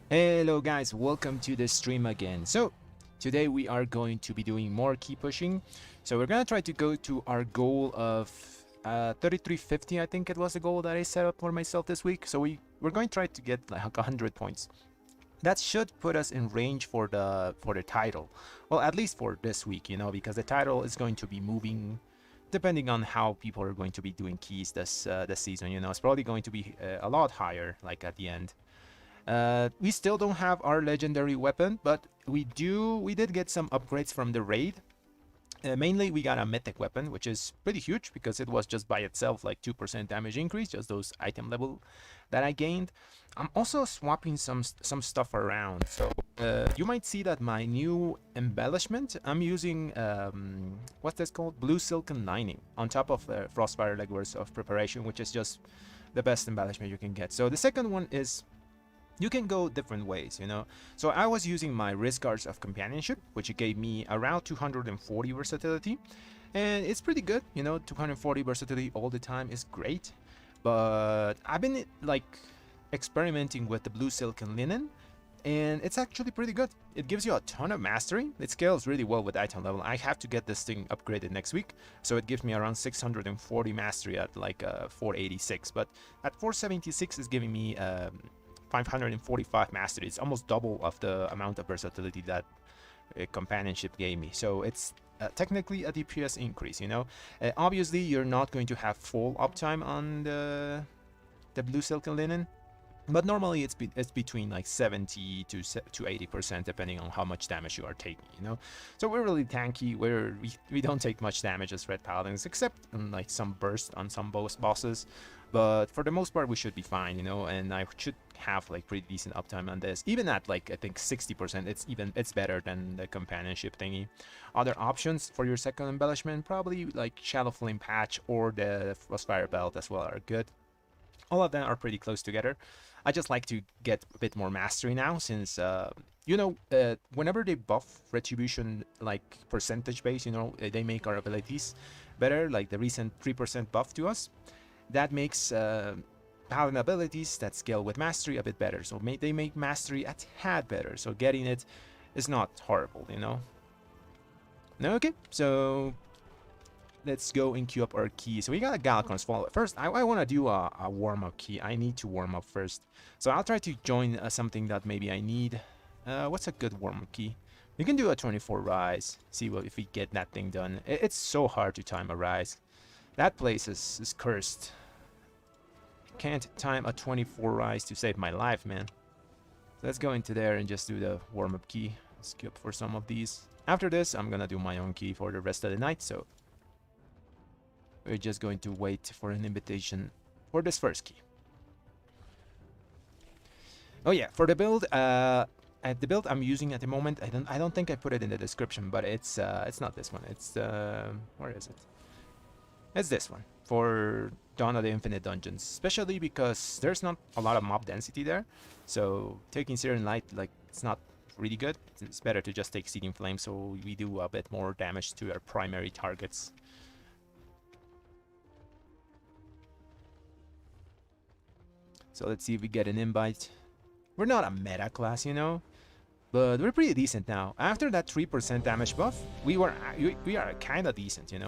Hello guys, welcome to the stream again. So today we are going to be doing more key pushing. So we're gonna try to go to our goal of 3350. I think it was the goal that I set up for myself this week. So we're going to try to get like 100 points. That should put us in range for the title. Well, at least for this week, because the title is going to be moving depending on how people are going to be doing keys this season. It's probably going to be a lot higher, like at the end. We still don't have our legendary weapon, but we did get some upgrades from the raid. Mainly, we got a mythic weapon, which is pretty huge because it was just by itself like 2% damage increase, just those item level that I gained. I'm also swapping some stuff around, so you might see that my new embellishment, I'm using what's this called? Blue silken lining on top of Frostfire Legworks of Preparation, which is just the best embellishment you can get. So the second one is you can go different ways. So I was using my wrist guards of companionship, which gave me around 240 versatility, and it's pretty good. 240 versatility all the time is great, but I've been like experimenting with the blue silken linen, and it's actually pretty good. It gives you a ton of mastery. It scales really well with item level. I have to get this thing upgraded next week, so it gives me around 640 mastery at like 486, but at 476 is giving me 545 mastery. It's almost double of the amount of versatility that companionship gave me. So it's technically a DPS increase. Obviously, you're not going to have full uptime on the blue silken linen, but normally it's between like 70 to 80% depending on how much damage you are taking. So we're really tanky. We don't take much damage as red paladins, except like some burst on some bosses, but for the most part we should be fine. And I should have like pretty decent uptime on this. Even at like I think 60%, it's better than the companionship thingy. Other options for your second embellishment, probably like Shadow Flame Patch or the Frostfire Belt as well, are good. All of them are pretty close together. I just like to get a bit more mastery now, since whenever they buff Retribution like percentage base, they make our abilities better, like the recent 3% buff to us. That makes paladin abilities that scale with mastery a bit better. So they make mastery a tad better, so getting it is not horrible. Okay, so let's go and queue up our key. So we got a Galakron's Fall. First, I want to do a warm-up key. I need to warm up first. So I'll try to join something that maybe I need. What's a good warm-up key? You can do a 24 rise. See if we get that thing done. It's so hard to time a rise. That place is cursed. Can't time a 24 rise to save my life, man. So let's go into there and just do the warm-up key. Let's queue up for some of these. After this, I'm gonna do my own key for the rest of the night, so we're just going to wait for an invitation for this first key. Oh yeah, for the build, the build I'm using at the moment, I don't think I put it in the description, but it's not this one. It's where is it? It's this one for Dawn of the Infinite Dungeons, especially because there's not a lot of mob density there. So taking Searing Light, like, it's not really good. It's better to just take Seething Flame, so we do a bit more damage to our primary targets. So let's see if we get an invite. We're not a meta class, but we're pretty decent now. After that 3% damage buff, we are kind of decent, and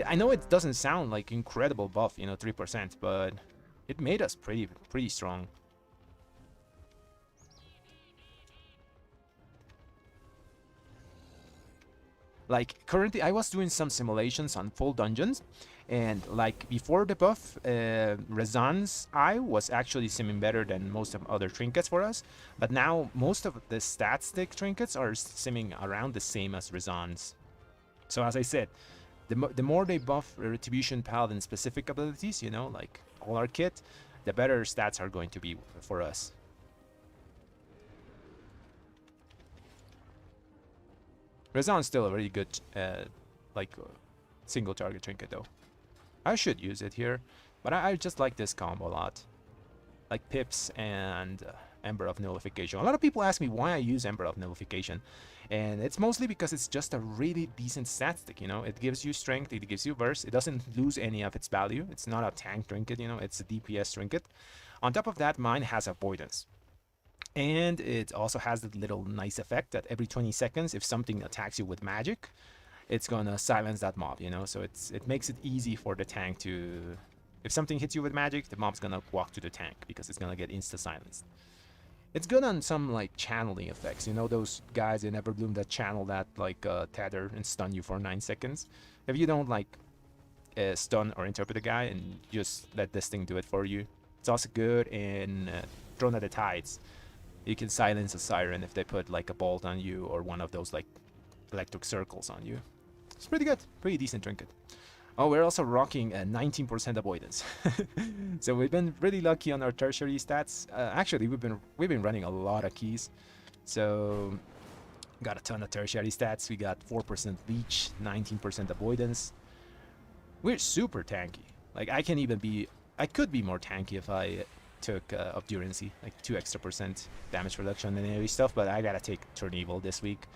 I know it doesn't sound like incredible buff, 3%, but it made us pretty strong. Like, currently, I was doing some simulations on full dungeons, and like before the buff, Razan's Eye was actually simming better than most of other trinkets for us, but now most of the stat stick trinkets are simming around the same as Razan's. So as I said, the more they buff Retribution Paladin specific abilities, like all our kit, the better stats are going to be for us. Razan's still a really good single target trinket though. I should use it here, but I just like this combo a lot. Like Pips and Ember of Nullification. A lot of people ask me why I use Ember of Nullification, and it's mostly because it's just a really decent stat stick. It gives you strength, it gives you burst, it doesn't lose any of its value. It's not a tank trinket, it's a DPS trinket. On top of that, mine has avoidance. And it also has the little nice effect that every 20 seconds, if something attacks you with magic, it's gonna silence that mob, you know? So it makes it easy for the tank to... If something hits you with magic, the mob's gonna walk to the tank because it's gonna get insta-silenced. It's good on some, like, channeling effects. You know those guys in Everbloom that channel that, like, tether and stun you for 9 seconds? If you don't, like, stun or interpret a guy and just let this thing do it for you. It's also good in Throne of the Tides. You can silence a siren if they put, like, a bolt on you or one of those, like, electric circles on you. It's pretty good. Pretty decent trinket. Oh, we're also rocking a 19% avoidance. So we've been really lucky on our tertiary stats. Actually, we've been running a lot of keys. So got a ton of tertiary stats. We got 4% leech, 19% avoidance. We're super tanky. Like I could be more tanky if I took obdurancy, like 2 extra % damage reduction and AoE stuff, but I gotta take Turn Evil this week.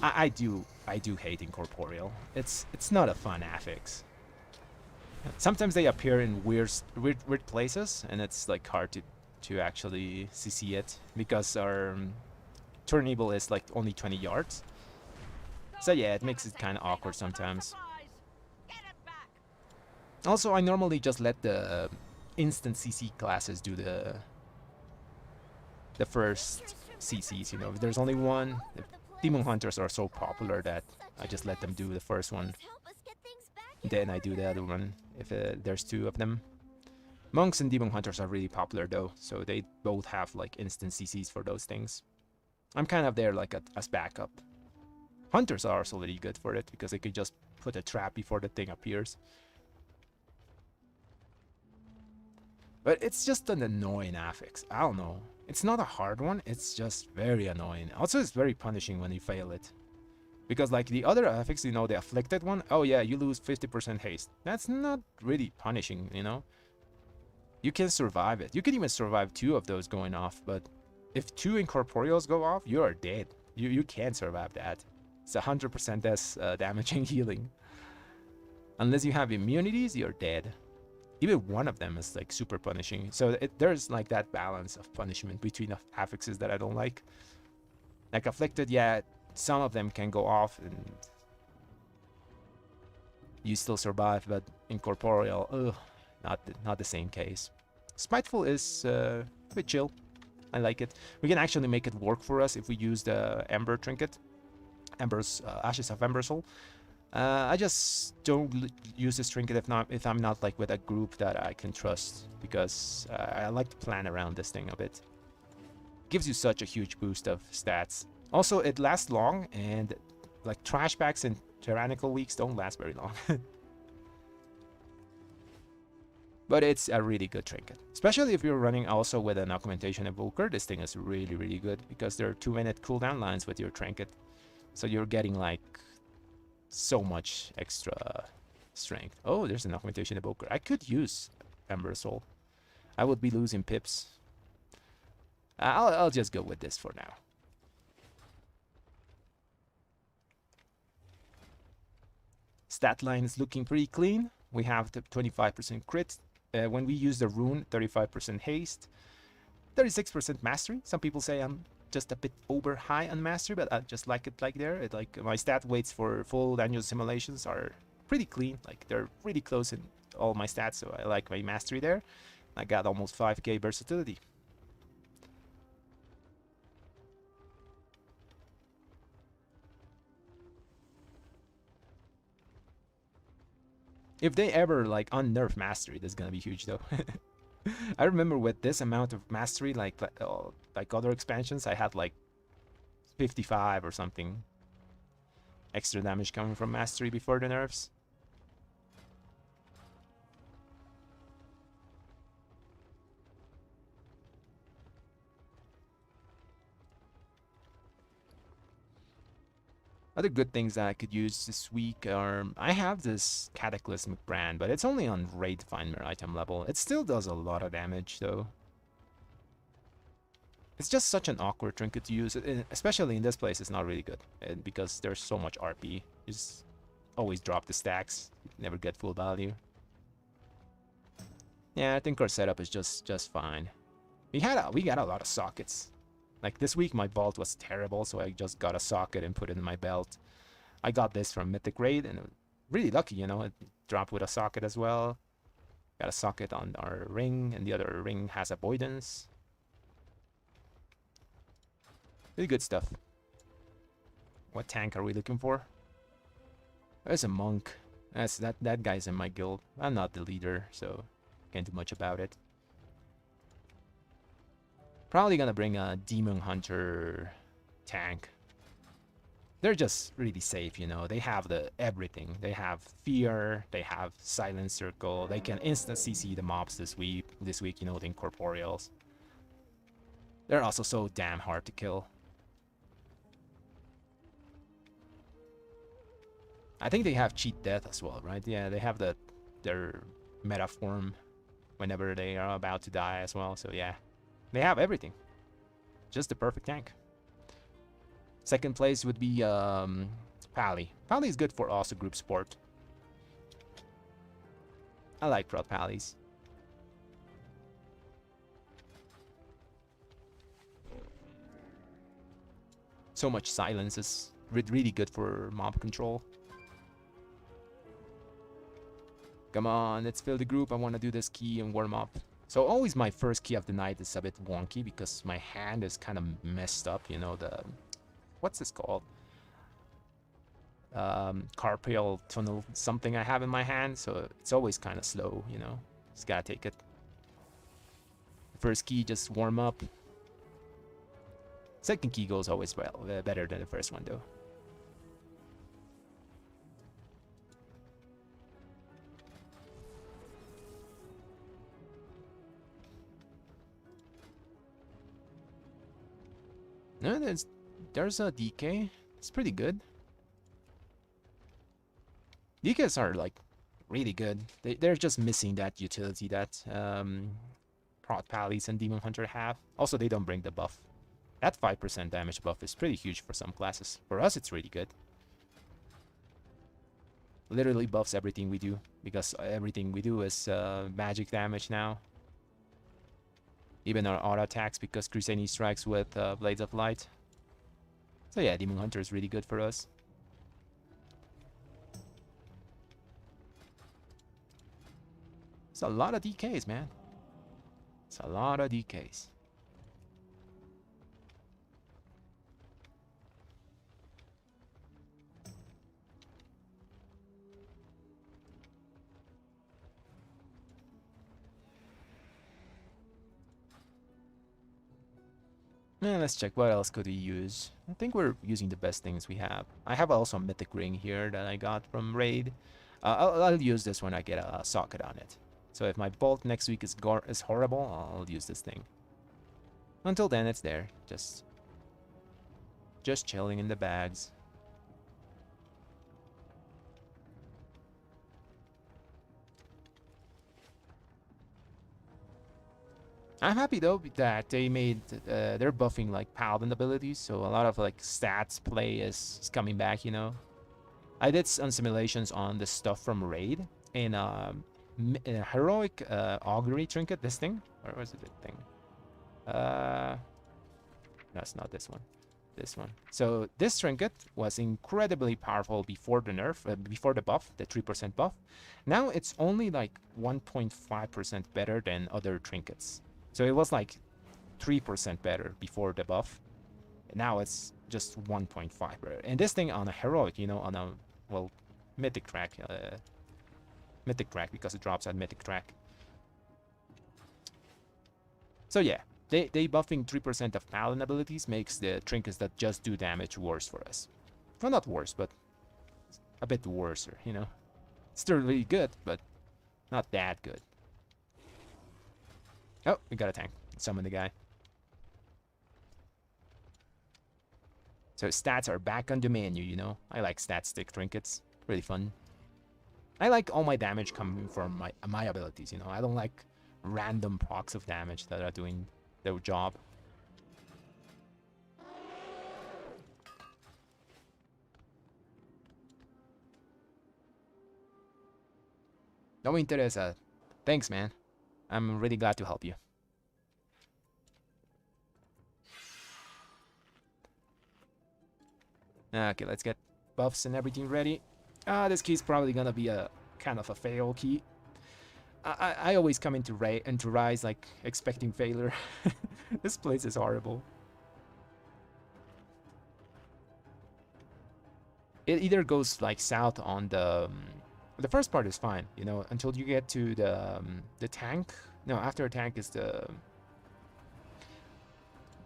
I do hate incorporeal. It's not a fun affix. Sometimes they appear in weird places, and it's like hard to actually see it because our Turn Evil is like only 20 yards. So yeah, it makes it kind of awkward sometimes. Also, I normally just let the instant CC classes do the first CCs, you know. If there's only one, Demon Hunters are so popular that I just let them do the first one. Then I do the other one if there's 2 of them. Monks and Demon Hunters are really popular though, so they both have like instant CCs for those things. I'm kind of there like as backup. Hunters are also really good for it because they could just put a trap before the thing appears. But it's just an annoying affix. I don't know. It's not a hard one, it's just very annoying. Also, it's very punishing when you fail it. Because like the other affix, you know, the afflicted one, oh yeah, you lose 50% haste. That's not really punishing, you know? You can survive it. You can even survive 2 of those going off, but if 2 incorporeals go off, you are dead. You can't survive that. It's 100% less damage and healing. Unless you have immunities, you're dead. Even one of them is like super punishing. So there's like that balance of punishment between affixes that I don't like. Like afflicted, yeah, some of them can go off and you still survive, but incorporeal, ugh, not the same case. Spiteful is a bit chill. I like it. We can actually make it work for us if we use the Ember trinket, Ashes of Ember Soul. I just don't use this trinket if I'm not like with a group that I can trust, because I like to plan around this thing a bit. Gives you such a huge boost of stats. Also, it lasts long, and like trash packs and tyrannical weeks don't last very long. But it's a really good trinket, especially if you're running also with an augmentation evoker. This thing is really good because there are 2-minute cooldown lines with your trinket, so you're getting like so much extra strength. Oh, there's an augmentation evoker. I could use Ember Soul. I would be losing pips. I'll just go with this for now. Stat line is looking pretty clean. We have the 25% crit. When we use the rune, 35% haste, 36% mastery. Some people say I'm just a bit over high on mastery, but I just like it like there. It like my stat weights for full annual simulations are pretty clean. Like they're really close in all my stats, so I like my mastery there. I got almost 5k versatility. If they ever like unnerf mastery, that's gonna be huge though. I remember with this amount of mastery, like other expansions, I had like 55 or something extra damage coming from mastery before the nerfs. Other good things that I could use this week are... I have this Cataclysmic brand, but it's only on Raid Finder item level. It still does a lot of damage, though. It's just such an awkward trinket to use, especially in this place. It's not really good, because there's so much RP. You just always drop the stacks, never get full value. Yeah, I think our setup is just fine. We got a lot of sockets. Like this week my vault was terrible, so I just got a socket and put it in my belt. I got this from Mythic Raid, and really lucky, you know, it dropped with a socket as well. Got a socket on our ring, and the other ring has avoidance. Really good stuff. What tank are we looking for? There's a monk. That guy's in my guild. I'm not the leader, so can't do much about it. Probably gonna bring a demon hunter tank. They're just really safe, you know. They have everything. They have fear. They have silent circle. They can instant CC the mobs this week. You know, the incorporeals. They're also so damn hard to kill. I think they have cheat death as well, right? Yeah, they have their meta form whenever they are about to die as well. So yeah, they have everything. Just the perfect tank. Second place would be Pally. Pally is good for also group sport. I like Prot Pallies. So much silence is really good for mob control. Come on, let's fill the group. I want to do this key and warm up. So always my first key of the night is a bit wonky because my hand is kind of messed up. You know, what's this called? Carpal tunnel something I have in my hand. So it's always kind of slow, you know. Just gotta take it. First key, just warm up. Second key goes always well, better than the first one though. No, there's a DK. It's pretty good. DKs are like really good. They're just missing that utility that Prot Pallies and Demon Hunter have. Also, they don't bring the buff. That 5% damage buff is pretty huge for some classes. For us, it's really good. Literally buffs everything we do, because everything we do is magic damage now. Even our auto attacks, because Crusading strikes with Blades of Light. So yeah, Demon Hunter is really good for us. It's a lot of DKs, man. It's a lot of DKs. Let's check what else could we use. I think we're using the best things we have. I have also a mythic ring here that I got from Raid. I'll use this when I get a socket on it. So if my bolt next week is horrible, I'll use this thing. Until then, it's there. Just chilling in the bags. I'm happy though that they made they're buffing like paladin abilities, so a lot of like stats play is coming back, you know. I did some simulations on the stuff from Raid in heroic augury trinket. This thing, or was it the thing? No, it's not this one. This one. So this trinket was incredibly powerful before the nerf, before the buff, the 3% buff. Now it's only like 1.5% better than other trinkets. So it was like 3% better before the buff. Now it's just 1.5 better. And this thing on a heroic, you know, on a, well, mythic track. Mythic track, because it drops at mythic track. So yeah, they buffing 3% of paladin abilities makes the trinkets that just do damage worse for us. Well, not worse, but a bit worse, you know. Still really good, but not that good. Oh, we got a tank. Summon the guy. So stats are back on the menu, you know. I like stat stick trinkets. Really fun. I like all my damage coming from my abilities, you know. I don't like random procs of damage that are doing their job. No me interesa. Thanks, man. I'm really glad to help you. Okay, let's get buffs and everything ready. This key's probably gonna be a kind of a fail key. I always come into Rise like expecting failure. This place is horrible. It either goes like south on the first part is fine, you know, until you get to the tank. No, after a tank is the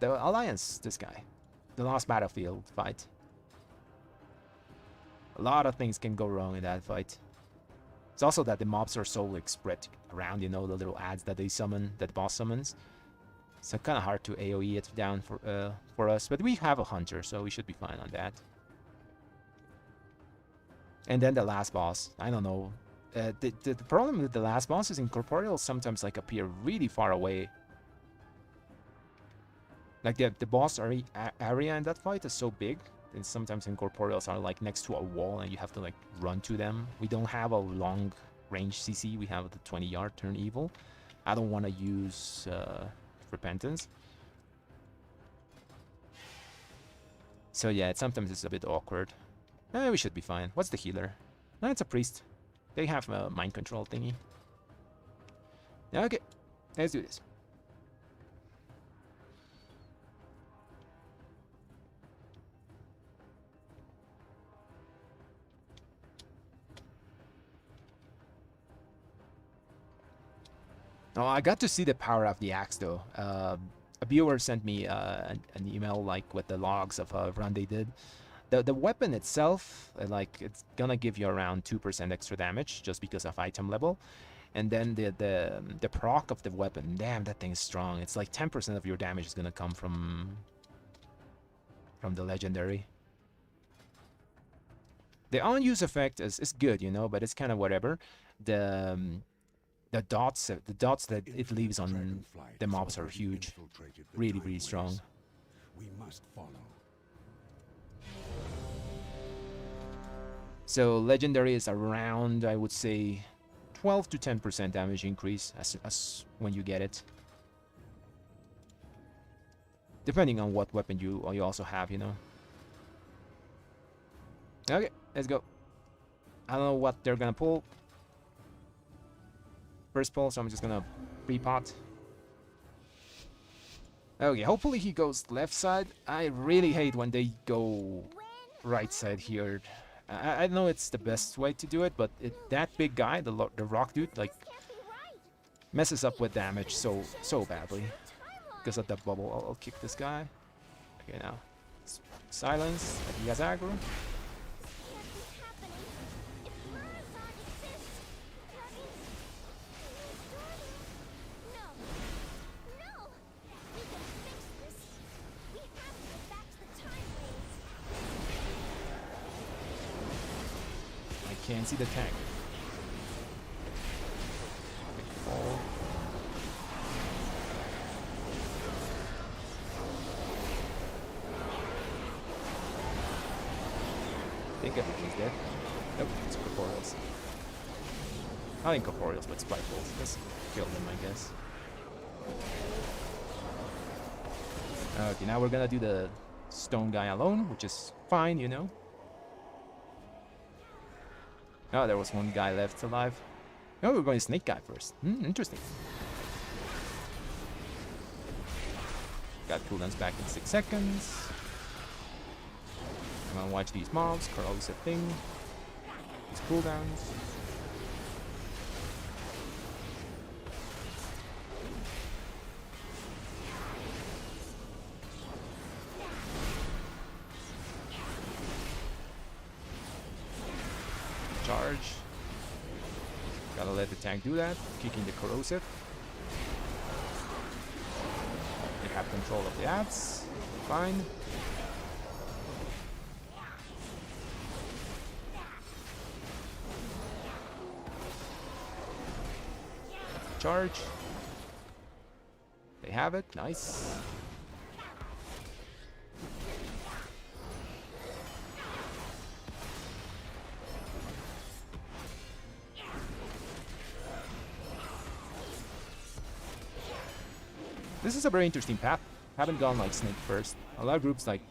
Alliance. This guy, the last battlefield fight. A lot of things can go wrong in that fight. It's also that the mobs are so like spread around, you know, the little ads that they summon, that the boss summons. So kind of hard to AoE it down for us, but we have a hunter, so we should be fine on that. And then the last boss, I don't know. The problem with the last boss is incorporeal sometimes like appear really far away. Like the boss area in that fight is so big, and sometimes incorporeals are like next to a wall and you have to like run to them. We don't have a long range CC, we have the 20-yard turn evil. I don't want to use repentance. So yeah, sometimes it's a bit awkward. We should be fine. What's the healer? No, it's a priest. They have a mind control thingy. Okay, let's do this. Oh, I got to see the power of the axe though. A viewer sent me an email like with the logs of a run they did. The weapon itself, like it's gonna give you around 2% extra damage just because of item level, and then the proc of the weapon, damn, that thing's strong. It's like 10% of your damage is gonna come from the legendary. The on-use effect is good, you know, but it's kind of whatever. The dots that it leaves on the mobs are huge, really strong. We must follow. So legendary is around, I would say, 12 to 10% damage increase as when you get it, depending on what weapon you also have, you know. Okay, let's go. I don't know what they're gonna pull. First pull, so I'm just gonna pre-pot. Okay, hopefully he goes left side. I really hate when they go right side here. I know it's the best way to do it, but that big guy, the rock dude, like messes up with damage so badly because of that bubble. I'll kick this guy. Okay, now silence. He has aggro. Can't see the tank. Fall. I think everything's dead. Nope, it's corporeals. I think corporeals with spiteful. Just kill them, I guess. Okay, now we're gonna do the stone guy alone, which is fine, you know. Oh, there was one guy left alive. Oh, we're going snake guy first. Interesting. Got cooldowns back in 6 seconds. I'm gonna watch these mobs. Curl is a thing. These cooldowns. Charge. Gotta let the tank do that. Kicking the corrosive. They have control of the ads. Fine. Charge. They have it. Nice. This is a very interesting path. Haven't gone like snake first. A lot of groups like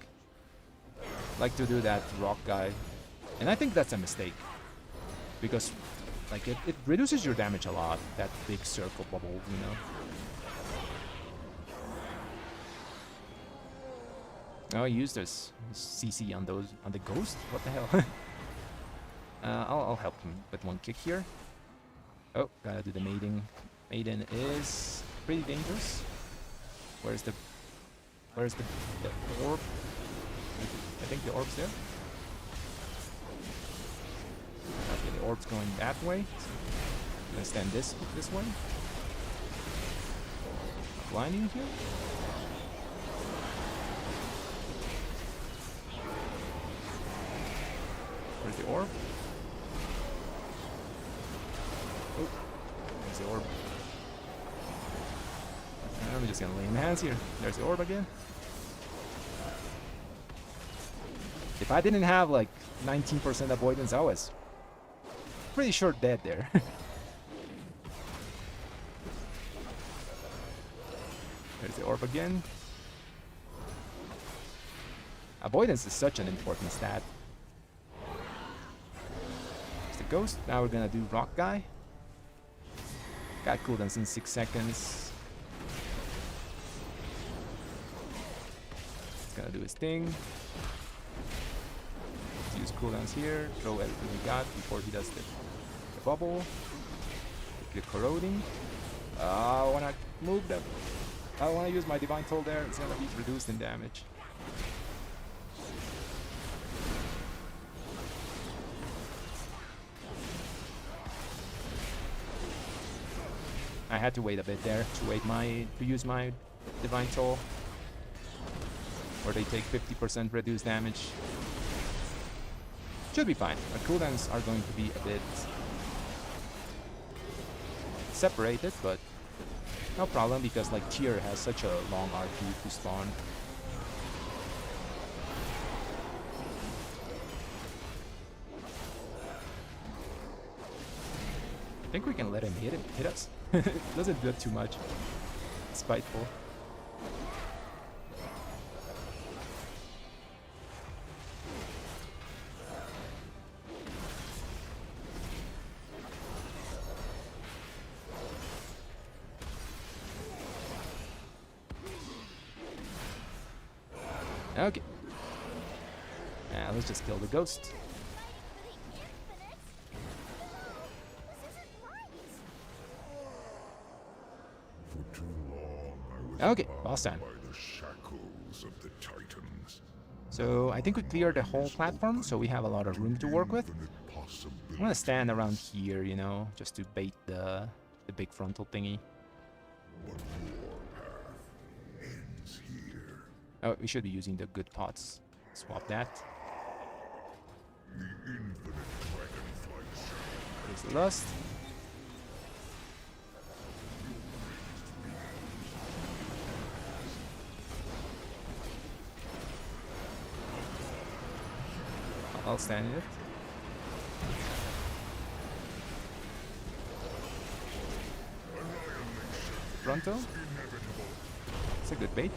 like to do that rock guy. And I think that's a mistake. Because like it reduces your damage a lot, that big circle bubble, you know. Oh, I used this CC on the ghost? What the hell? I'll help him with one kick here. Oh, gotta do the maiden. Maiden is pretty dangerous. Where's the orb? I think the orb's there. Okay, the orb's going that way. I'm gonna stand this way. Blinding here. Where's the orb? Oh, there's the orb. I'm just gonna lay in hands here. There's the orb again. If I didn't have like 19% avoidance, I was pretty sure dead there. There's the orb again. Avoidance is such an important stat. There's the ghost. Now we're gonna do rock guy. Got cooldowns in 6 seconds. It's gonna do his thing. Let's use cooldowns here. Throw everything we got before he does the bubble. The corroding. I wanna move them. I wanna use my divine toll there. It's gonna be reduced in damage. I had to wait a bit there to use my divine toll, or they take 50% reduced damage. Should be fine. Our cooldowns are going to be a bit separated, but no problem because like Tyr has such a long RP to spawn. I think we can let him hit us. It doesn't do too much. It's spiteful. Okay. Now let's just kill the ghost. Okay, boss time. So I think we cleared the whole platform, so we have a lot of room to work with. I'm gonna stand around here, you know, just to bait the big frontal thingy. Oh, we should be using the good pots. Swap that. There's the lust. I'll stand in it. Frontal. It's a good bait.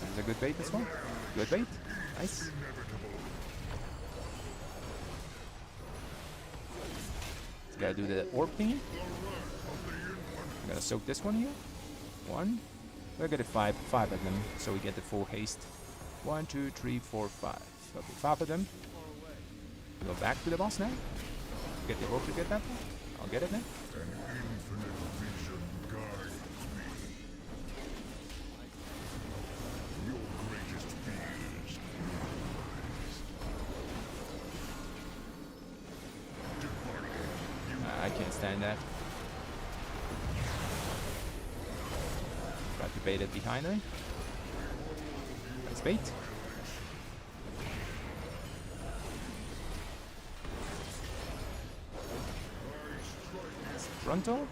It's a good bait, this one. Good bait. Nice. Gotta do the orb thingy. I'm gonna soak this one here. One. We're gonna five of them, so we get the full haste. 1, 2, 3, 4, 5. Okay, 5 of them. Go back to the boss now. Get the orb to get that one. I'll get it now. I can't stand that. Try to bait it behind me. Let's bait. Frontal.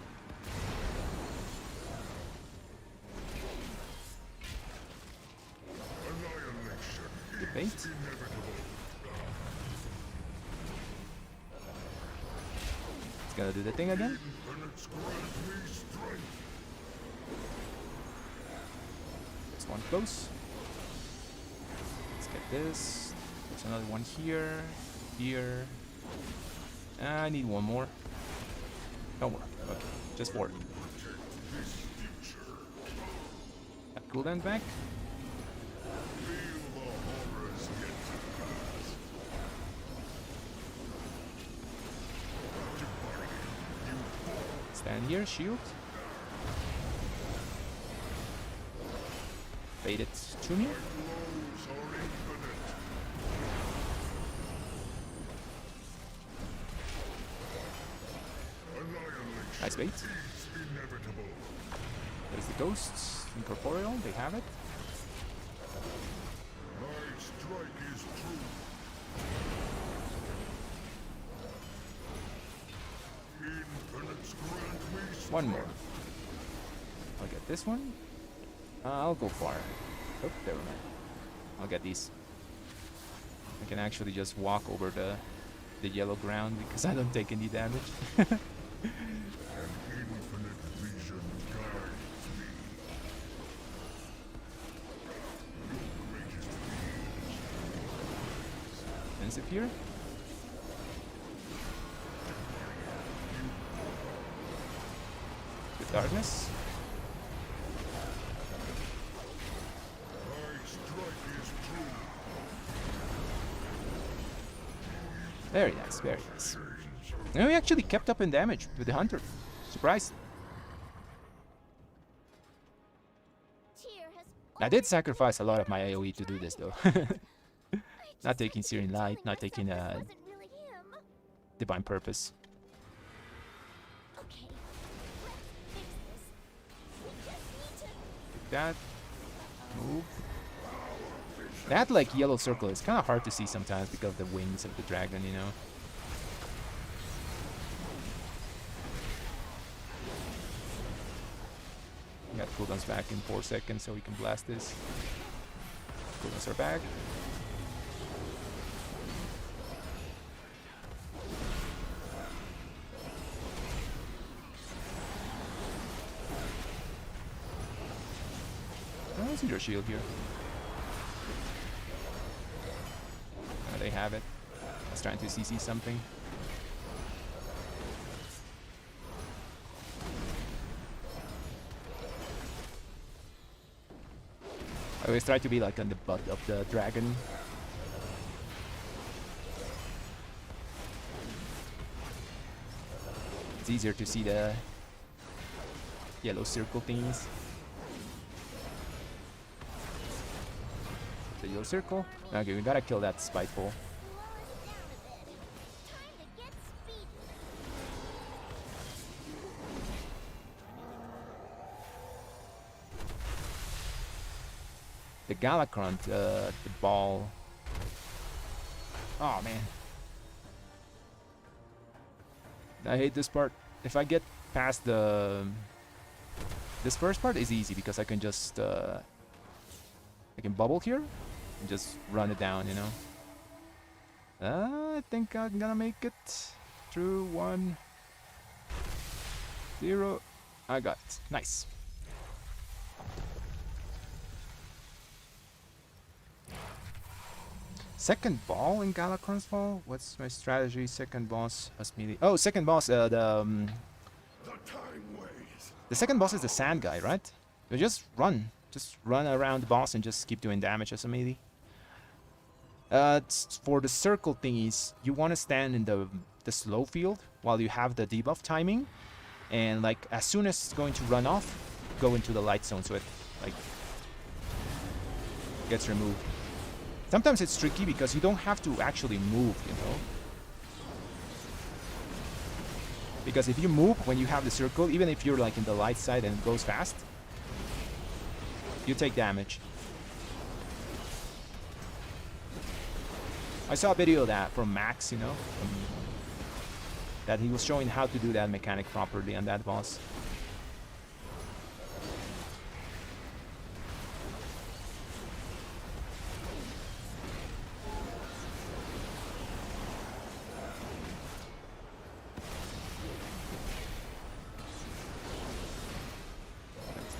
Good bait. Gonna do the thing again. This one close. Let's get this. There's another one here. Here. I need one more. No more. Okay, just 4. That cooldown back. Stand here, shield. Bait it to me. Nice bait. There's the ghosts. Incorporeal, they have it. One more. I'll get this one. I'll go far. Oh, never mind. I'll get these. I can actually just walk over the yellow ground because I don't take any damage. Defensive here. Good darkness. Very nice, very nice. And we actually kept up in damage with the hunter. Surprised. I did sacrifice a lot of my AoE to do this though. Not taking Searing Light, not taking Divine Purpose. That. Move. That like yellow circle is kind of hard to see sometimes because of the wings of the dragon, you know. We got cooldowns back in 4 seconds, so we can blast this. Cooldowns are back. Oh, I see your shield here. They have it. I was trying to CC something. I always try to be like on the butt of the dragon. It's easier to see the yellow circle things. The yellow circle. Okay, we gotta kill that spiteful. The Galacront, the ball. Oh man. I hate this part. If I get past the... This first part is easy because I can just... I can bubble here and just run it down, you know. I think I'm gonna make it through 1, 0. I got it. Nice. Second ball in Galacron's Fall? What's my strategy? Second boss as melee. Oh, second boss, the second boss is the sand guy, right? You just run. Just run around the boss and just keep doing damage as a melee. For the circle thingies, you want to stand in the slow field while you have the debuff timing. And like, as soon as it's going to run off, go into the light zone so it like gets removed. Sometimes it's tricky because you don't have to actually move, you know. Because if you move when you have the circle, even if you're like in the light side and it goes fast, you take damage. I saw a video of that from Max, you know, that he was showing how to do that mechanic properly on that boss.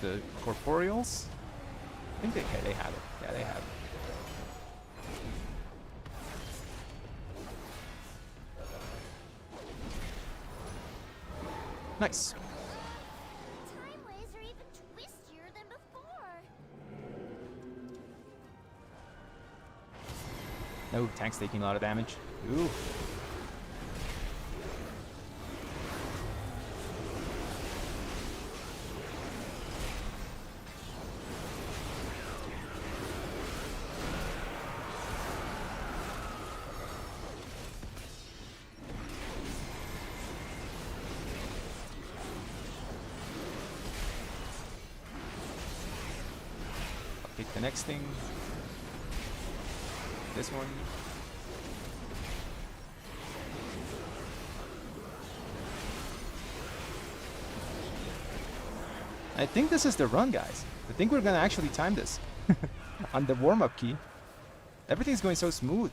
the corporeals. I think they have it. Yeah, they have it. Nice. Time waves are even twistier than before. No, tank's taking a lot of damage. Ooh. Pick the next thing. This one. I think this is the run, guys. I think we're gonna actually time this on the warm-up key. Everything's going so smooth.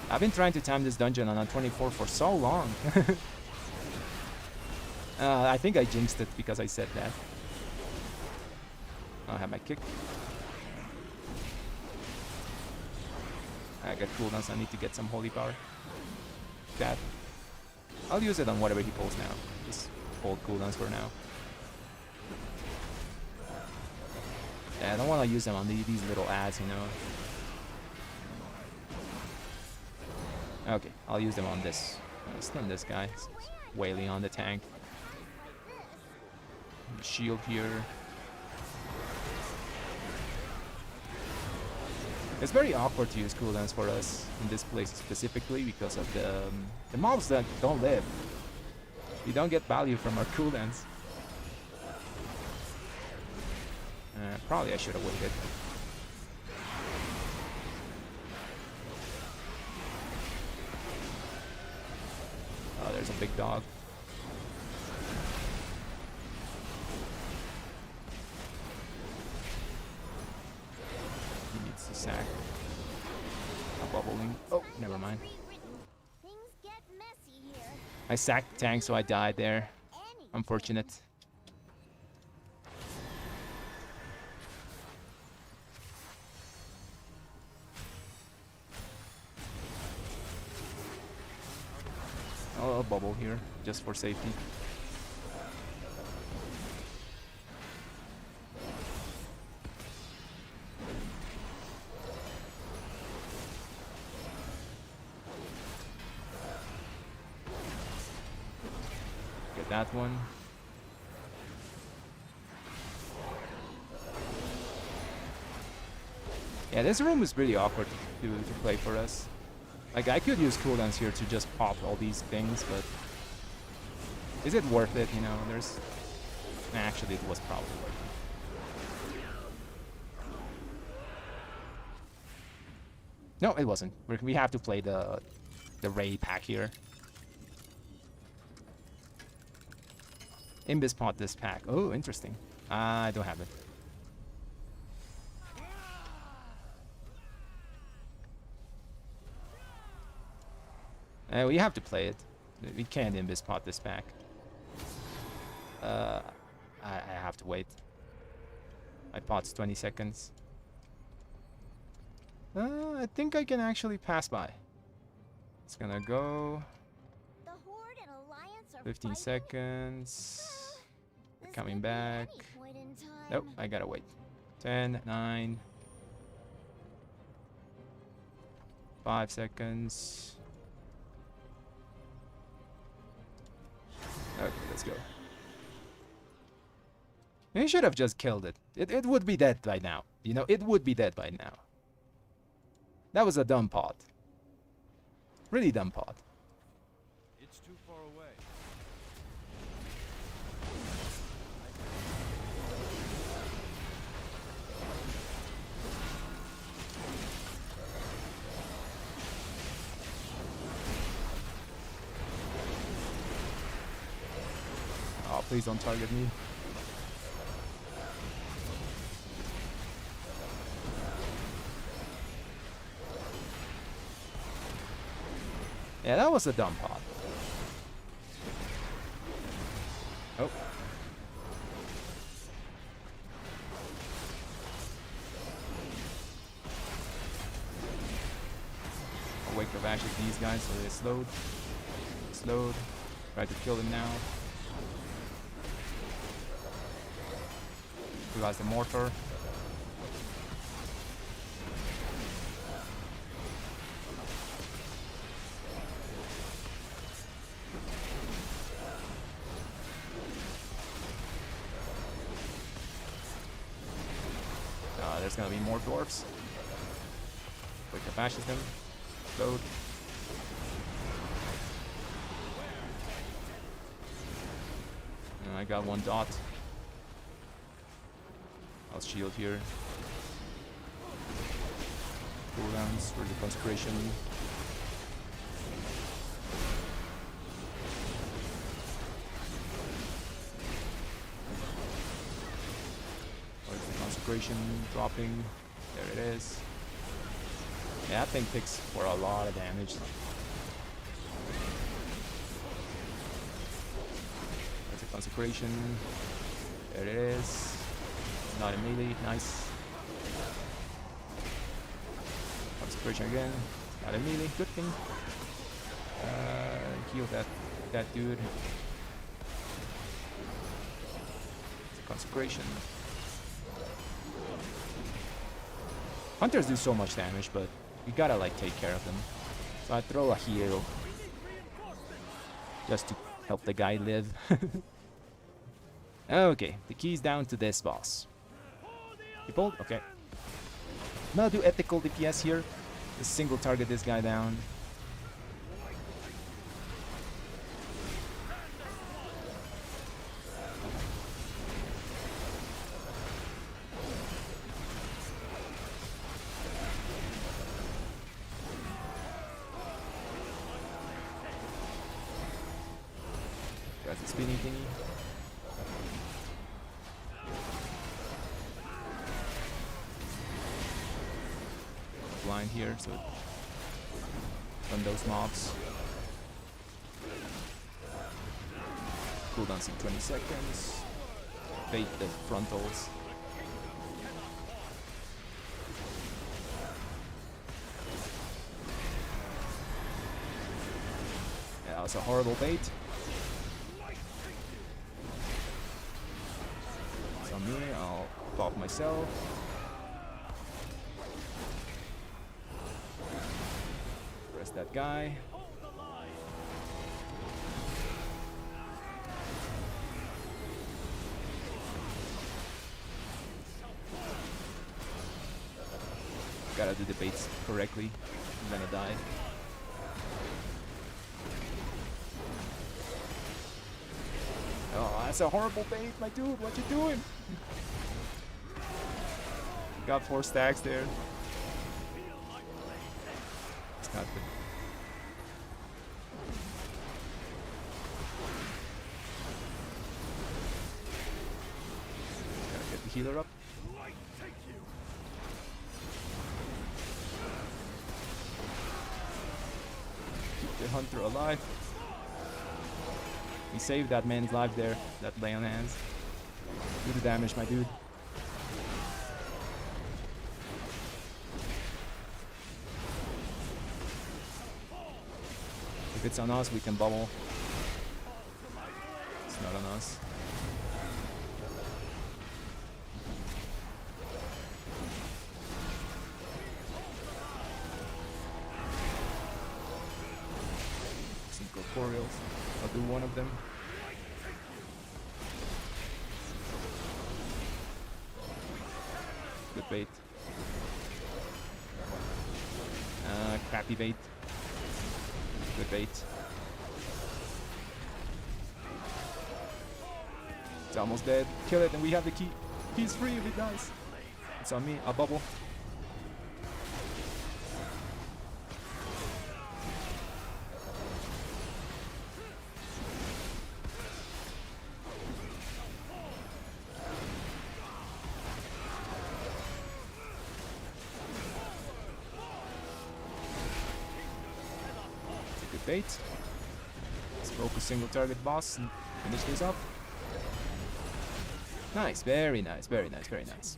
I've been trying to time this dungeon on a 24 for so long. I think I jinxed it because I said that. I'll have my kick. I got cooldowns, I need to get some holy power. That. I'll use it on whatever he pulls now. Just hold cooldowns for now. Yeah, I don't want to use them on these little ads, you know. Okay, I'll use them on this. Stun this guy. Wailing on the tank. Shield here. It's very awkward to use cooldowns for us in this place specifically because of the mobs that don't live. We don't get value from our cooldowns. Probably I should have waited. Oh, there's a big dog. He needs to sack. A bubbling. Oh, never mind. Things get messy here. I sacked tank, so I died there. Unfortunate. I'll bubble here, just for safety. Get that one. Yeah, this room is pretty awkward to play for us. Like, I could use cooldowns here to just pop all these things, but is it worth it? You know, there's... Actually, it was probably worth it. No, it wasn't. We have to play the Ray pack here. Imbis pot this pack. Oh, interesting. I don't have it. We have to play it. We can't Imbis pot this pack. I have to wait. My pot's 20 seconds. I think I can actually pass by. It's gonna go. The Horde and Alliance are 15 fighting. seconds. This Coming could be back. any point in time. Nope, I gotta wait. 10, 9. 5 seconds. Okay, let's go. He should have just killed it. It would be dead by now. You know, it would be dead by now. That was a dumb pot. Really dumb pot. It's too far away. Oh, please don't target me. Yeah, that was a dumb pot. Oh. I'll wake up actually these guys so they're slowed. Slowed. Try to kill them now. Who has the mortar? There's gonna be more dwarfs. Quick bashes them. Load. I got one dot. I'll shield here. Cooldowns for the consecration. Where's the consecration dropping? There it is. Yeah, that thing takes for a lot of damage. There's a consecration. There it is. Not a melee, nice. Consecration again. Not a melee, good thing. Heal that dude. Consecration. Hunters do so much damage, but you gotta like take care of them. So I throw a heal just to help the guy live. Okay, the key's down to this boss. You pulled? Okay. I'm gonna do ethical DPS here. Just single target this guy down. Got the spinning thingy. Blind here, so run those mobs. Cooldowns in 20 seconds. Bait the frontals. Yeah, that was a horrible bait. It's on me, I'll pop myself. That guy. Gotta do the baits correctly. I'm gonna die. Oh, that's a horrible bait, my dude. What you doing? Got 4 stacks there. It's not good. Healer up. Keep the hunter alive. He saved that man's life there, that lay on hands. Do the damage, my dude. If it's on us, we can bubble. It's not on us. Incorporeals. I'll do one of them. Good bait. Crappy bait. Good bait. It's almost dead. Kill it and we have the key. He's free if it dies. It's on me. I'll bubble. bait. Let's focus single target boss and finish this up. Nice, very nice, very nice, very nice.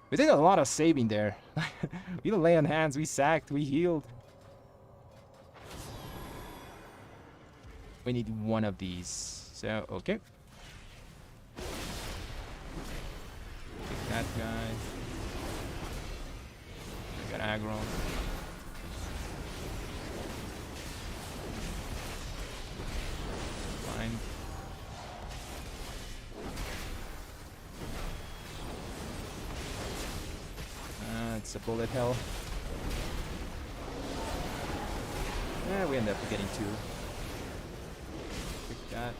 We did a lot of saving there. We didn't lay on hands, we sacked, we healed. We need one of these. So, okay. Take that guy. Got aggro. Fine. It's a bullet hell. Yeah, we end up getting two. Pick that.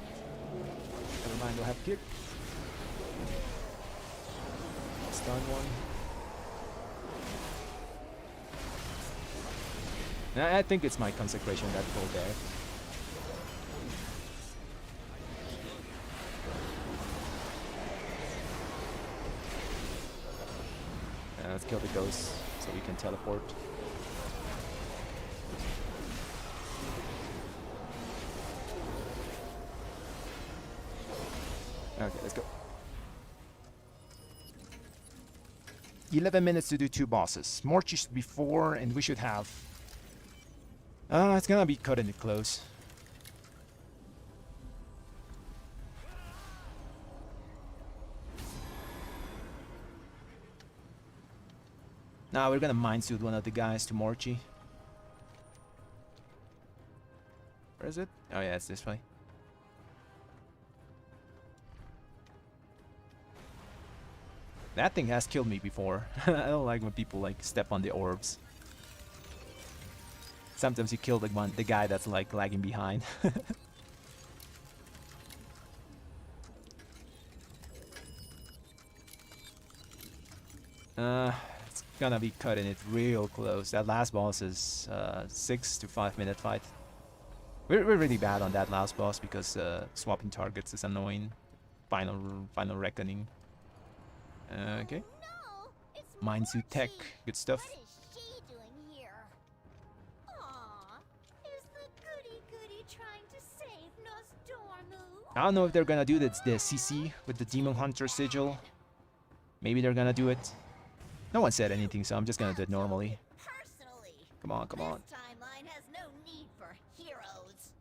Never mind, we'll have kick. Stun one. I think it's my consecration that pulled there. Let's kill the ghost so we can teleport. Okay, let's go. 11 minutes to do 2 bosses. Morchi should be 4, and we should have... it's gonna be cutting it close. Now we're gonna mind suit one of the guys to Morchi. Where is it? Oh yeah, it's this way. That thing has killed me before. I don't like when people like step on the orbs. Sometimes you kill the guy that's like lagging behind. It's gonna be cutting it real close. That last boss is 6 to 5 minute fight. We're really bad on that last boss because swapping targets is annoying. Final reckoning. Okay. No, it's Mind suit tech, Morchi. good stuff. What is she doing here? Aw, is the goody trying to save Nostormu? I don't know if they're gonna do the CC with the Demon Hunter sigil. Maybe they're gonna do it. No one said anything, so I'm just gonna do it normally. Personally, Come on, come on. this timeline has no need for heroes.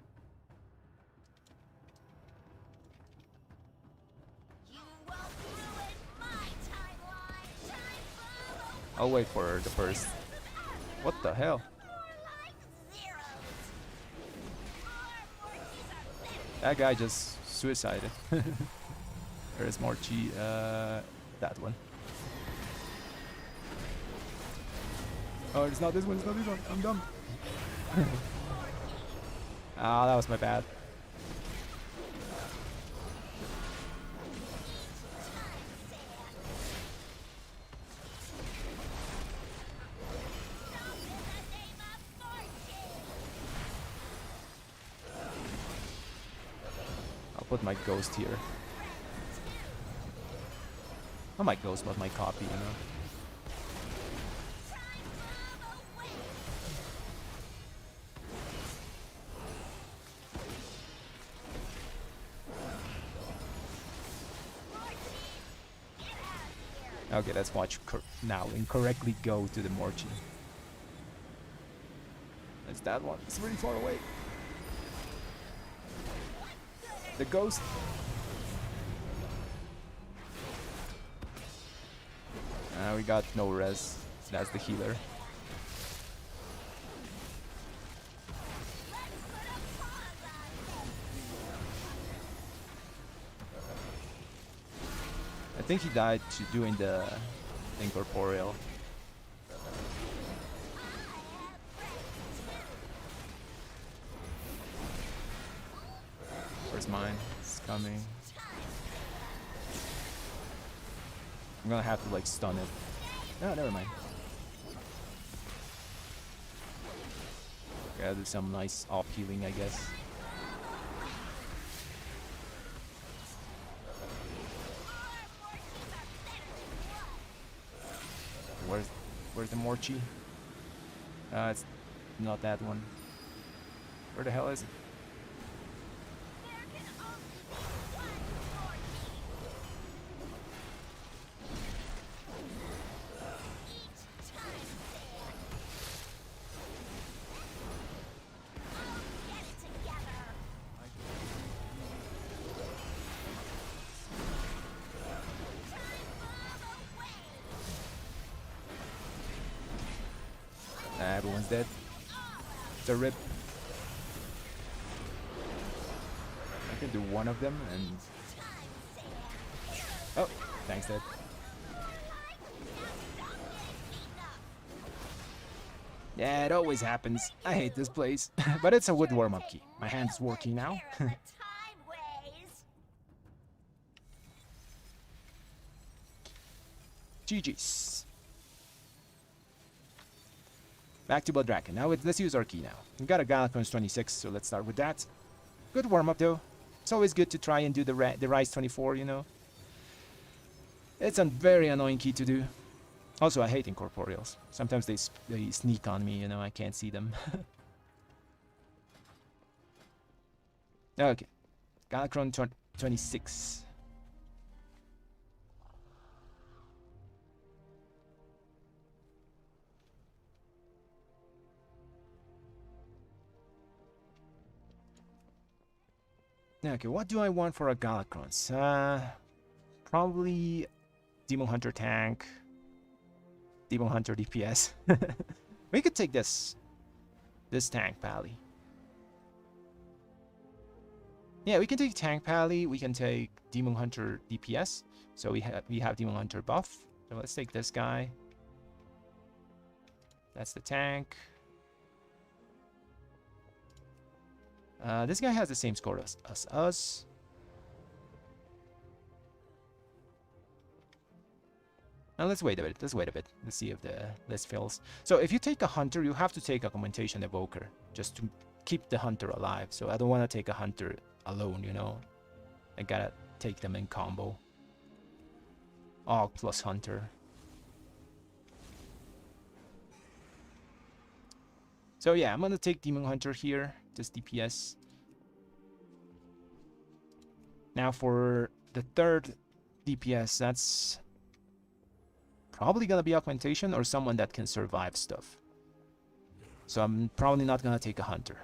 You won't ruin my timeline. Time bomb I'll wait for the first. What the hell? more like zeros. More Morchis are better. That guy just suicided. There's Morchi, that one. Oh, it's not this one, it's not this one. I'm dumb. Ah, that was my bad. I'll put my ghost here. Oh, my ghost was my copy, you know. Okay, let's watch now incorrectly go to the Morchi. That's that one. It's really far away. The ghost. We got no res. That's the healer. I think he died to doing the incorporeal. Where's mine? It's coming. I'm gonna have to like stun it. No, never mind. Gotta do some nice off healing, I guess. Where's the Morchi? It's not that one. Where the hell is it? There can only be one for me. Each time, Sam. I'll get it together. Time bomb away. Everyone's dead. It's a rip. I can do one of them and... Oh, thanks, Dad. Yeah, it always happens. I hate this place. But it's a wood warm-up key. My hand's working now. GG's. Back to Blood Dragon. Now let's use our key now. We got a Galacron's 26, so let's start with that. Good warm-up though. It's always good to try and do the Rise 24, you know. It's a very annoying key to do. Also, I hate incorporeals. Sometimes they sneak on me, you know, I can't see them. Okay. Galacron 26. Okay, what do I want for a Galacrons? Probably Demon Hunter tank. Demon Hunter DPS. We could take this tank Pally. Yeah, we can take tank Pally. We can take Demon Hunter DPS. So we have Demon Hunter buff. So let's take this guy. That's the tank. This guy has the same score as us. Now let's wait a bit. Let's see if the list fills. So if you take a hunter, you have to take Augmentation Evoker just to keep the hunter alive. So I don't want to take a hunter alone, you know. I gotta take them in combo. Aug plus hunter. So yeah, I'm gonna take Demon Hunter here, just DPS. Now for the third DPS, that's probably gonna be Augmentation or someone that can survive stuff. So I'm probably not gonna take a Hunter.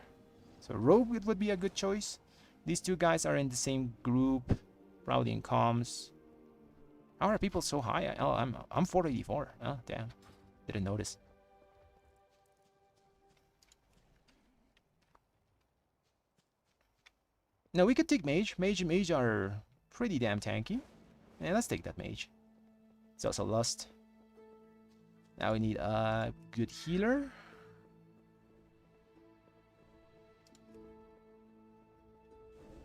So Rogue would be a good choice. These two guys are in the same group, probably in comms. How are people so high? Oh, I'm 484. Oh damn, didn't notice. Now we could take Mage. Mage are pretty damn tanky. Yeah, let's take that Mage. It's also Lust. Now we need a good healer.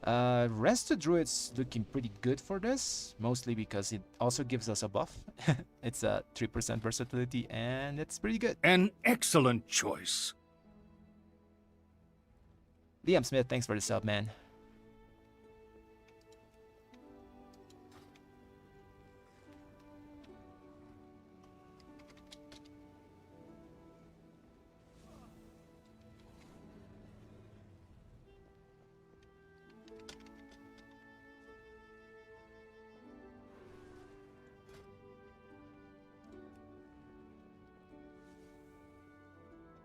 Rested Druid's looking pretty good for this, mostly because it also gives us a buff. It's a 3% versatility, and it's pretty good. An excellent choice. Liam Smith, thanks for the sub, man.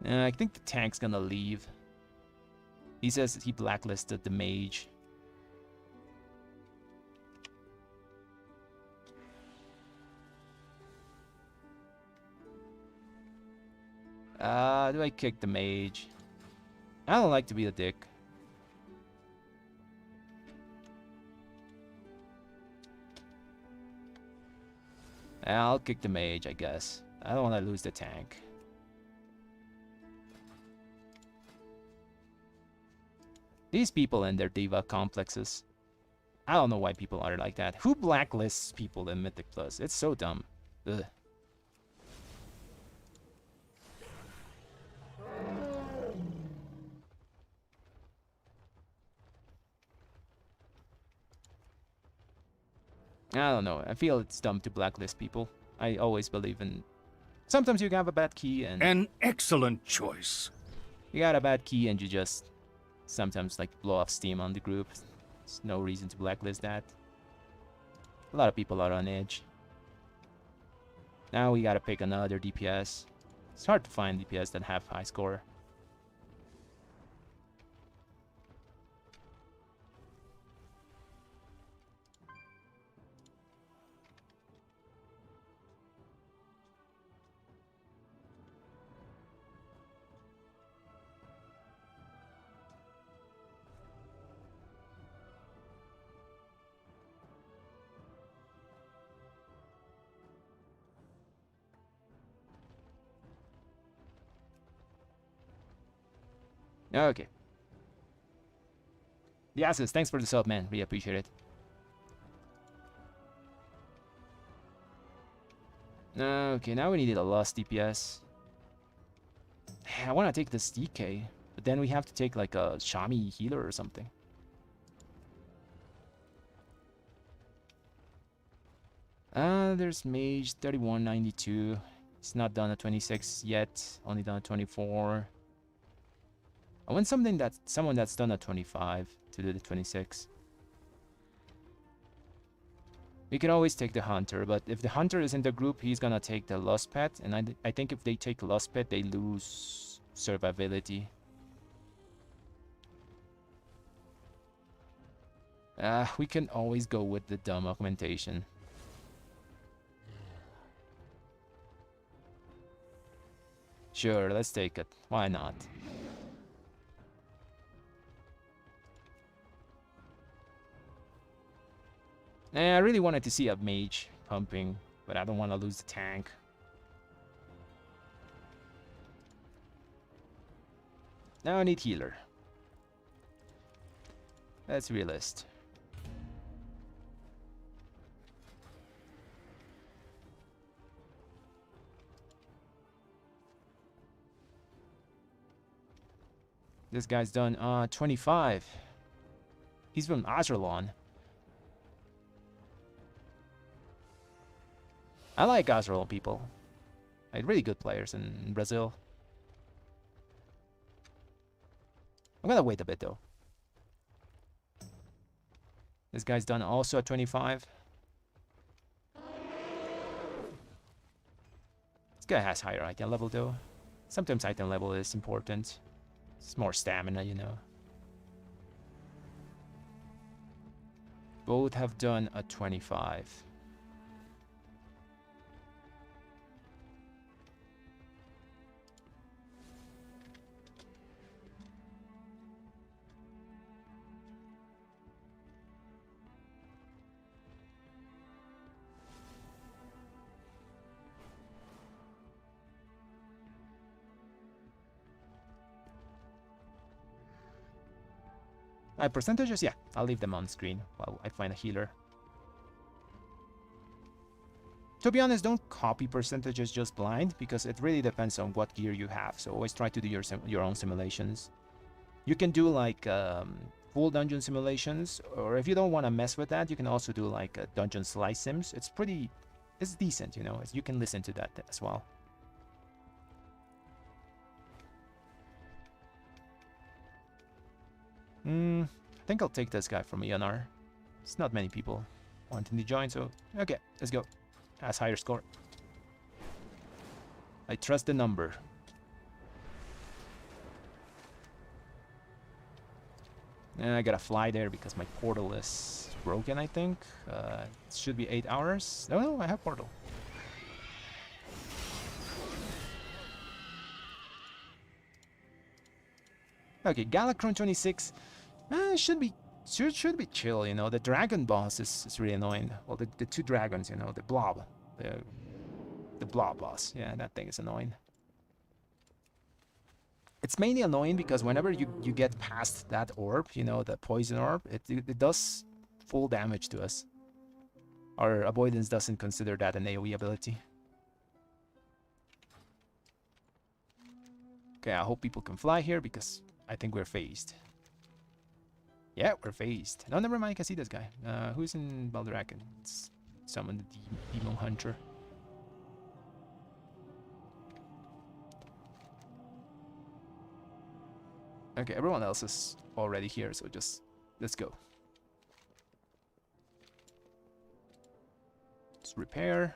I think the tank's gonna leave. He says he blacklisted the mage. Do I kick the mage? I don't like to be a dick. I'll kick the mage, I guess. I don't want to lose the tank. These people and their diva complexes. I don't know why people are like that. Who blacklists people in Mythic Plus? It's so dumb. Ugh. I don't know. I feel it's dumb to blacklist people. I always believe in... Sometimes you have a bad key and... An excellent choice. You got a bad key and you just sometimes like blow off steam on the group. There's no reason to blacklist that. A lot of people are on edge. Now we gotta pick another DPS. It's hard to find DPS that have high score. Okay. Yasus, thanks for the sub, man. Really appreciate it. Okay, now we needed a lost DPS. I want to take this DK, but then we have to take like a Shami healer or something. There's Mage 3192. It's not done at 26 yet, only done at 24. I want someone that's done at 25 to do the 26. We can always take the Hunter, but if the Hunter is in the group, he's gonna take the Lost Pet, and I think if they take Lost Pet, they lose survivability. We can always go with the dumb augmentation. Sure, let's take it. Why not? I really wanted to see a mage pumping, but I don't want to lose the tank. Now I need healer. Let's relist. This guy's done 25. He's from Azerlon. I like Azerlon people. Like really good players in Brazil. I'm gonna wait a bit though. This guy's done also at 25. This guy has higher item level though. Sometimes item level is important. It's more stamina, you know. Both have done a 25. Percentages? Yeah, I'll leave them on screen while I find a healer. To be honest, don't copy percentages just blind, because it really depends on what gear you have. So always try to do your own simulations. You can do like full dungeon simulations, or if you don't want to mess with that, you can also do like a dungeon slice sims. It's decent, you know. You can listen to that as well. I think I'll take this guy from ENR. It's not many people wanting to join, so okay, let's go. Has higher score. I trust the number. And I gotta fly there because my portal is broken, I think. It should be 8 hours. No, I have portal. Okay, Galacron 26. Should be chill, you know. The dragon boss is really annoying. Well, the two dragons, you know, the blob. The blob boss. Yeah, that thing is annoying. It's mainly annoying because whenever you get past that orb, you know, the poison orb, it does full damage to us. Our avoidance doesn't consider that an AoE ability. Okay, I hope people can fly here because I think we're phased. Yeah, we're phased. No, never mind, I can see this guy. Who's in Baldraken? It's someone, the Demo Hunter. Okay, everyone else is already here, so just let's go. Let's repair.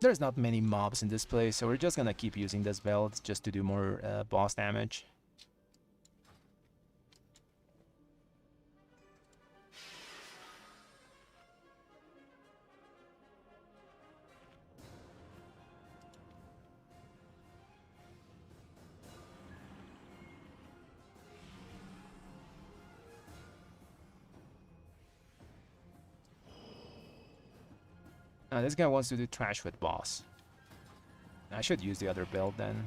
There's not many mobs in this place, so we're just gonna keep using this build just to do more boss damage. This guy wants to do trash with boss. I should use the other build then.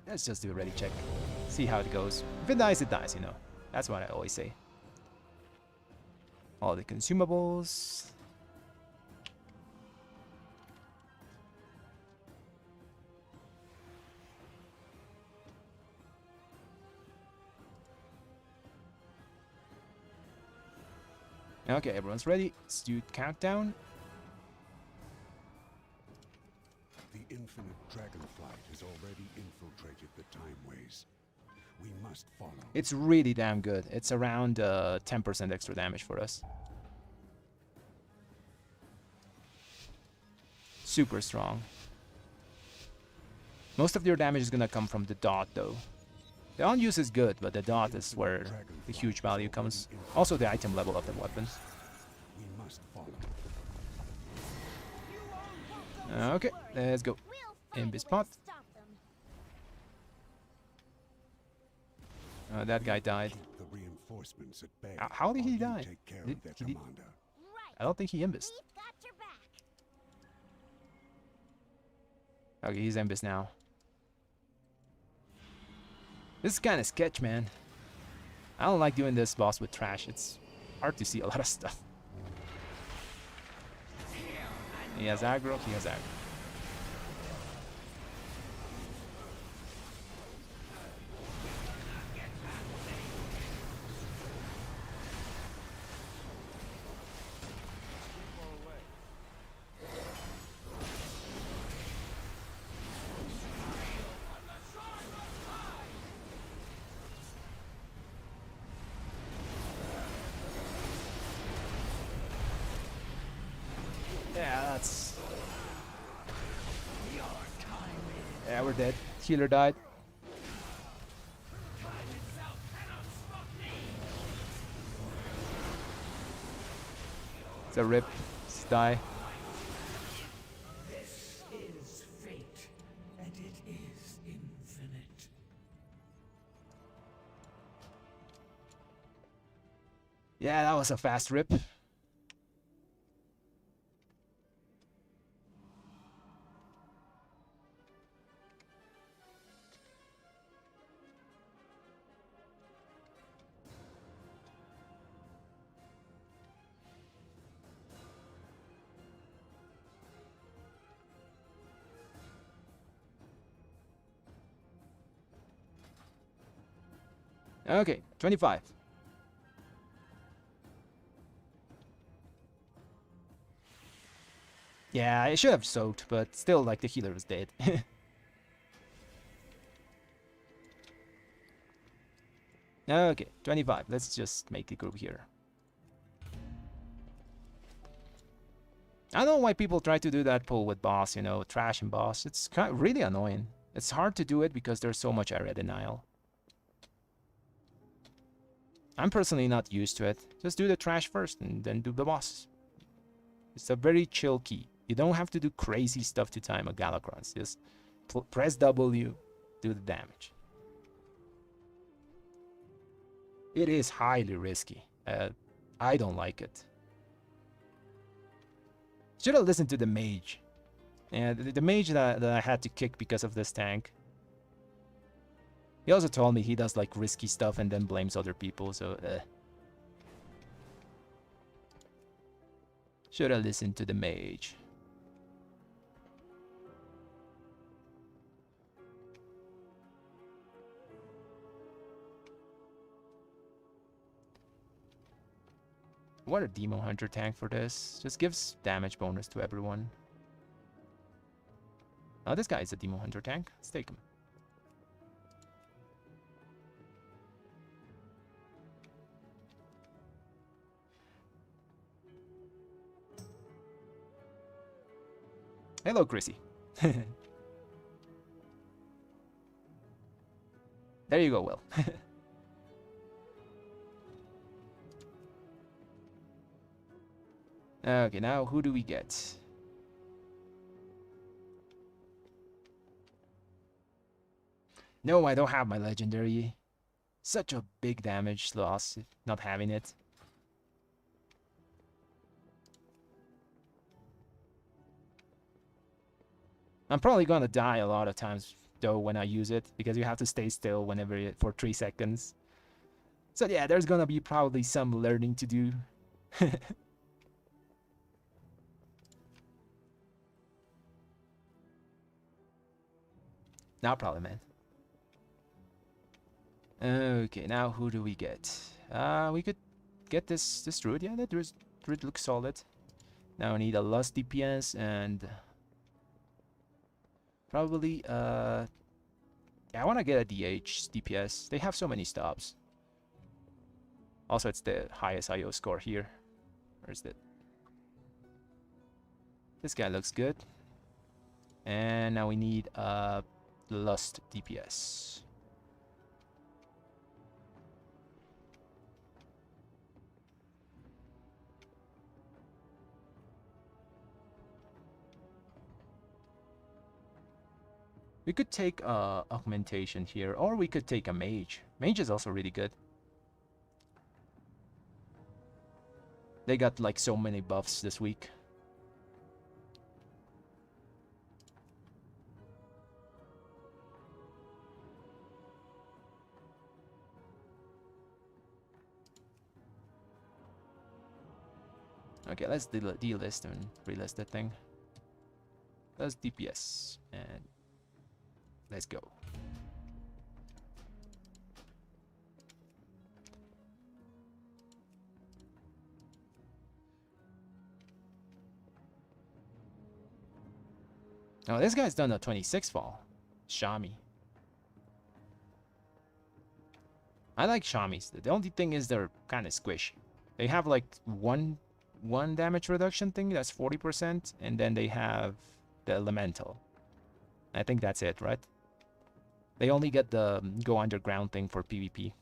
Let's just do a ready check. See how it goes. If it dies, you know. That's what I always say. All the consumables. Okay, everyone's ready. Let's do countdown. The infinite dragonflight has already infiltrated the timeways. We must follow. It's really damn good. It's around 10% extra damage for us. Super strong. Most of your damage is gonna come from the dot though. The on-use is good, but the dot is where the huge value comes. Also the item level of the weapon. We must follow. Okay, let's go. In this spot. That guy died. Keep the reinforcements at bay. How did he while you die? take care Did- of their he did- commander. I don't think he imbissed. We've got your back. Okay, he's imbissed now. This is kind of sketch, man. I don't like doing this boss with trash. It's hard to see a lot of stuff. He has aggro, he has aggro. Yeah, that's... Yeah, we're dead. Healer died. It's a rip. Let's die. This is fate, and it is infinite. Yeah, that was a fast rip. Okay, 25. Yeah, I should have soaked, but still, like, the healer was dead. Okay, 25. Let's just make the group here. I don't know why people try to do that pull with boss, you know, trash and boss. It's kind of really annoying. It's hard to do it because there's so much area denial. I'm personally not used to it. Just do the trash first and then do the boss. It's a very chill key. You don't have to do crazy stuff to time a Galacrons. Just press W, do the damage. It is highly risky. I don't like it. Should have listened to the mage. Yeah, the mage that I had to kick because of this tank. He also told me he does like risky stuff and then blames other people, so should have listened to the mage. What a Demon Hunter tank for this. Just gives damage bonus to everyone. Oh, this guy is a Demon Hunter tank. Let's take him. Hello, Chrissy. There you go, Will. Okay, now who do we get? No, I don't have my legendary. Such a big damage loss not having it. I'm probably gonna die a lot of times though when I use it, because you have to stay still whenever for 3 seconds. So yeah, there's gonna be probably some learning to do. No problem, man. Okay, now who do we get? We could get this druid. Yeah, that druid looks solid. Now I need a Lust DPS and probably yeah, I want to get a DH DPS. They have so many stops. Also, it's the highest IO score here. Where's that? This guy looks good. And now we need a Lust DPS. We could take augmentation here, or we could take a mage. Mage is also really good. They got like so many buffs this week. Okay, let's delist and relist that thing. Let's DPS and let's go. Oh, this guy's done a 26 fall. Shami. I like Shamis. The only thing is they're kind of squishy. They have like one damage reduction thing, that's 40%, and then they have the elemental. I think that's it, right? They only get the go underground thing for PvP.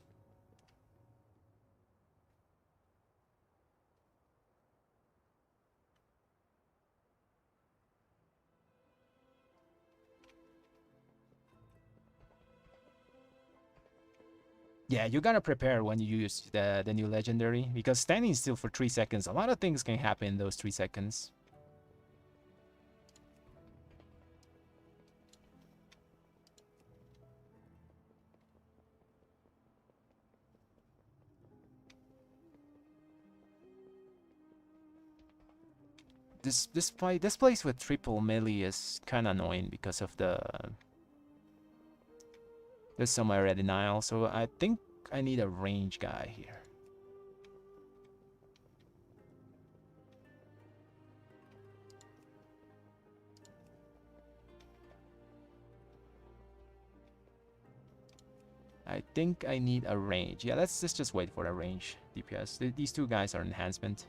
Yeah, you gotta prepare when you use the new legendary, because standing still for 3 seconds, a lot of things can happen in those 3 seconds. This place with triple melee is kind of annoying because of the there's some area denial, so I think I need a range guy here. I think I need a range. Yeah, let's just wait for a range DPS. These two guys are enhancement.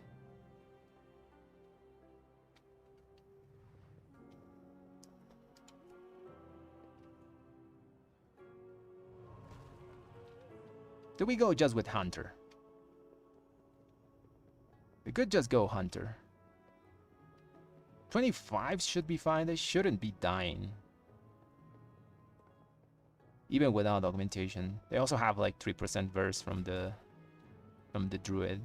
Do we go just with Hunter? We could just go Hunter. 25 should be fine. They shouldn't be dying. Even without augmentation. They also have like 3% verse from the druid.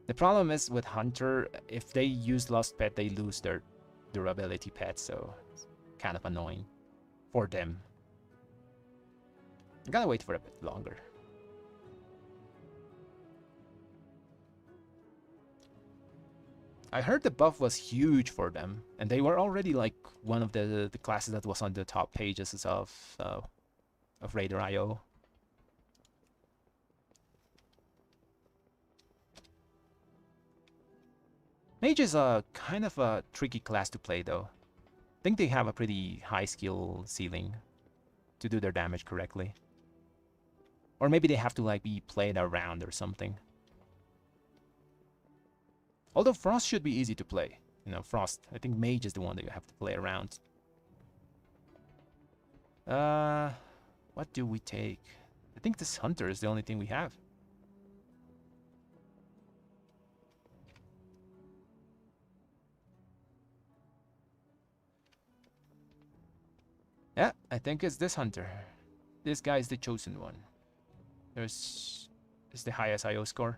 The problem is with Hunter, if they use Lost Pet, they lose their durability pet, so it's kind of annoying for them. I gotta wait for a bit longer. I heard the buff was huge for them, and they were already like one of the classes that was on the top pages of Raider IO. Mage is a kind of a tricky class to play though. I think they have a pretty high skill ceiling to do their damage correctly. Or maybe they have to like be played around or something. Although Frost should be easy to play. You know, Frost. I think Mage is the one that you have to play around. What do we take? I think this Hunter is the only thing we have. Yeah, I think it's this Hunter. This guy is the chosen one. It's the highest IO score.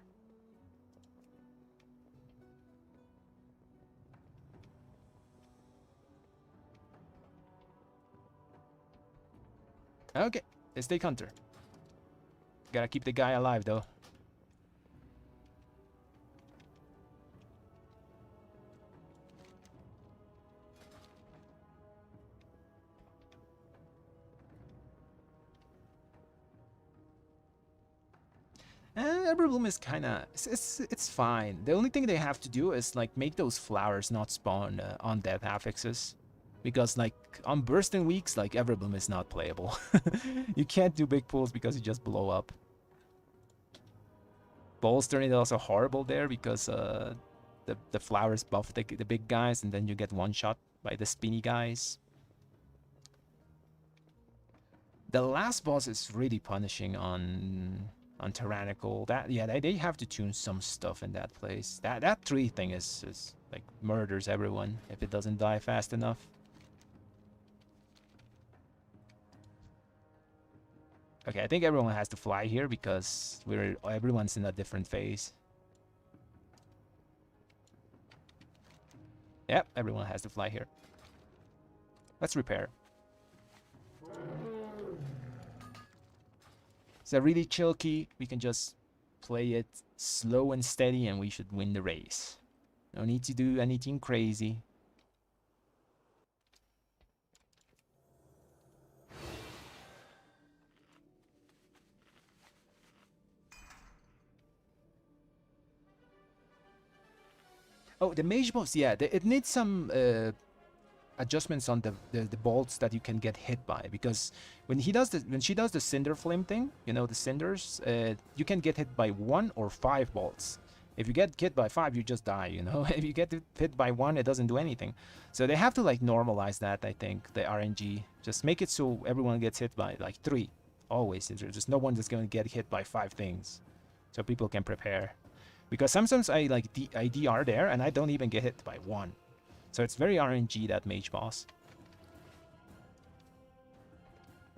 Okay, let's take Hunter. Gotta keep the guy alive though. Everbloom is kinda... It's fine. The only thing they have to do is like make those flowers not spawn on death affixes. Because like on bursting weeks, like Everbloom is not playable. You can't do big pulls because you just blow up. Bolstering is also horrible there because the flowers buff the big guys and then you get one shot by the spinny guys. The last boss is really punishing on Tyrannical. That they have to tune some stuff in that place. That tree thing is like murders everyone if it doesn't die fast enough. Okay, I think everyone has to fly here because everyone's in a different phase. Yep, everyone has to fly here. Let's repair. It's a really chill key. We can just play it slow and steady and we should win the race. No need to do anything crazy. Oh, the mage boss, yeah, it needs some adjustments on the bolts that you can get hit by, because when she does the cinder flame thing, you know, the cinders, you can get hit by 1 or 5 bolts. If you get hit by 5, you just die, you know. If you get hit by 1, it doesn't do anything. So they have to like normalize that, I think, the RNG. Just make it so everyone gets hit by like 3 always. There's just no one that's going to get hit by 5 things, so people can prepare. Because sometimes I like I DR there and I don't even get hit by 1. So it's very RNG, that mage boss.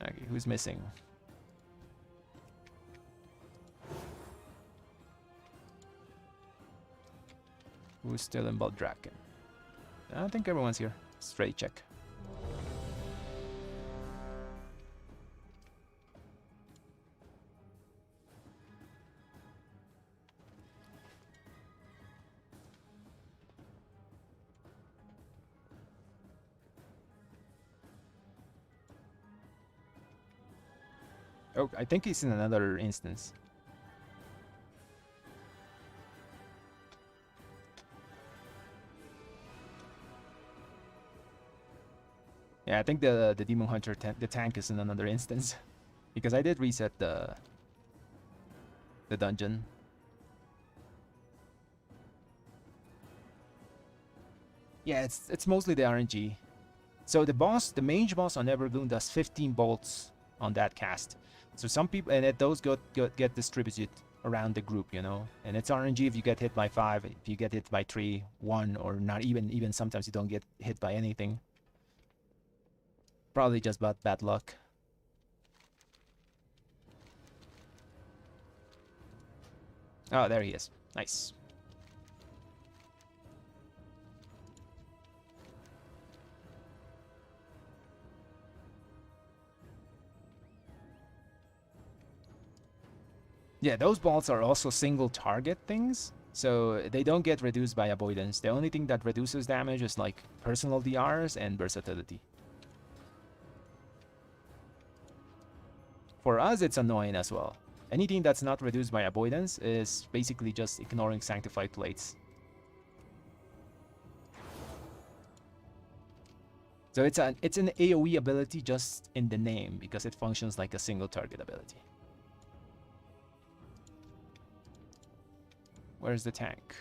Okay, who's missing? Who's still in Baldraken? I think everyone's here. Straight check. Oh, I think he's in another instance. Yeah, I think the Demon Hunter the tank is in another instance. Because I did reset the dungeon. Yeah, it's mostly the RNG. So the mage boss on Everbloom does 15 bolts on that cast. So some people, and those get distributed around the group, you know. And it's RNG if you get hit by 5, if you get hit by 3, 1, or not even sometimes you don't get hit by anything. Probably just bad luck. Oh, there he is. Nice. Yeah, those bolts are also single target things, so they don't get reduced by avoidance. The only thing that reduces damage is like personal DRs and versatility. For us, it's annoying as well. Anything that's not reduced by avoidance is basically just ignoring sanctified plates. So it's an AoE ability just in the name because it functions like a single target ability. Where's the tank?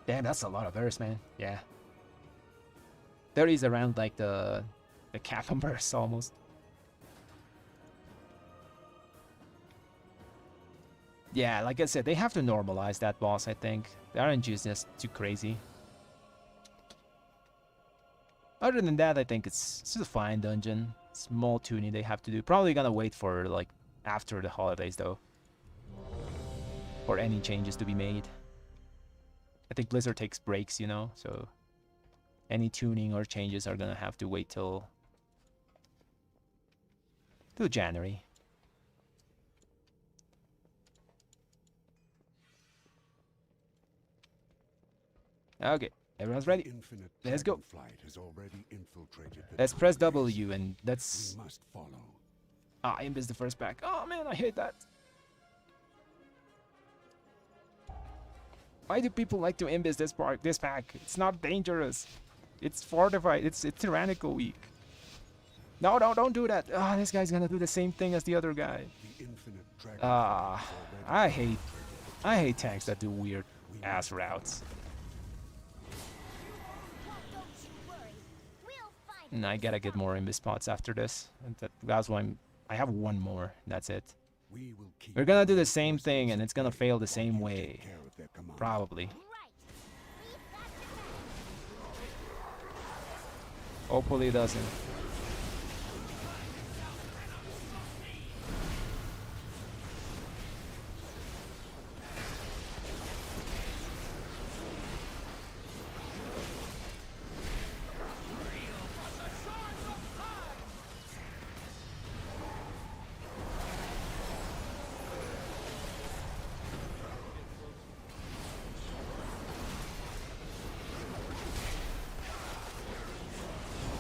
Damn, that's a lot of burst, man. Yeah. 30 is around like the cap on burst almost. Yeah, like I said, they have to normalize that boss, I think. The RNG is just too crazy. Other than that, I think it's a fine dungeon. Small tuning they have to do. Probably gonna wait for like after the holidays though. For any changes to be made. I think Blizzard takes breaks, you know, so any tuning or changes are gonna have to wait till January. Okay, everyone's ready. Let's go. Let's press W and let's. Ah, Imp is the first pack. Oh man, I hate that. Why do people like to imbis this pack? It's not dangerous. It's fortified. It's tyrannical weak. No, don't do that. Ah, this guy's gonna do the same thing as the other guy. I hate tanks that do weird ass routes. And I gotta get more imbis spots after this. And that's why I have one more. That's it. We're gonna do the same thing and it's gonna fail the same way. Probably. Hopefully it doesn't.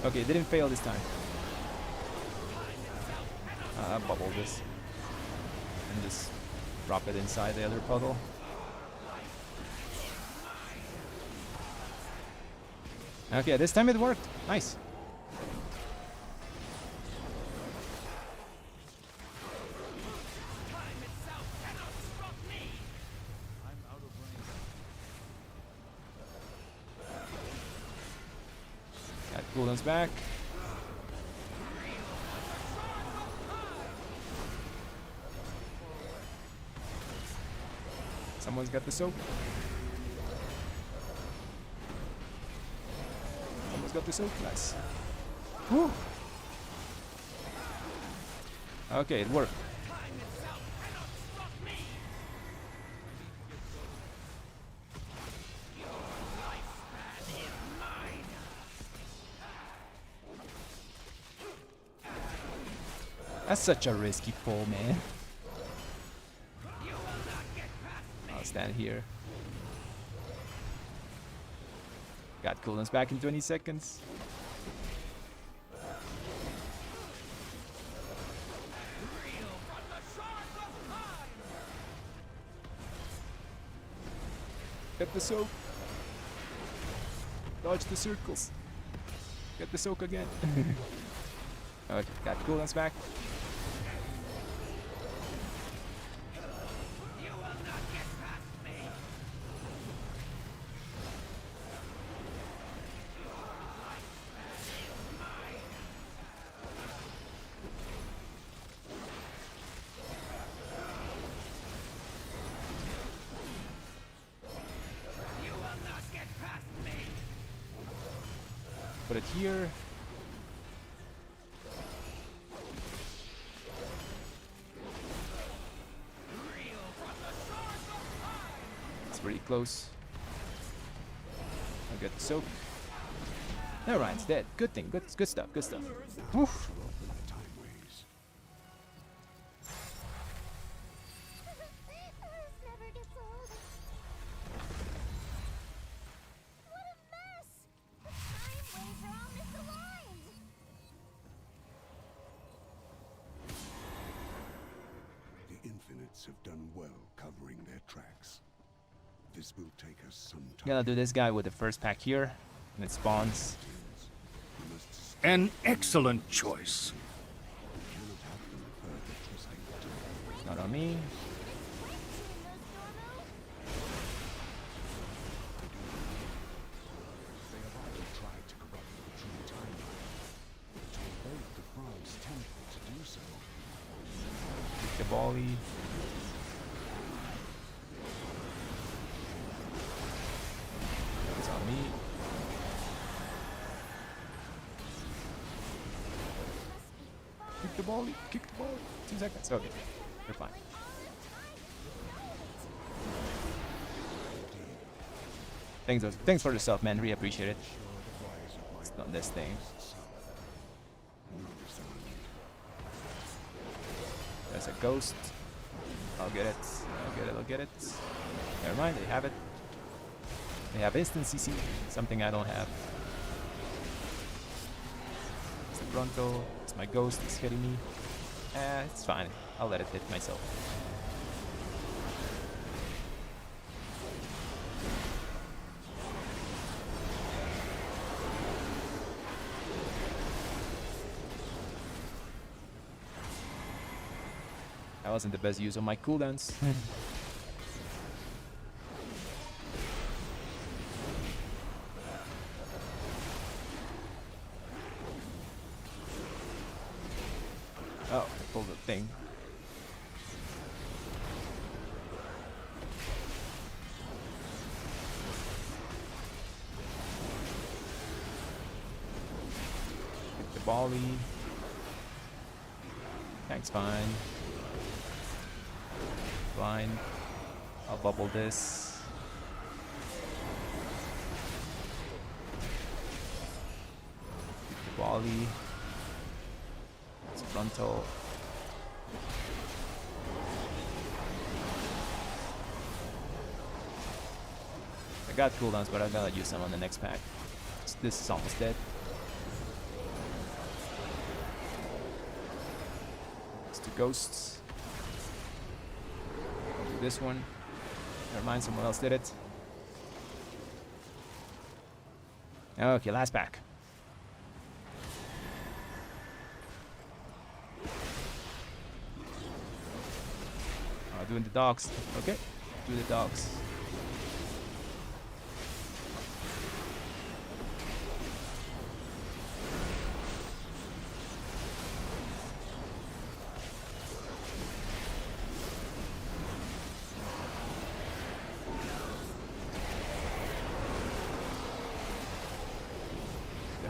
Okay, it didn't fail this time. Bubble this. And just drop it inside the other puddle. Okay, this time it worked. Nice. Got cooldowns back. Someone's got the soap. Someone's got the soap. Nice. Whew. Okay, it worked. That's such a risky pull, man. I'll stand here. Got cooldowns back in 20 seconds. Get the soak. Dodge the circles. Get the soak again. Okay, got cooldowns back. Put it here. It's pretty close. I'll get the soak. Alright, it's dead. Good thing. Good stuff. Good stuff. Woof. This never gets old. bandits have done well covering their tracks. This will take us some time. Gonna do this guy with the first pack here, and it spawns. We must An excellent choice. cannot have them further twisting the time. Not on me. They have often tried to corrupt the true timeline. To avoid the Frog's temple to do so, Kick the volley. It's on me. Kick the volley. Kick the volley. 2 seconds. Okay. We're fine. Thanks for the stuff, man. Really appreciate it. It's not this thing. There's a ghost. I'll get it. I'll get it. Never mind, they have it. They have instant CC, something I don't have. It's the Bronto. It's my ghost. It's hitting me. It's fine. I'll let it hit myself. That wasn't the best use of my cooldowns. Oh, I pulled the thing. Hit the volley. Tank's fine. Blind. I'll bubble this. Hit the volley. It's frontal. I got cooldowns, but I gotta use them on the next pack. This is almost dead. It's 2 ghosts. This one. Never mind, someone else did it. Okay, last pack. Doing the dogs. Okay, do the dogs.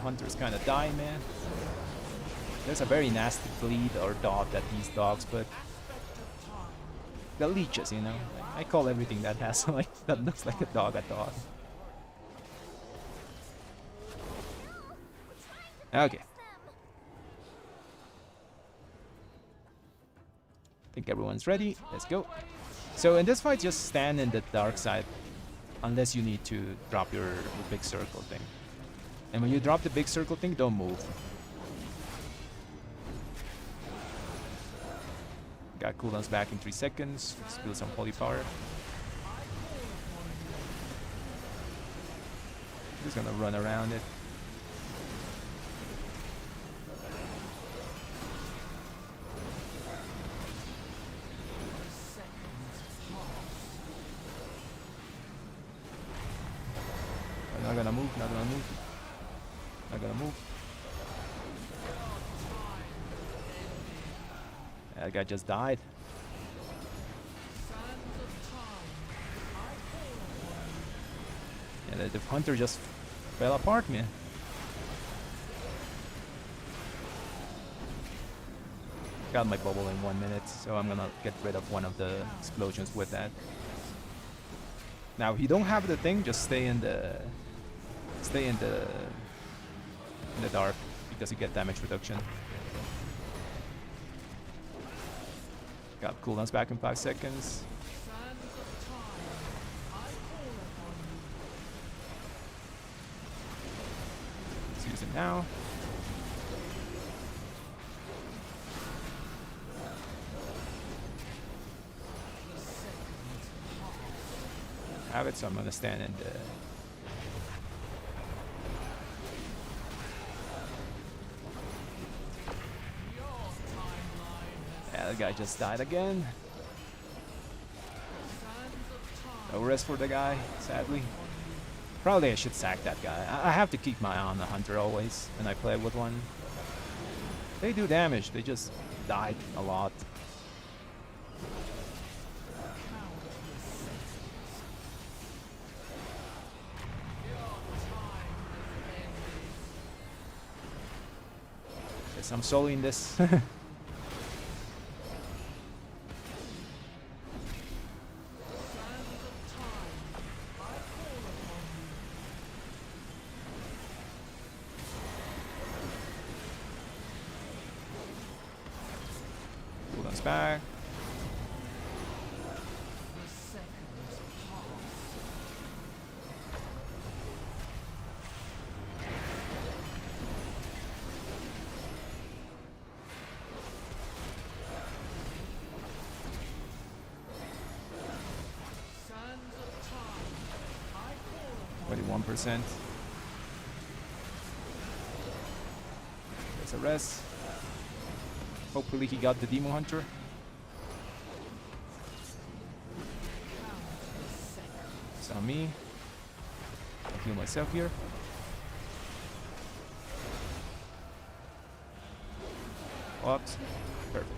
Hunters kind of die, man. There's a very nasty bleed or dot at these dogs, but the leeches, you know. I call everything that has like that looks like a dog a dog. Okay. I think everyone's ready. Let's go. So in this fight, just stand in the dark side, unless you need to drop your big circle thing. And when you drop the big circle thing, don't move. Got cooldowns back in 3 seconds. Spill some holy power. Just gonna run around it. I'm not gonna move, not gonna move. Not gonna move. That guy just died. Yeah, the hunter just fell apart, man. Got my bubble in 1 minute, so I'm gonna get rid of one of the explosions with that. Now, if you don't have the thing, just stay in the dark because you get damage reduction. Got cooldowns back in 5 seconds. Let's use it now. have it, so I'm gonna stand and yeah, the guy just died again. No rest for the guy, sadly. Probably I should sack that guy. I have to keep my eye on the hunter always when I play with one. They do damage, they just died a lot. Guess I'm soloing this. Back. Sands of time, I call upon 21%. There's a rest. Hopefully he got the Demon Hunter. It's on me. I'll heal myself here. Oops. Perfect.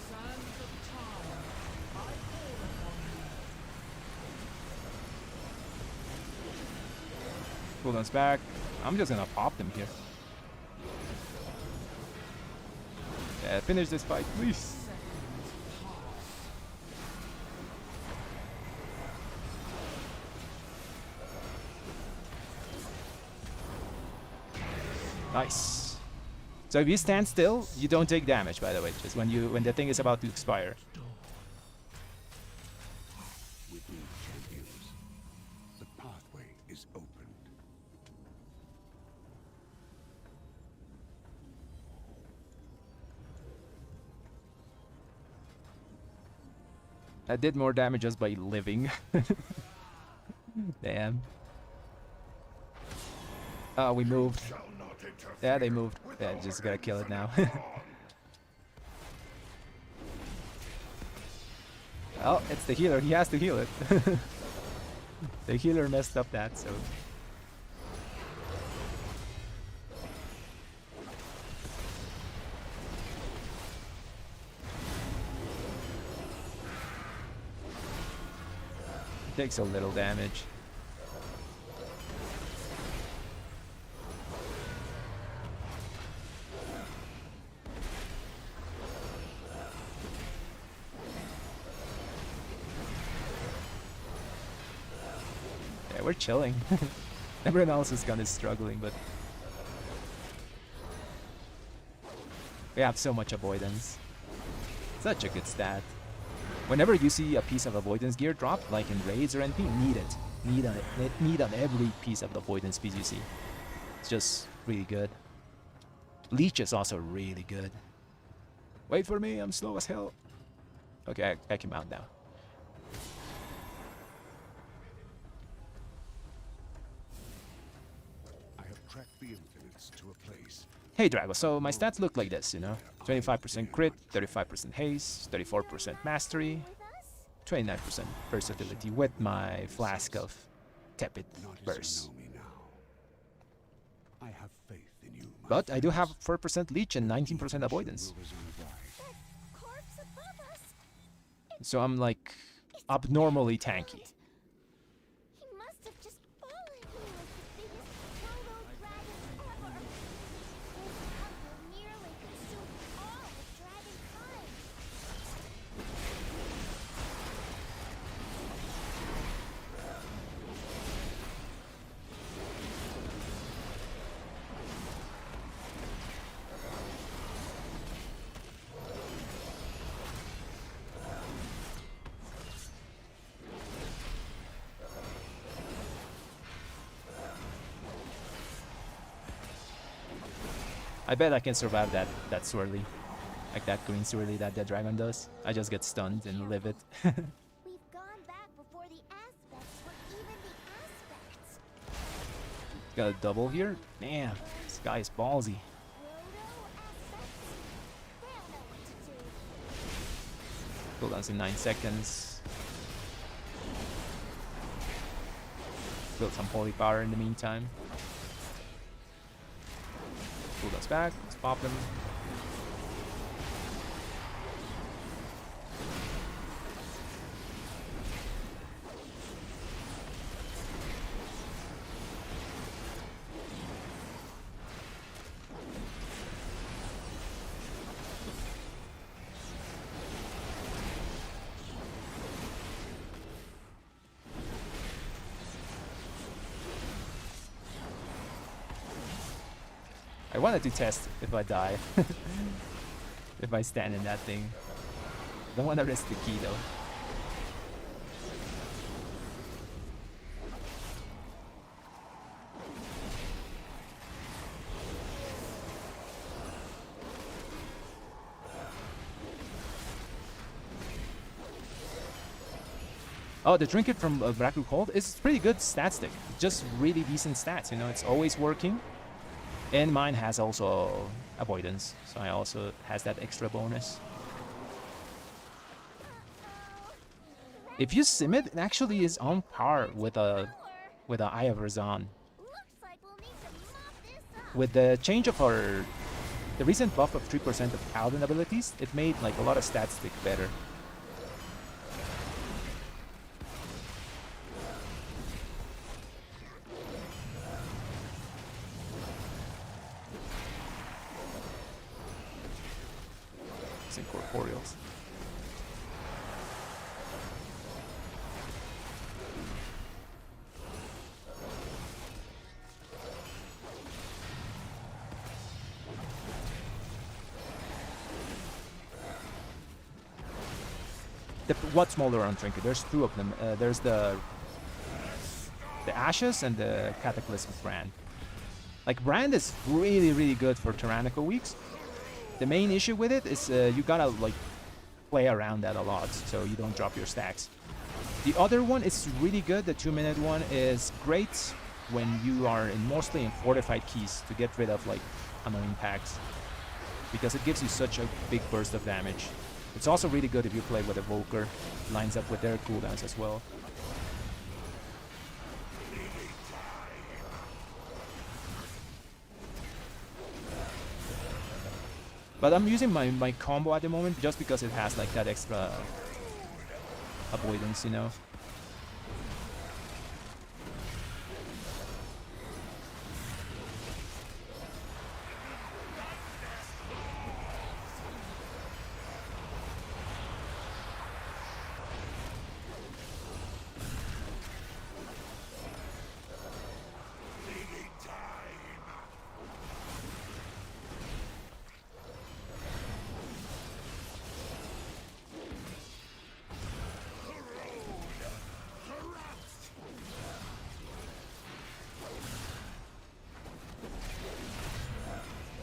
sands of time, I call upon you. Cooldown's back. I'm just gonna pop them here. Yeah, finish this fight, please. Nice. So if you stand still, you don't take damage, by the way, just when the thing is about to expire. With these champions, the pathway is opened. I did more damage just by living. Damn. Oh, we moved. Yeah, they moved. Yeah, just gotta kill it now. Oh, it's the healer. He has to heal it. The healer messed up that, so... Takes a little damage. Yeah, we're chilling. Everyone else is kind of struggling, but we have so much avoidance. Such a good stat. Whenever you see a piece of avoidance gear drop, like in raids or anything, need it. Need on every piece of the avoidance piece you see. It's just really good. Leech is also really good. Wait for me, I'm slow as hell. Okay, I can mount now. I have tracked the infinites to a place. Hey Drago, so my stats look like this, you know? 25% crit, 35% haste, 34% mastery, 29% versatility with my flask of tepid Not as burst. you know me now. I have faith in you. my But I do have friends. 4% leech and 19% avoidance. Will resume right. That corpse above us. So I'm like abnormally tanky. He must have just fallen. He was the biggest proto dragon ever. His hunger nearly consumed all of dragonkind. I bet I can survive that swirly. Like that green swirly that the dragon does. I just get stunned and live it. We've gone back before the aspects were even the aspects. Got a double here. Damn, this guy is ballsy. Proto aspects. They'll know what to do. Cooldowns in 9 seconds. Build some holy power in the meantime. Cooldowns back. Let's pop them. I wanted to test if I die. If I stand in that thing. Don't want to risk the key though. Oh, the trinket from Braku Cold is pretty good stat stick. Just really decent stats, you know, it's always working. And mine has also avoidance, so I also has that extra bonus. If you sim it, it actually is on par with a Eye of Razan. Looks like we'll need to mop this up. With the change of the recent buff of 3% of Paladin abilities, it made like a lot of stat stick better. Incorporeals. What's smaller on Trinket? There's two of them. There's the Ashes and the Cataclysmic Brand. Like Brand is really good for tyrannical weeks. The main issue with it is you gotta like play around that a lot so you don't drop your stacks. The other one is really good. The 2-minute one is great when you are mostly in fortified keys to get rid of like annoying packs, because it gives you such a big burst of damage. It's also really good if you play with Evoker. It lines up with their cooldowns as well. But I'm using my combo at the moment just because it has like that extra avoidance, you know.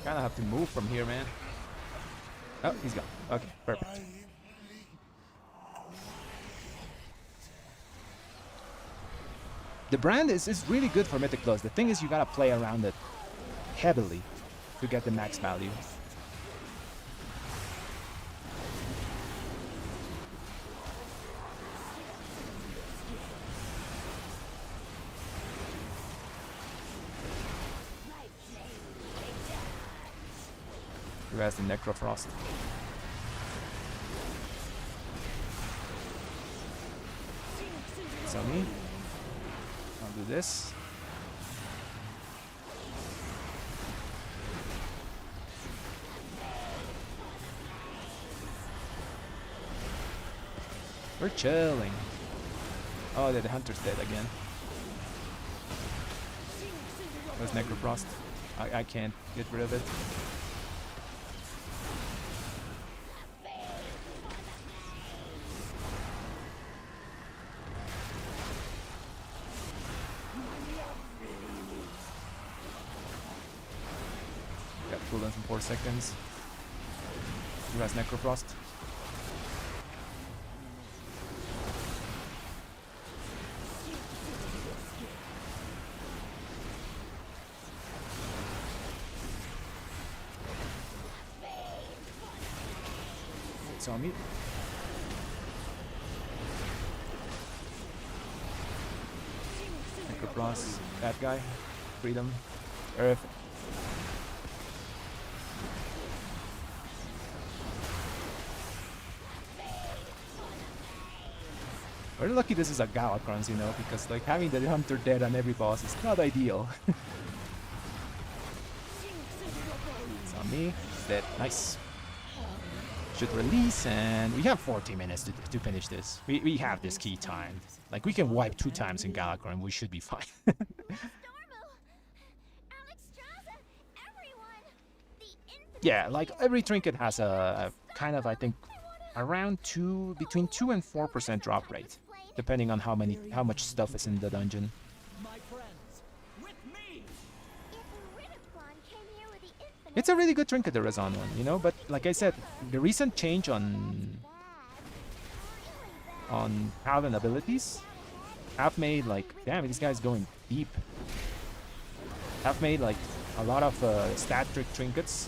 Kinda have to move from here, man. Oh, he's gone. Okay, perfect. The brand is really good for Mythic Plus. The thing is, you gotta play around it heavily to get the max value. Who has the Necrofrost? So me. I'll do this. We're chilling. Oh, the hunter's dead again. Where's Necrofrost? I can't get rid of it. Got cooldowns in 4 seconds. Who has Necrofrost? It's on me. Necrofrost. That guy. Freedom. Earth. We're lucky this is a Galakrons, you know, because like having the Hunter dead on every boss is not ideal. It's on me. Dead. Nice. Should release, and we have 40 minutes to finish this. We have this key timed. Like, we can wipe 2 times in Galakron, we should be fine. Yeah, like, every trinket has a kind of, I think, around between 2 and 4% drop rate, depending on how much stuff is in the dungeon. It's a really good trinket, the Razan one, you know, but like I said, the recent change on Paladin abilities have made, like, damn, this guy's going deep. Have made, like, a lot of stat stick trinkets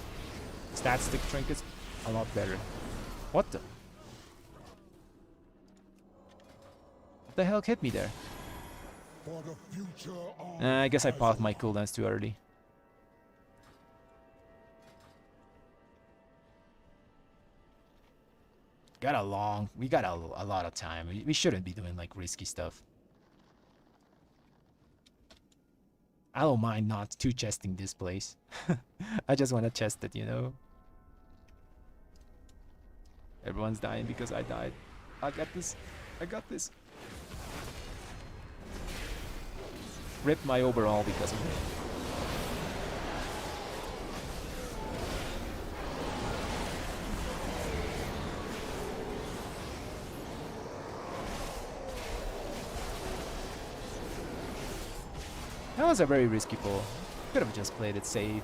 a lot better. What the hell hit me there? For the future of I guess I paused my cooldowns too early. We got a lot of time. We shouldn't be doing like risky stuff. I don't mind not two chesting this place. I just want to chest it, you know. Everyone's dying because I died. I got this. I got this. Ripped my overall because of it. That was a very risky pull. Could have just played it safe.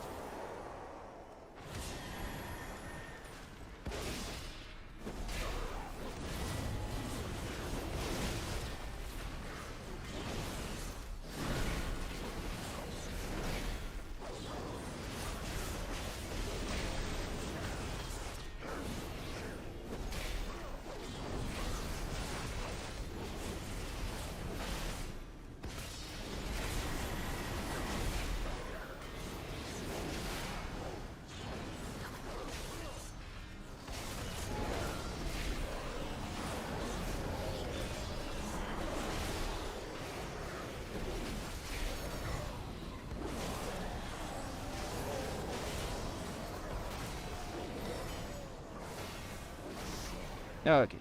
Okay.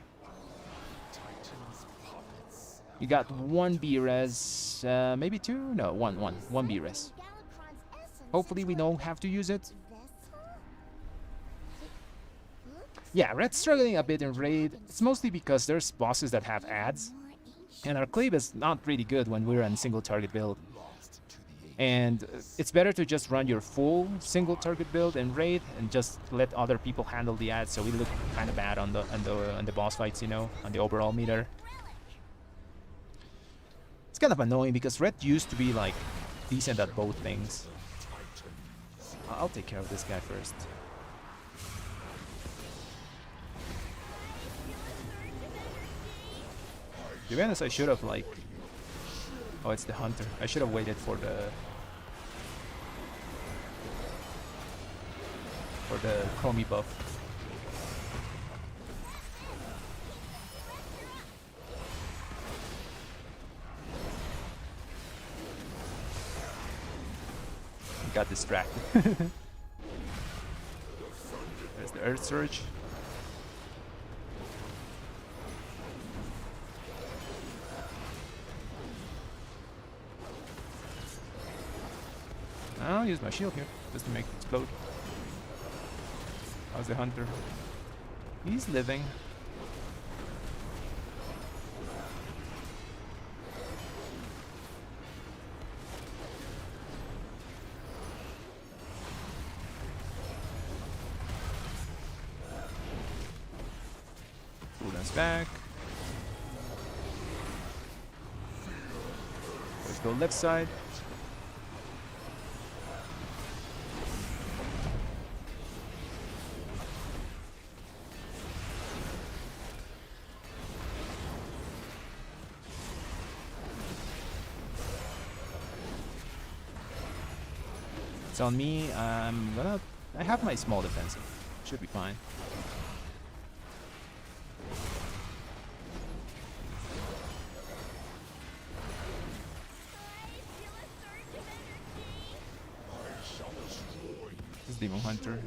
You got 1 B-res, maybe 2? No, 1 B-res. Hopefully we don't have to use it. Yeah, Red's struggling a bit in Raid. It's mostly because there's bosses that have ads. And our cleave is not really good when we're on single target build. And it's better to just run your full single target build in Raid and just let other people handle the ads, so we look kind of bad on the boss fights, you know, on the overall meter. It's kind of annoying because Red used to be like decent at both things. I'll take care of this guy first. To be honest, I should have like... Oh, it's the Hunter. I should have waited for the Chromie buff. Got distracted. There's the Earth Surge. I'll use my shield here just to make it explode. How's the Hunter? He's living. Cooldowns back. Let's go left side. It's on me. I have my small defensive. Should be fine. This Demon Hunter.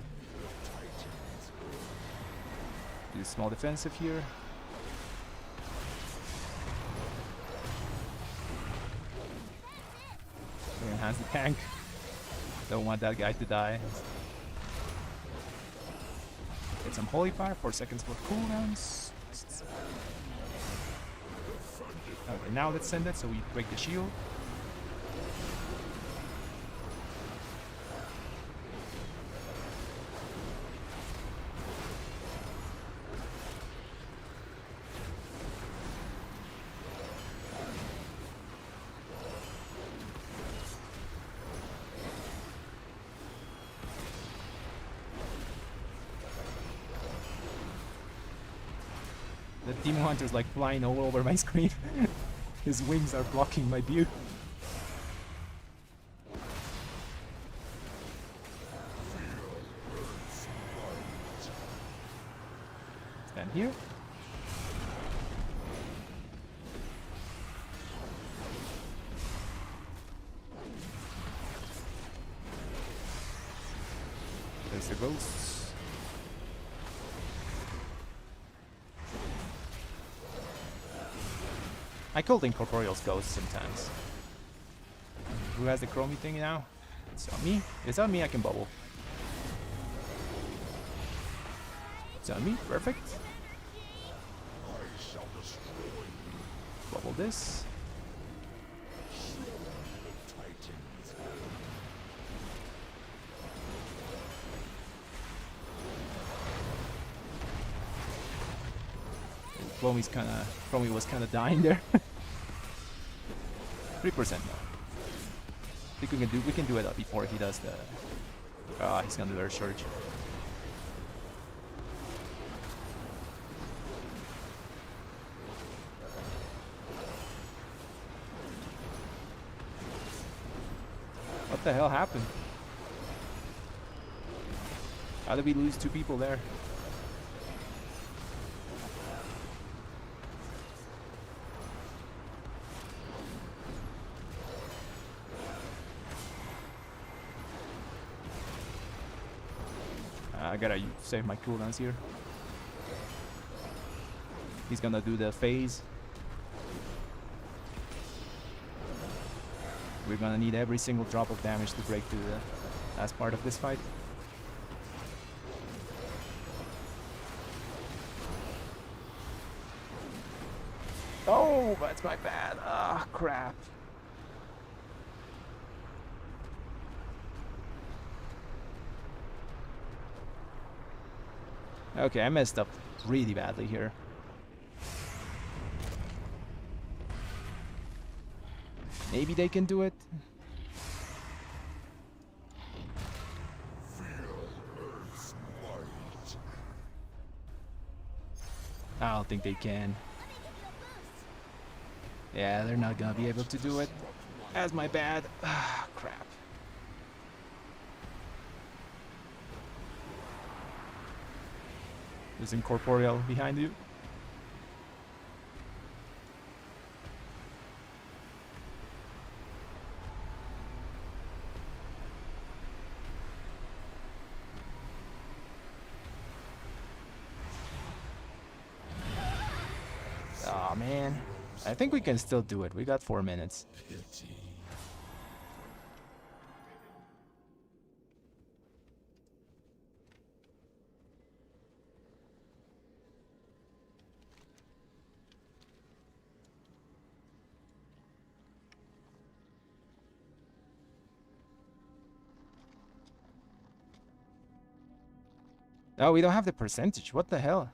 Do small defensive here. Enhance the tank. Don't want that guy to die. Get some Holy Fire, 4 seconds for cooldowns. Okay, now let's send it so we break the shield. The Demon Hunter's like flying all over my screen. His wings are blocking my view. Stand here. There's the ghosts. I killed incorporeal's ghosts sometimes. Who has the chromie thing now? It's on me. It's on me, I can bubble. It's on me, perfect. Bubble this. Chromie was kinda dying there. 3% now. I think we can do it before he does the. He's gonna do their surge. What the hell happened? How did we lose 2 people there? I gotta save my cooldowns here. He's gonna do the phase. We're gonna need every single drop of damage to break through the last part of this fight. Oh, that's my bad. Ah, crap. Okay, I messed up really badly here. Maybe they can do it. I don't think they can. Yeah, they're not gonna be able to do it. That's my bad. Ah, crap. There's incorporeal behind you. Oh man, I think we can still do it. We got 4 minutes. Oh, we don't have the percentage. What the hell?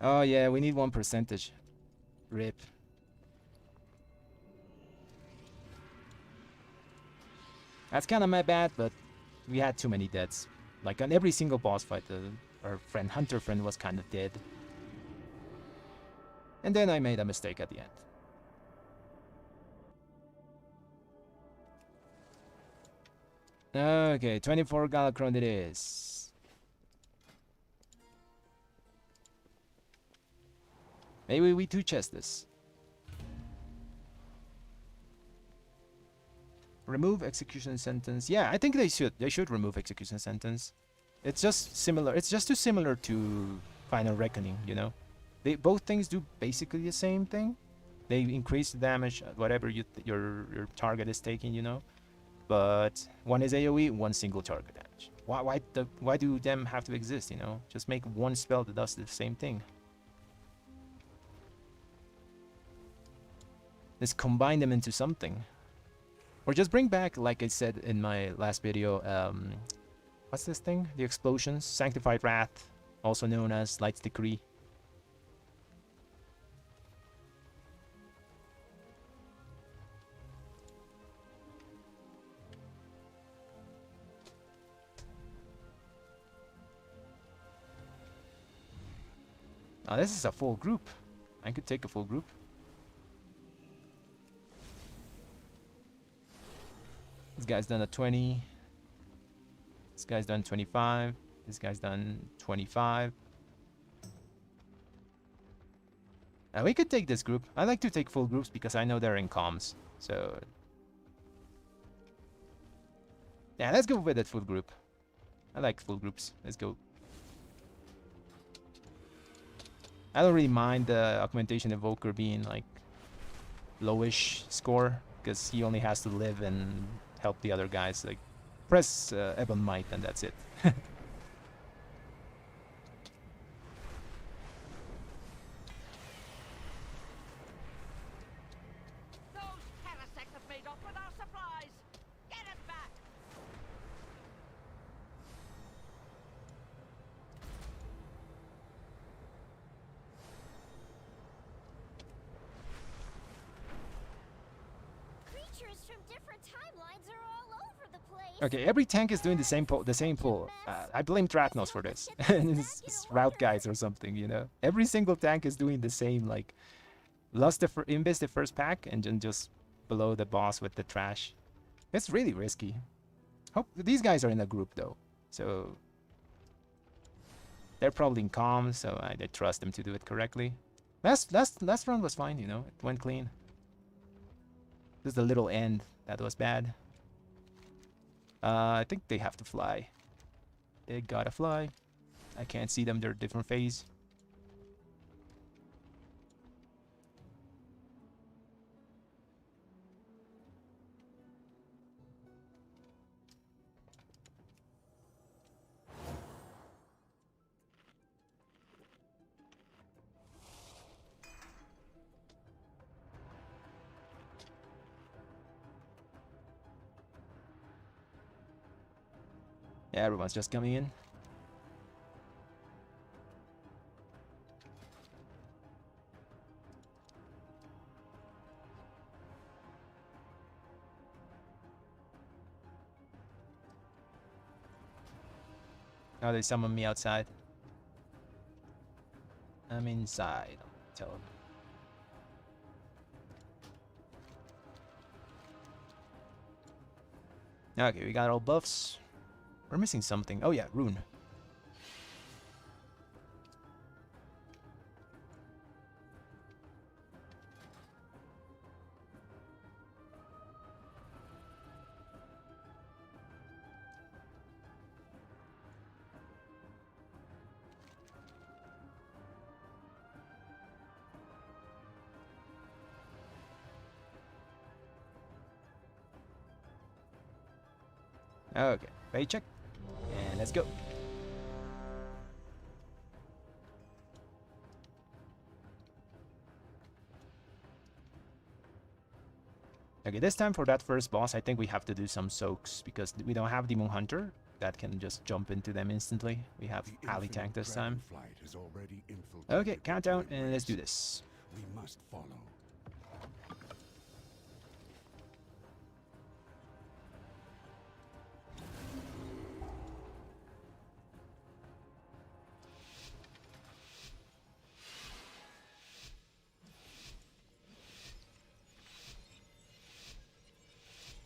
Oh yeah, we need 1%. Rip. That's kind of my bad, but we had too many deaths. Like on every single boss fight, our friend Hunter friend was kind of dead. And then I made a mistake at the end. Okay, 24 Galacron it is. Maybe we two-chest this. Remove execution sentence. Yeah, I think they should. They should remove execution sentence. It's just similar. It's just too similar to Final Reckoning, you know? They both things do basically the same thing. They increase the damage whatever your target is taking, you know? But one is AoE, one single target damage. Why do them have to exist, you know? Just make one spell that does the same thing. Let's combine them into something. Or just bring back, like I said in my last video, what's this thing? The explosions, Sanctified Wrath, also known as Light's Decree. Oh, this is a full group. I could take a full group. This guy's done a 20. This guy's done 25. This guy's done 25. We could take this group. I like to take full groups because I know they're in comms. So yeah, let's go with that full group. I like full groups. Let's go. I don't really mind the Augmentation Evoker being like lowish score because he only has to live and help the other guys. Like press Ebon Might and that's it. Those parasites have made off with our supplies. Get us back. Creatures from different timelines are all over the place. Okay, every tank is doing the same pull. I blame Tratnos for this. And it's route guides or something, you know. Every single tank is doing the same, like lost the Invis the first pack and then just below the boss with the trash. It's really risky. Hope these guys are in a group though, so they're probably in comms, so I trust them to do it correctly. Last round was fine, you know. It went clean. Just the little end that was bad. I think they have to fly. They gotta fly. I can't see them, they're different phase. Yeah, everyone's just coming in. Oh, they summoned me outside. I'm inside. Tell them. Okay, we got all buffs. We're missing something. Oh yeah, rune. Okay, paycheck. And let's go. Okay, this time for that first boss, I think we have to do some soaks because we don't have Demon Hunter. that can just jump into them instantly. We have The ally infinite tank this time. dragonflight has already infiltrated Okay, the countdown, time and let's do ways. this. We must follow.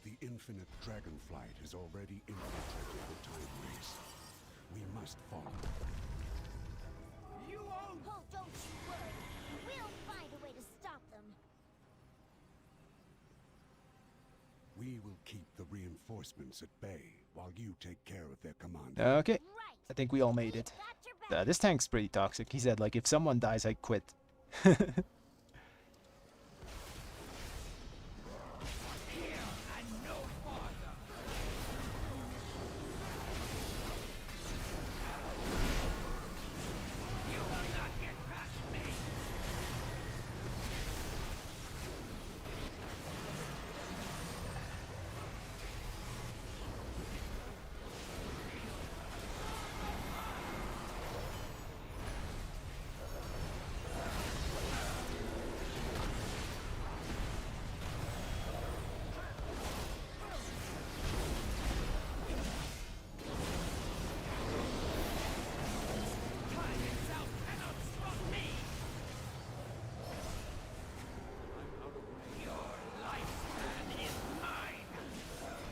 The infinite dragonflight has already infiltrated the time ways. We must follow. You won't! Oh, don't you worry. We'll find a way to stop them. We will keep the reinforcements at bay while you take care of their commander. Okay, Right. I think we all made it. Got your back. This tank's pretty toxic. He said, like, if someone dies, I quit.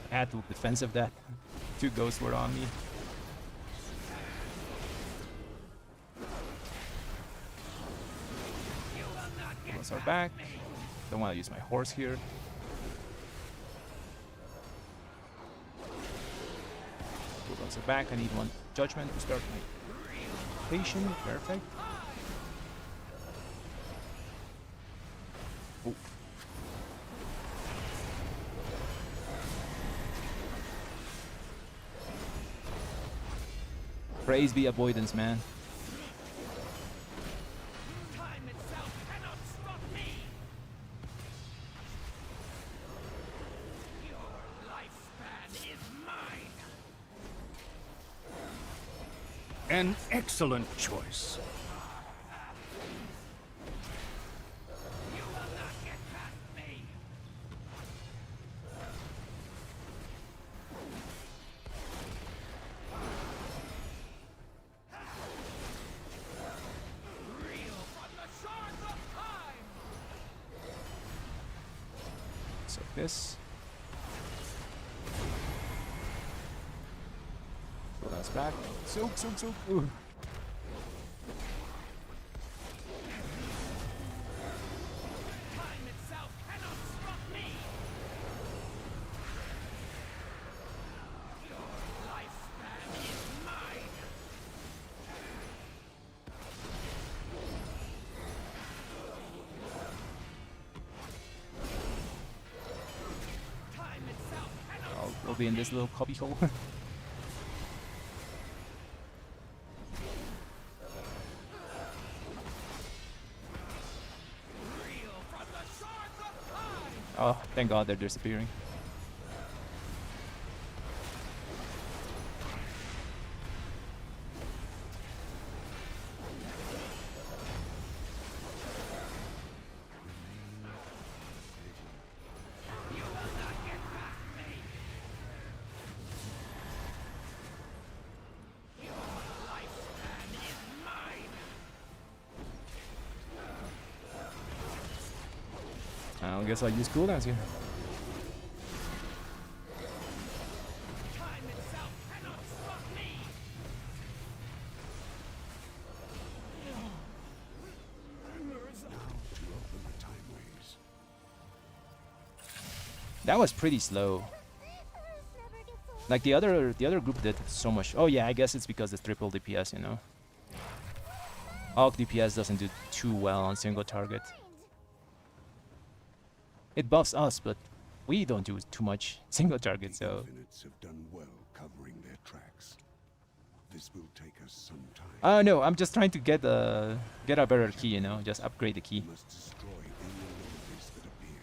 I had to defensive that. 2 ghosts were on me. Ghosts are back. Don't want to use my horse here. Ghosts are back. I need 1 judgment to start my patient. Perfect. Oh. Praise be avoidance, man. Time itself cannot stop me! Your lifespan is mine! An excellent choice. You will not get past me! Reel from the shards of time! So this. Throw us back. Soak, soak, soak. Ooh. Time itself cannot stop me! Your lifespan is mine! Time itself cannot We'll be in this little cubby hole. reel from the shards of time! Oh, thank God they're disappearing. I guess I'll use cooldowns here. Time itself cannot stop me! To open the time ways. That was pretty slow. Never gets old. Like the other group did so much. Oh yeah, I guess it's because it's triple DPS, you know. All DPS doesn't do too well on single target. It buffs us, but we don't do too much single target, The so. infinites have done well covering their tracks. This will take us some time. Oh no, I'm just trying to get a better key, you know, just upgrade the key. We must destroy any anomalies that appear.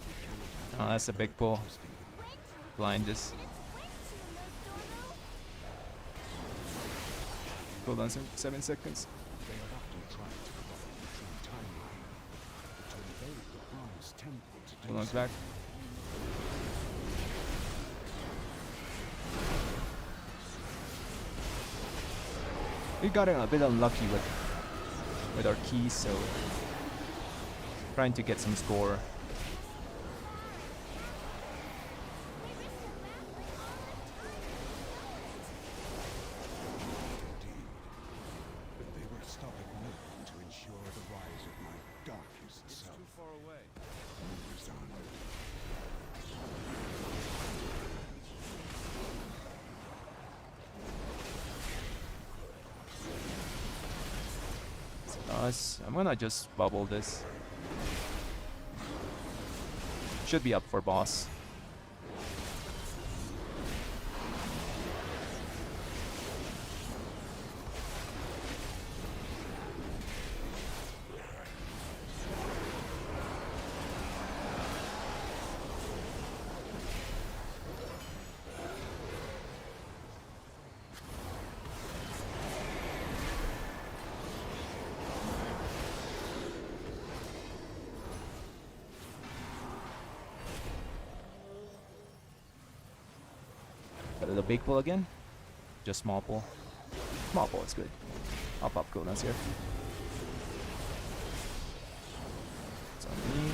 We cannot Oh, have that's a big pull. trusting them. Blind this. It's way too low, Dormo. Hold on, 7 seconds. They have often tried to corrupt the true timeline, but to invade the bronze temple to do Hold on, so back. We got a bit unlucky with our keys, so trying to get some score. indeed. But they were stopping nothing to ensure the rise of my darkest self. Too far away. Moves on. I'm gonna just bubble this. Should be up for boss. Got a little big pull again. Just small pull. Small pull is good. I'll pop cooldowns here. It's on me.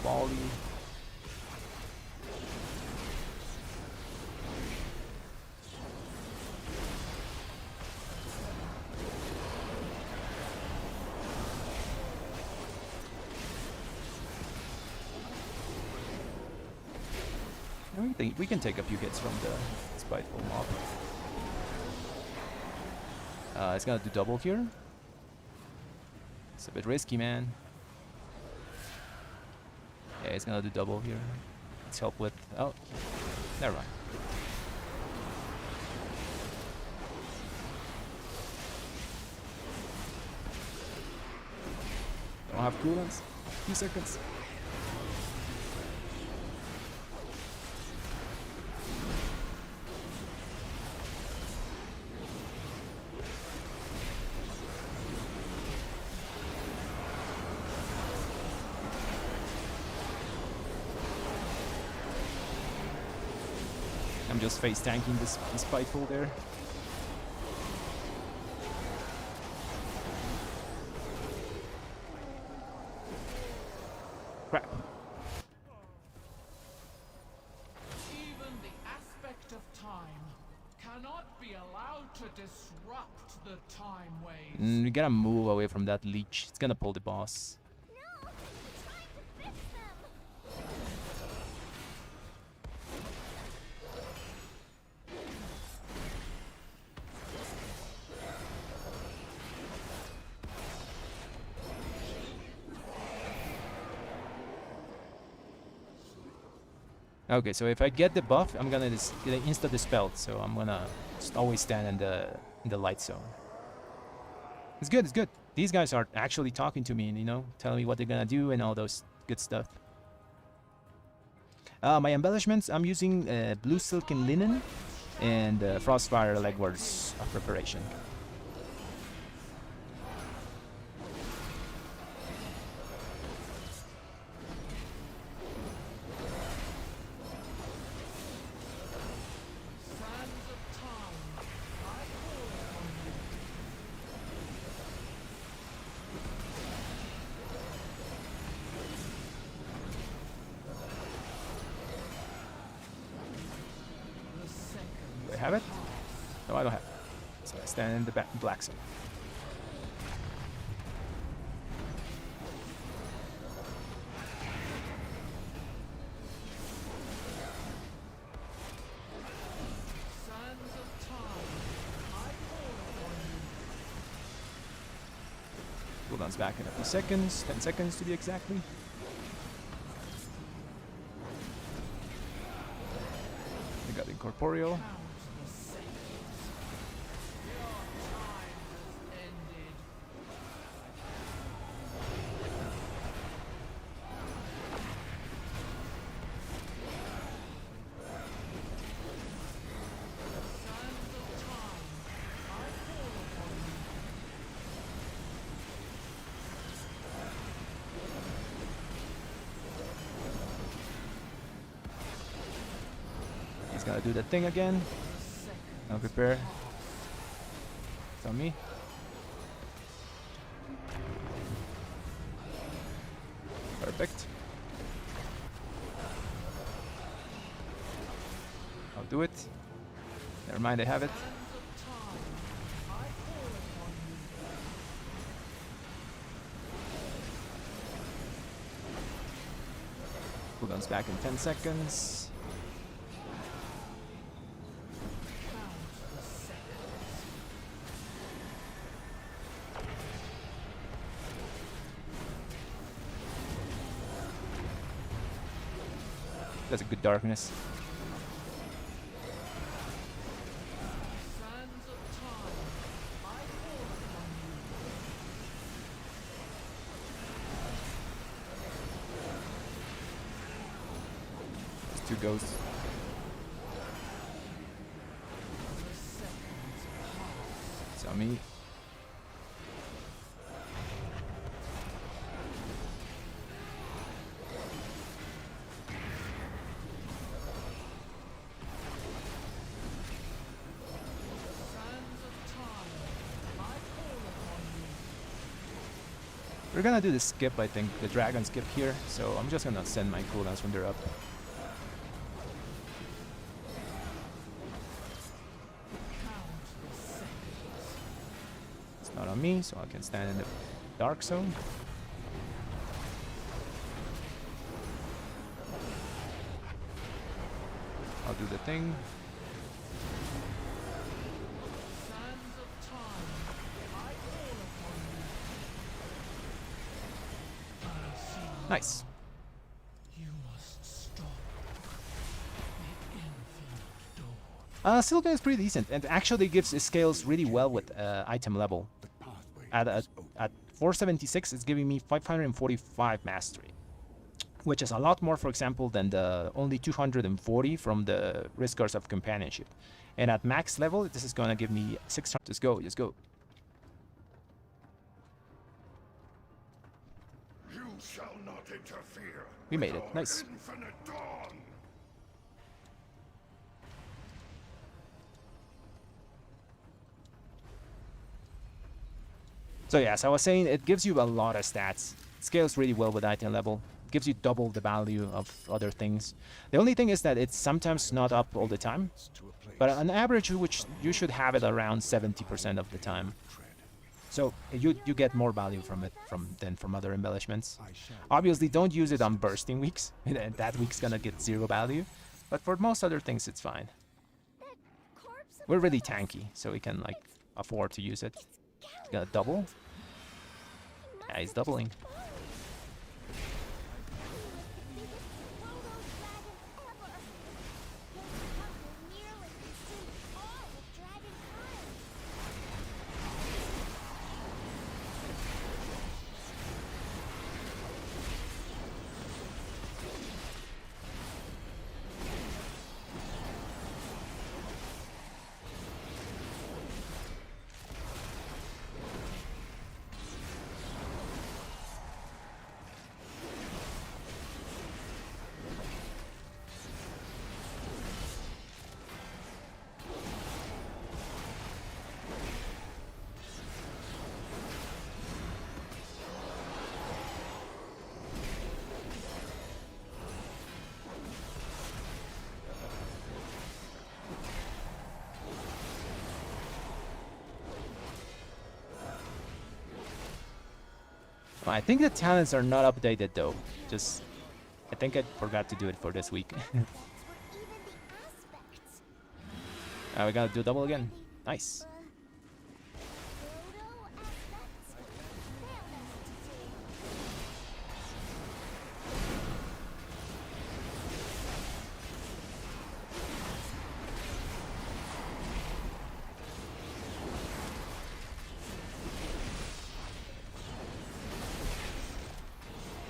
Volley. I think we can take a few hits from the spiteful mob. It's gonna do double here. It's a bit risky, man. Yeah, it's gonna do double here. Let's help with. Oh, never mind. Don't have cooldowns. Few seconds. I'm just face tanking this spiteful there. Crap. Even the aspect of time cannot be allowed to disrupt the time waves. We gotta move away from that leech. It's gonna pull the boss. No! I'm trying to fix them! Okay, so if I get the buff, I'm gonna get insta dispelled. So I'm gonna just always stand in the light zone. It's good. It's good. These guys are actually talking to me, and telling me what they're gonna do and all those good stuff. My embellishments, I'm using blue silken linen and frostfire legwards of preparation. Sands of time, I call on you. The second. Do I have it? No, I don't have it. So I stand in the black zone. Sands of time, I call on you. Cooldown's back in a few seconds. 10 seconds to be exactly. We got incorporeal. Count the seconds. Your time has ended. Gotta do the thing again. I'll prepare. It's on me. Perfect. I'll do it. Never mind, I have it. Cooldown's back in 10 seconds. That's a good darkness. There's 2 ghosts. It's on me. We're gonna do the skip, I think, the dragon skip here, so I'm just gonna send my cooldowns when they're up. It's not on me, so I can stand in the dark zone. I'll do the thing. Nice. You must stop the infinite door. Silken is pretty decent, and actually gives scales really well with item level. At 476, it's giving me 545 mastery, which is a lot more, for example, than the only 240 from the Riskers of Companionship. And at max level, this is gonna give me 600. Just go, just go. You shall not interfere. We made it. Nice. Infinite dawn. So yeah, as I was saying, it gives you a lot of stats. It scales really well with item level. It gives you double the value of other things. The only thing is that it's sometimes not up all the time. But on average, which you should have it around 70% of the time. So you get more value from it than from other embellishments. Obviously, don't use it on bursting weeks. That week's gonna get 0 value. But for most other things, it's fine. We're really tanky, so we can like afford to use it. It's gonna double. Yeah, he's doubling. I think the talents are not updated though. Just, I think I forgot to do it for this week. We gotta do double again. Nice.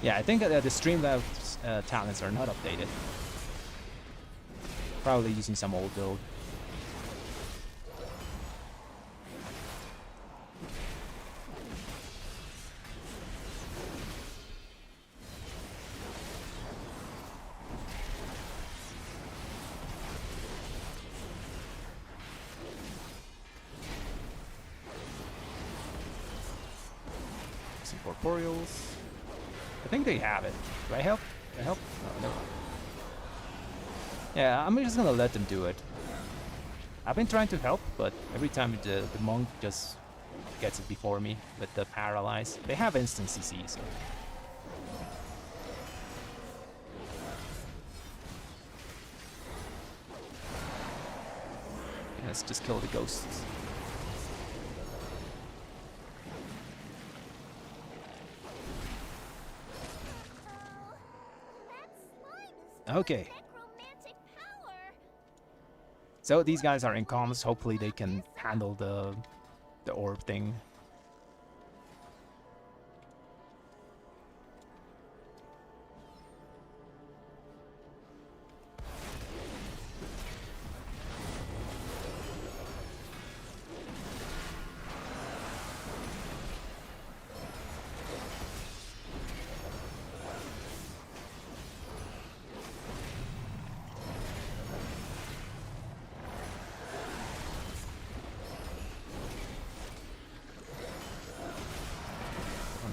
Yeah, I think the Streamlabs talents are not updated. Probably using some old build. Use incorporeals. I think they have it. Do I help? Do I help? No, no. Yeah, I'm just gonna let them do it. I've been trying to help, but every time the monk just gets it before me with the paralyze. They have instant CC, so. Let's just kill the ghosts. Okay. Necromantic power. So these guys are in comms. Hopefully they can handle the orb thing.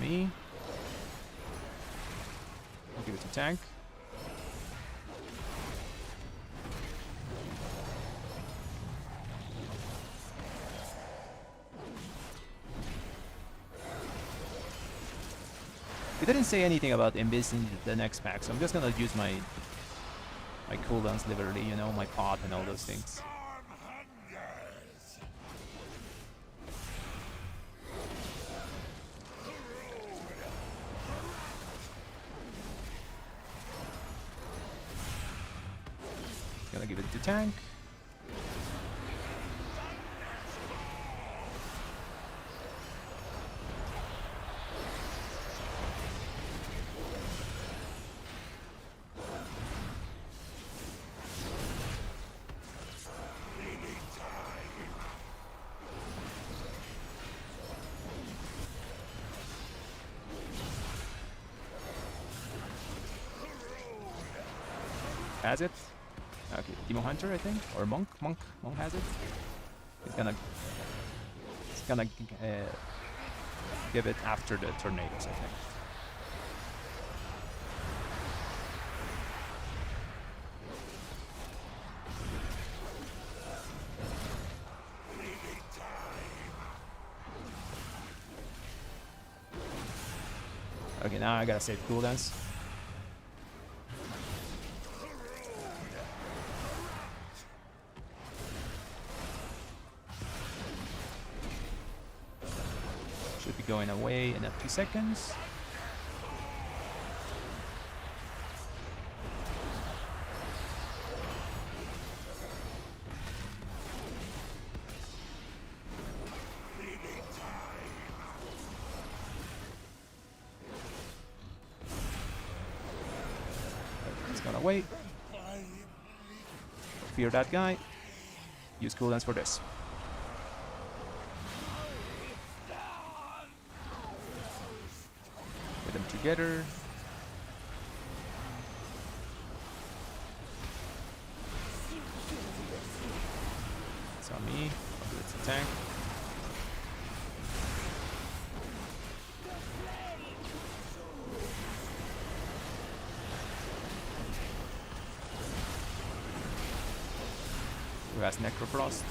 Me. I'll give it to tank. We didn't say anything about Invis in the next pack, so I'm just gonna use my cooldowns liberally, you know, my pot and all those things. Gonna give it to tank. Has it? Okay, Demon Hunter, I think, or Monk. Monk has it. He's gonna give it after the tornadoes, I think. Okay, now I gotta save cooldowns. Should be going away in a few seconds. It's gonna wait. Fear that guy. Use cooldowns for this. Them together. It's on me. I'll do it to tank. Who has Necrofrost?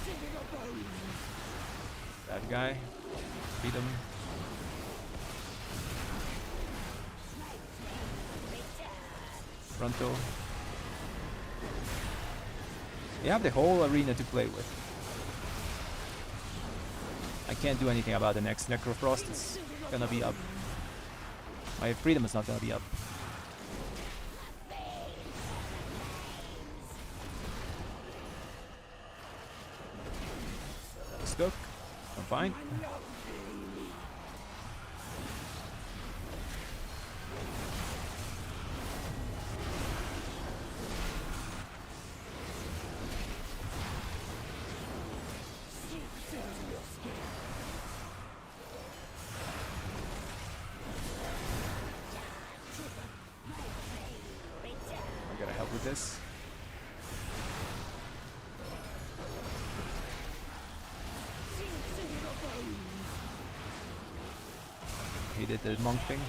That guy. Beat him. Fronto. You have the whole arena to play with. I can't do anything about the next Necrofrost. It's gonna be up. My freedom is not gonna be up. Stuck. I'm fine. I gotta help with this. He did the monk thing.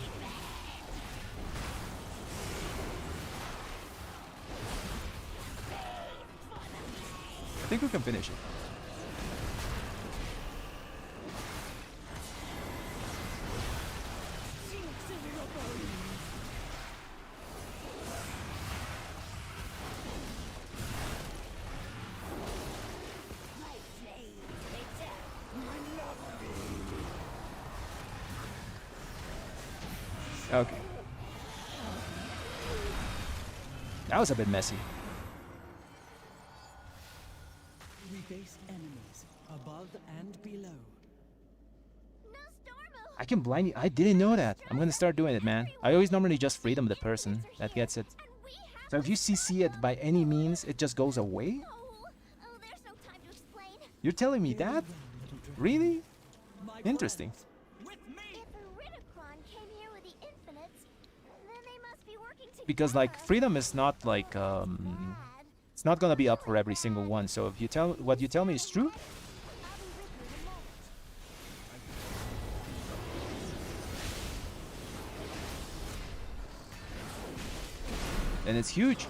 I think we can finish it. Okay. That was a bit messy. We face enemies above and below. No Stormo! I can blind you. I didn't know that. I'm gonna start doing it, man. I always normally just freedom the person that gets it. And we have So if you CC it by any means, it just goes away? Oh, there's no time to explain. You're telling me that? Really? My Interesting. friends, with me. If a Ritacron came here with the infinites, then they must be working together. Because like freedom is not like Bad. it's not gonna be up for every single one. So if you tell what you tell me is true, I'll be with you in a moment. then it's huge.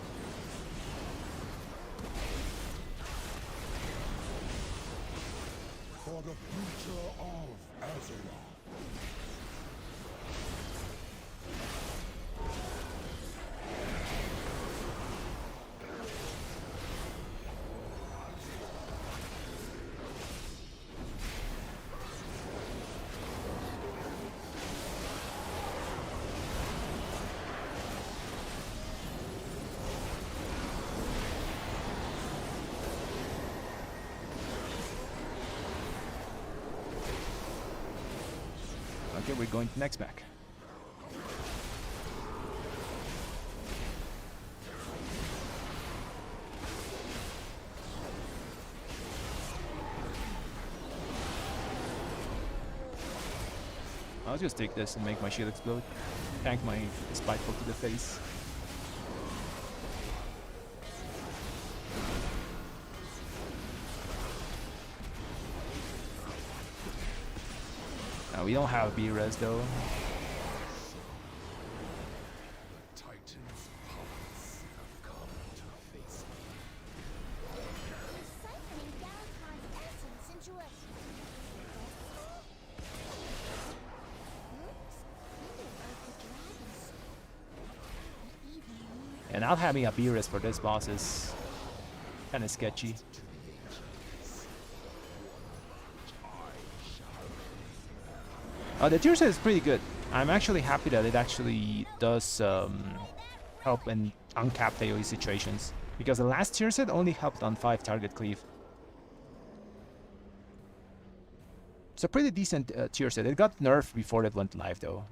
For the future of Azeroth. Okay, we're going to next back. I'll just take this and make my shield explode. Tank my spiteful to the face. We don't have B-res though. Titan's powers have come to face me. Siphoning Galakon's essence into a... Oops. Wonder about the dragons. Even more... And not having a B-res for this boss is kind of sketchy. The tier set is pretty good. I'm actually happy that it actually does help in uncapped AoE situations. Because the last tier set only helped on 5 target cleave. It's a pretty decent tier set. It got nerfed before it went live though.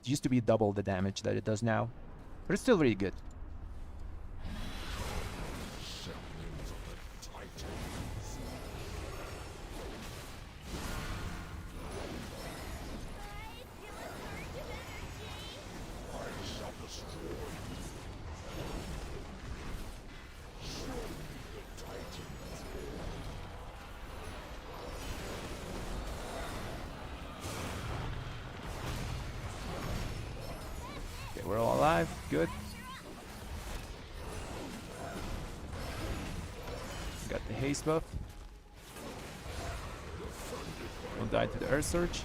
It used to be double the damage that it does now. But it's still really good. Semblance of the Titans. I shall destroy you. Surely the Titans. Okay, we're all alive. Good. Got the haste buff. We'll die to the Earth Surge.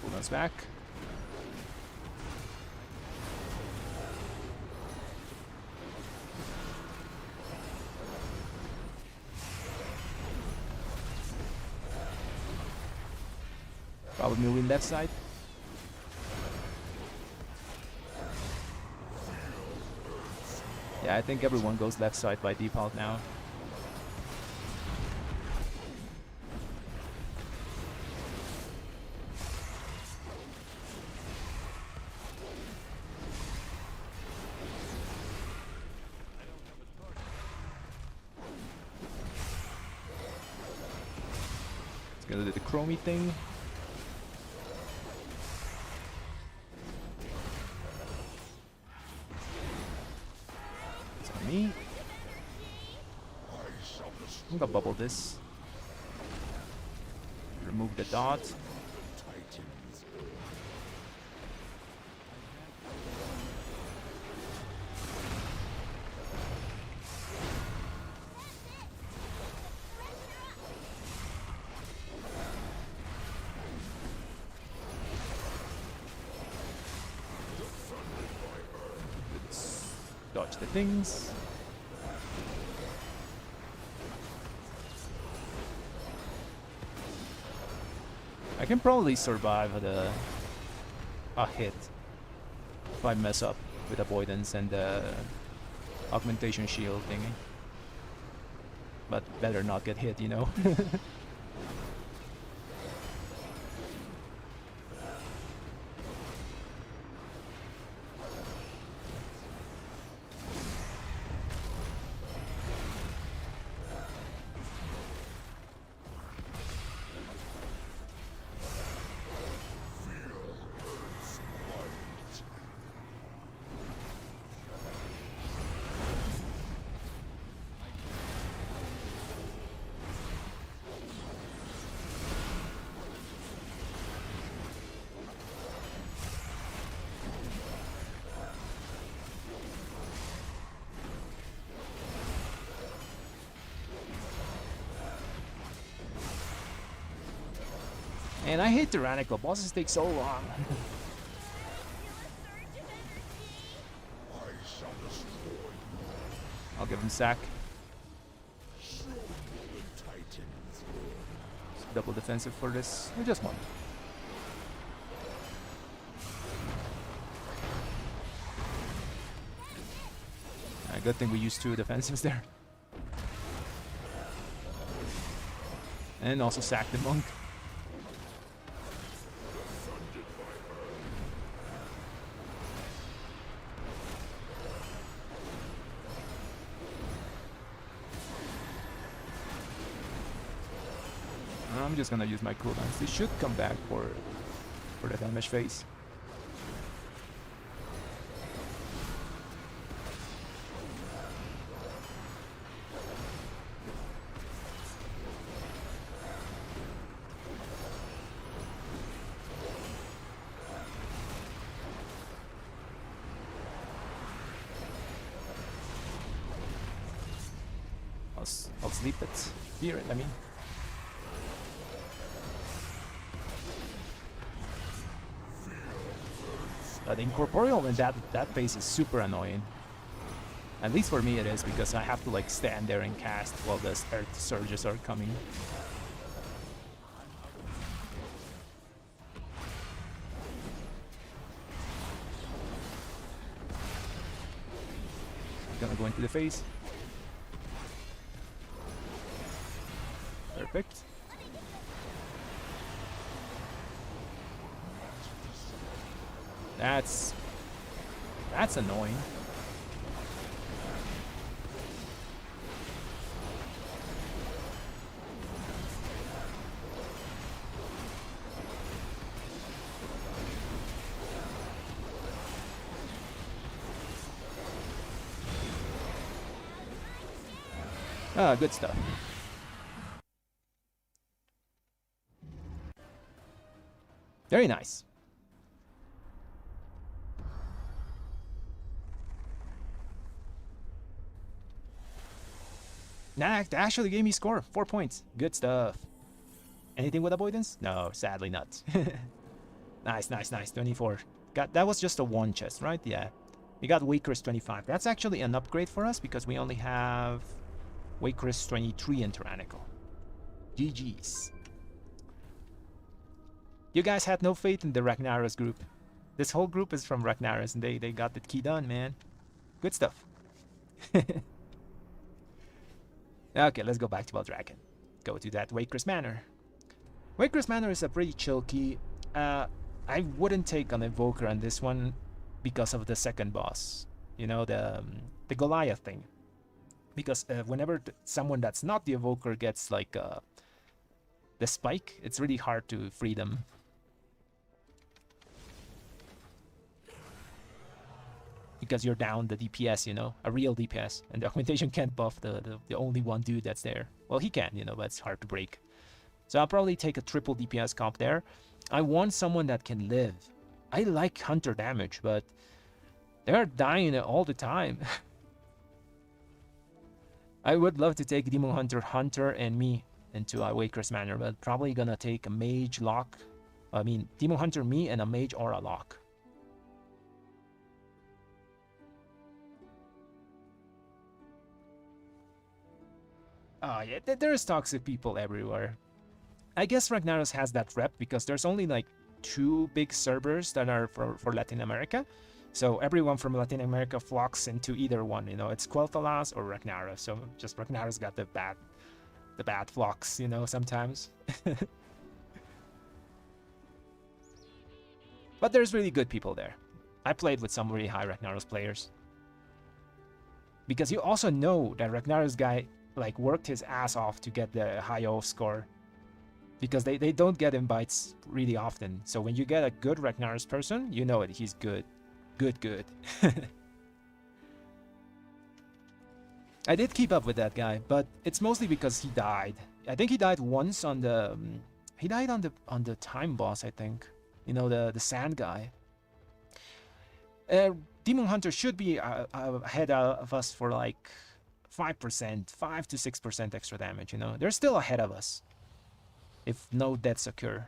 Pull us back. Probably moving left side. Yeah, I think everyone goes left side by default now. Gonna do the chromie thing. It's on me. I'm gonna bubble this. Remove the dot. Dodge the things. I can probably survive a hit if I mess up with avoidance and the augmentation shield thingy. But better not get hit, you know. And I hate tyrannical. Bosses take so long. I'll give him sack. Double defensive for this. Or just one. Good thing we used 2 defensives there. And also sack the monk. I'm just gonna use my cooldowns. They should come back for the damage phase. I'll sleep it. Fear it, I mean. The incorporeal in that phase is super annoying. At least for me it is, because I have to like stand there and cast while the earth surges are coming. Gonna go into the phase. Perfect. That's annoying. Ah, good stuff. Very nice. Nah, they actually gave me score. 4 points. Good stuff. Anything with avoidance? No, sadly not. Nice, nice, nice. 24. That was just a 1 chest, right? Yeah. We got Wakers 25. That's actually an upgrade for us because we only have Wakers 23 and Tyrannical. GG's. You guys had no faith in the Ragnaros group. This whole group is from Ragnaros and they got the key done, man. Good stuff. Okay, let's go back to Dragon. Go to that Wakers Manor. Wakers Manor is a pretty chill key. I wouldn't take an Evoker on this one because of the second boss. You know, the Goliath thing. Because whenever someone that's not the Evoker gets like the spike, it's really hard to free them. Because you're down the DPS, you know, a real DPS, and the augmentation can't buff the only one dude that's there. Well, he can, you know, but it's hard to break. So I'll probably take a triple DPS comp there. I want someone that can live. I like hunter damage, but they're dying all the time. I would love to take Demon Hunter, and me into a Waker's Manor, but probably gonna take a Mage Lock. I mean, Demon Hunter, me, and a Mage Aura Lock. Oh yeah, there's toxic people everywhere. I guess Ragnaros has that rep because there's only like 2 big servers that are for Latin America. So everyone from Latin America flocks into either one, you know, it's Quel'Thalas or Ragnaros. So just Ragnaros got the bad flocks, you know, sometimes. But there's really good people there. I played with some really high Ragnaros players. Because you also know that Ragnaros guy like worked his ass off to get the high O score. Because they don't get invites really often. So when you get a good Ragnaros person, you know it, he's good. Good. I did keep up with that guy, but it's mostly because he died. I think he died once on the he died on the time boss, I think. You know, the sand guy. Demon Hunter should be ahead of us for like 5%, 5 to 6% extra damage, you know. They're still ahead of us if no deaths occur.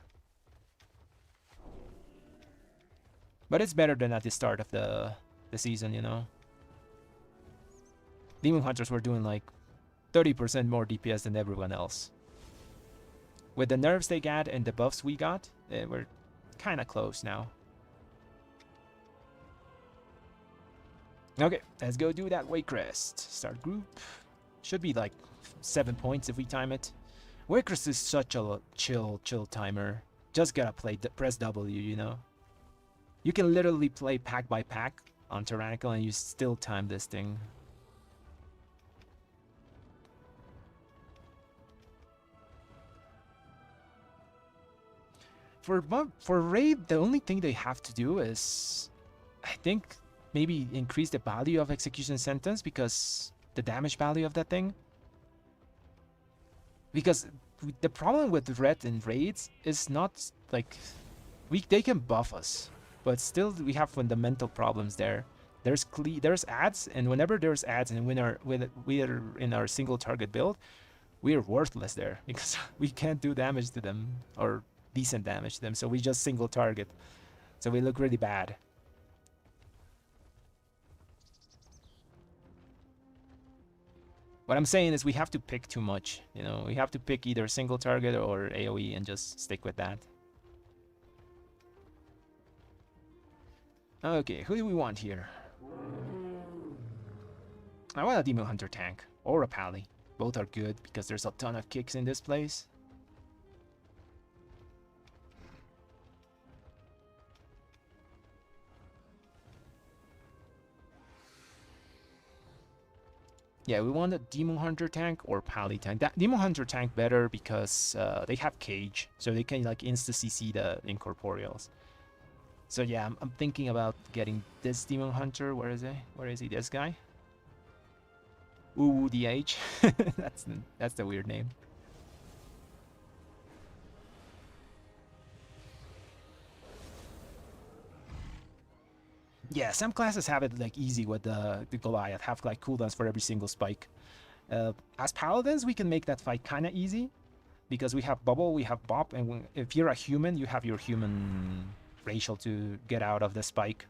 But it's better than at the start of the season, you know. Demon Hunters were doing like 30% more DPS than everyone else. With the nerfs they got and the buffs we got, we're kind of close now. Okay, let's go do that Wake Crest. Start group. Should be like 7 points if we time it. Wake Crest is such a chill timer. Just gotta press W, you know. You can literally play pack by pack on Tyrannical and you still time this thing. For raid, the only thing they have to do is, I think, maybe increase the value of execution sentence, because the damage value of that thing. Because the problem with red and raids is not like they can buff us, but still we have fundamental problems there. There's ads, and whenever there's ads and we are in our single target build, we are worthless there because we can't do damage to them or decent damage to them, so we just single target, so we look really bad. What I'm saying is we have to pick too much, you know. We have to pick either single target or AoE and just stick with that. Okay, who do we want here? I want a Demon Hunter tank or a Pally. Both are good because there's a ton of kicks in this place. Yeah, we want a Demon Hunter tank or Pally tank. That Demon Hunter tank better because they have cage, so they can like insta CC the incorporeals. So yeah, I'm thinking about getting this Demon Hunter. Where is he? Where is he? This guy? Ooh, DH. that's the weird name. Yeah, some classes have it like easy with the Goliath, have like cooldowns for every single spike. As paladins, we can make that fight kind of easy because we have bubble, we have bop, and if you're a human, you have your human racial to get out of the spike.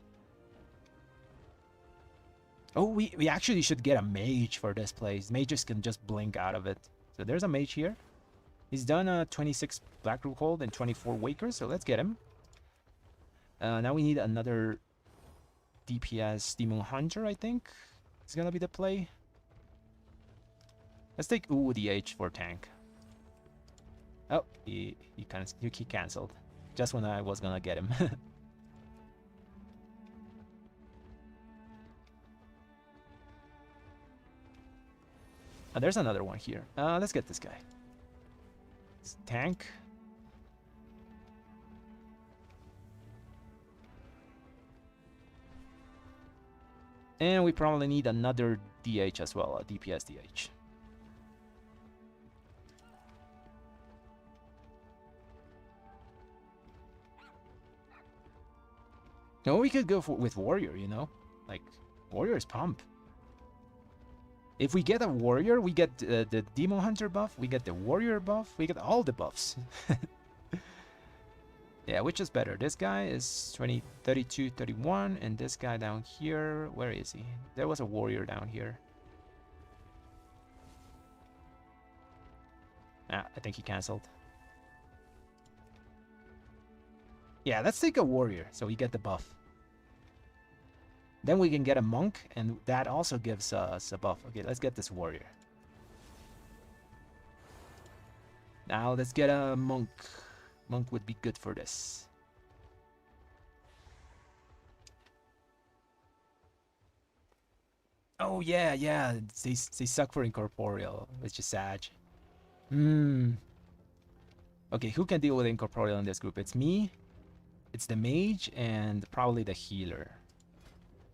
Oh, we actually should get a mage for this place. Mages can just blink out of it. So there's a mage here. He's done 26 Black Root Hold and 24 Wakers, so let's get him. Now we need another DPS Demon Hunter, I think. It's gonna be the play. Let's take DH for tank. Oh, he cancelled. Just when I was gonna get him. There's another one here. Let's get this guy. Tank. And we probably need another DH as well, a DPS DH. No, we could go with Warrior, you know? Like, Warrior's pump. If we get a Warrior, we get the Demon Hunter buff, we get the Warrior buff, we get all the buffs. Yeah, which is better? This guy is 20, 32, 31, and this guy down here, where is he? There was a Warrior down here. Ah, I think he cancelled. Yeah, let's take a Warrior, so we get the buff. Then we can get a Monk, and that also gives us a buff. Okay, let's get this Warrior. Now let's get a Monk. Monk would be good for this. Oh yeah, yeah, they suck for incorporeal, which is sad. Okay, who can deal with incorporeal in this group? It's me, it's the mage, and probably the healer.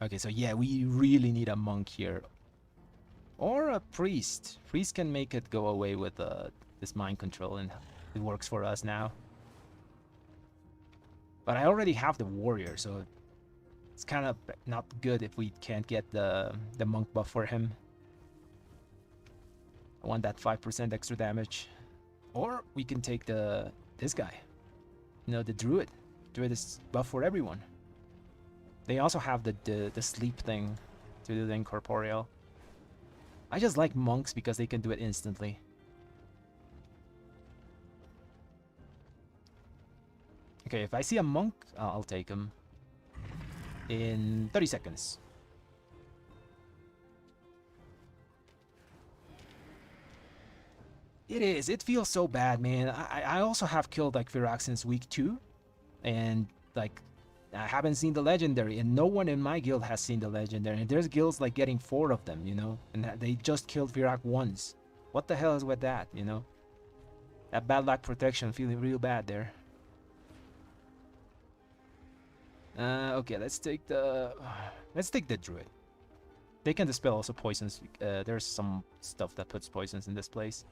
Okay, so yeah, we really need a monk here. Or a priest. Priest can make it go away with this mind control, and it works for us now. But I already have the warrior, so it's kind of not good if we can't get the monk buff for him. I want that 5% extra damage. Or we can take this guy. You know, the druid. Druid is buff for everyone. They also have the sleep thing to do the incorporeal. I just like monks because they can do it instantly. Okay, if I see a monk, I'll take him in 30 seconds. It is. It feels so bad, man. I also have killed like Virac since week 2. And like, I haven't seen the legendary. And no one in my guild has seen the legendary. And there's guilds like getting 4 of them, you know. And they just killed Virac once. What the hell is with that, you know? That bad luck protection feeling real bad there. Okay, let's take the druid. They can dispel also poisons. There's some stuff that puts poisons in this place.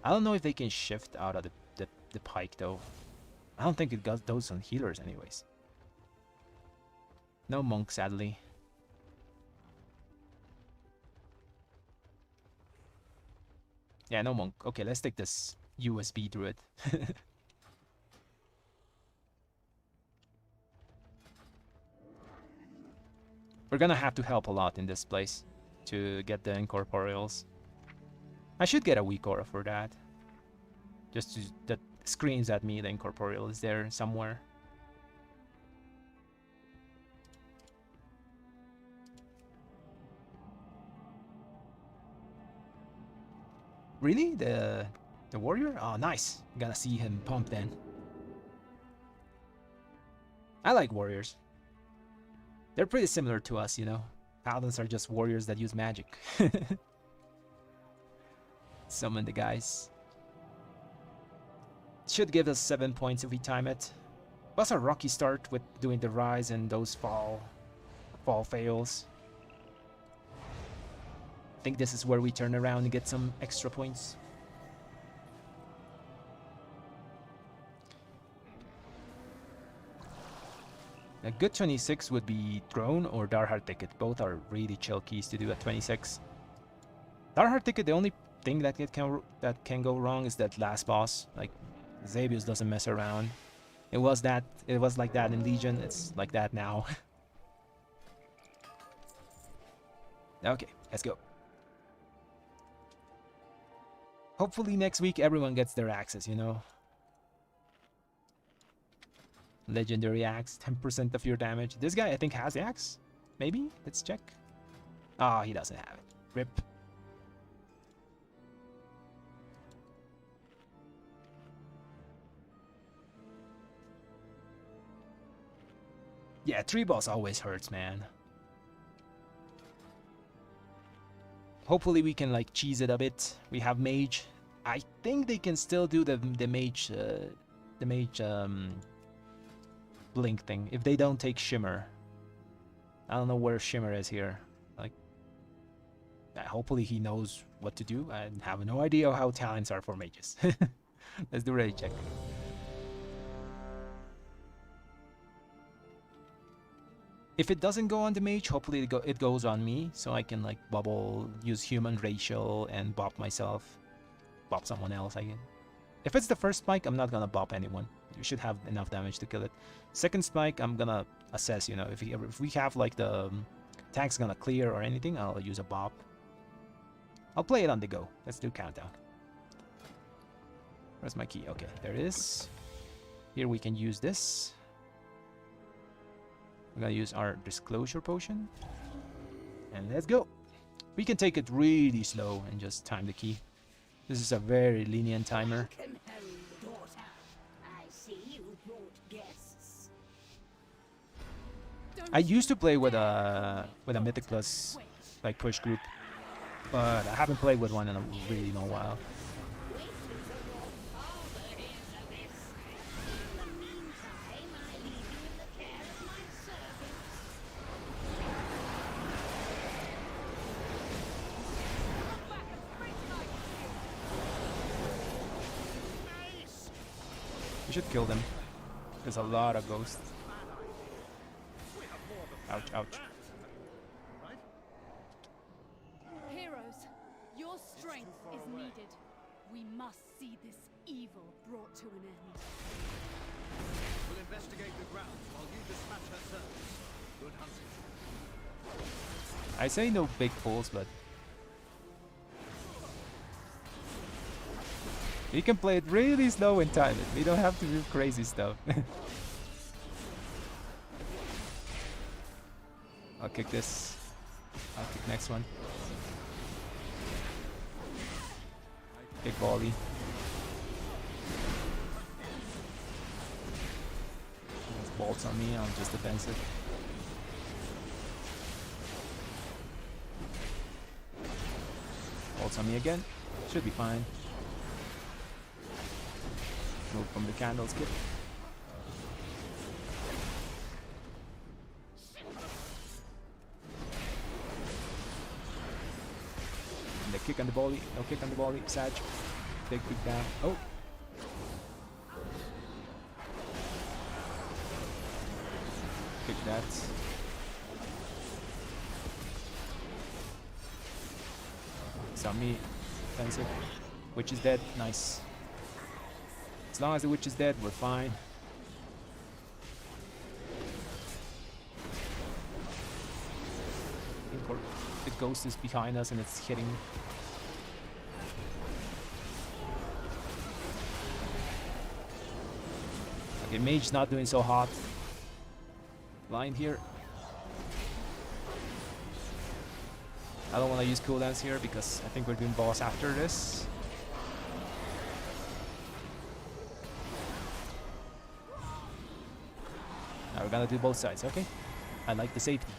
I don't know if they can shift out of the pike though. I don't think it got those on healers anyways. No monk, sadly. Yeah, no monk. Okay, let's take this USB druid. We're gonna have to help a lot in this place to get the incorporeals. I should get a weak aura for that. Just to, that screams at me the incorporeal is there somewhere. Really? The warrior? Oh, nice. Gonna see him pump then. I like warriors. They're pretty similar to us, you know. Paladins are just warriors that use magic. Summon the guys. Should give us 7 points if we time it. Was a rocky start with doing the rise and those fall fails. I think this is where we turn around and get some extra points. A good 26 would be Throne or Darkheart Ticket. Both are really chill keys to do at 26. Darkheart Ticket, the only thing that can go wrong is that last boss. Like, Xavius doesn't mess around. It was like that in Legion. It's like that now. Okay, let's go. Hopefully next week everyone gets their axes, you know. Legendary axe, 10% of your damage. This guy I think has the axe. Maybe? Let's check. Ah, he doesn't have it. Rip. Yeah, 3 boss always hurts, man. Hopefully we can like cheese it a bit. We have mage. I think they can still do the mage blink thing if they don't take shimmer. I don't know where shimmer is here. Like, hopefully he knows what to do. I have no idea how talents are for mages. Let's do a ready check. If it doesn't go on the mage, hopefully it goes on me, so I can like bubble, use human racial, and bop myself. Bop someone else, I can. If it's the first spike, I'm not gonna bop anyone. We should have enough damage to kill it. Second spike, I'm gonna assess, you know, if we have like the tank's gonna clear or anything, I'll use a bop. I'll play it on the go. Let's do countdown. Where's my key? Okay, there it is. Here we can use this. We're gonna use our disclosure potion. And let's go. We can take it really slow and just time the key. This is a very lenient timer. Welcome home, daughter. I see you brought guests. I used to play with a Mythic Plus like push group, but I haven't played with one in a really long while. We should kill them. There's a lot of ghosts. Ouch, ouch. Heroes, your strength is needed. We must see this evil brought to an end. We'll investigate the ground while you dispatch her servants. Good hunting. I say no big pulls, but you can play it really slow and time it. We don't have to do crazy stuff. I'll kick this. I'll kick next one. Kick volley. There's bolts on me, I'm just defensive. Bolts on me again. Should be fine. Move from the candle skip. And the kick on the volley. No kick on the volley. Sag. Big kick down. Oh! Kick that. It's on me. Defensive. Witch is dead. Nice. As long as the witch is dead, we're fine. The ghost is behind us and it's hitting. Okay, mage's not doing so hot. Blind here. I don't want to use cooldowns here because I think we're doing boss after this. Now we're gonna do both sides, okay? I like the safety.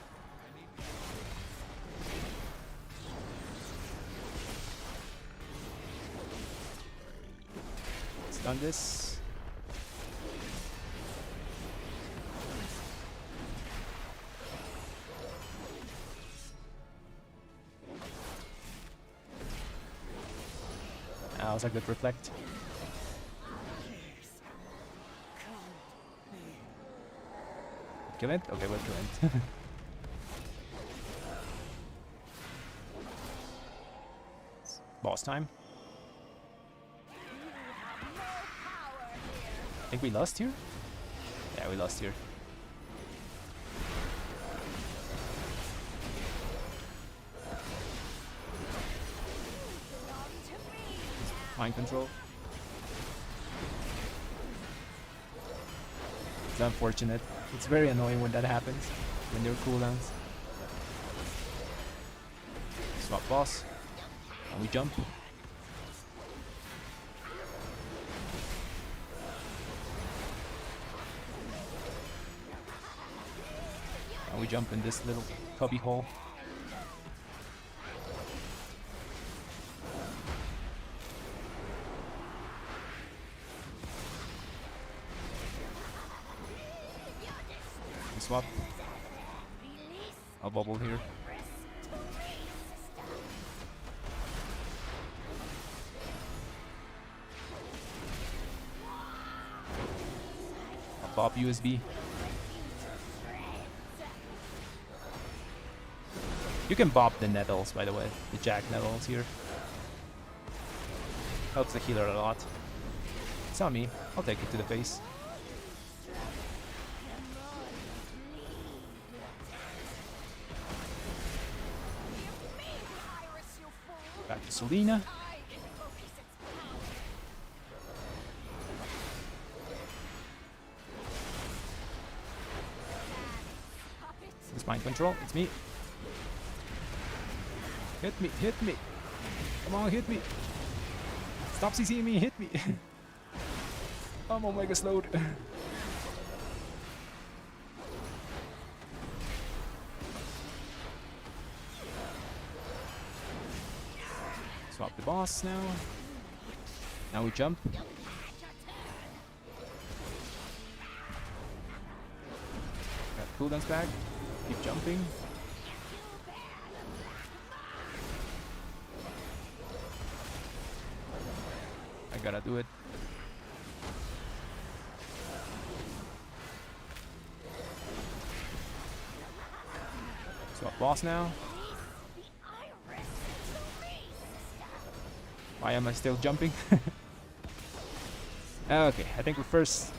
Let's done this. That was a good reflect. Kill it? Okay, we'll kill it. Boss time. I think we lost here? Yeah, we lost here. Mind control. It's unfortunate. It's very annoying when that happens, when there are cooldowns. Swap boss. And we jump. And we jump in this little cubby hole. swap. I'll bubble here. I'll pop USB. You can bop the nettles, by the way. The jack nettles here. Helps the healer a lot. It's on me. I'll take it to the face. Back to Selena. It's mind control. It's me. Hit me, hit me. Come on, hit me. Stop CCing me, hit me. I'm Omega slowed. Swap the boss now. Now we jump. Got cooldowns back. Keep jumping. I gotta do it. Swap boss now. Why am I still jumping? Okay, I think we first.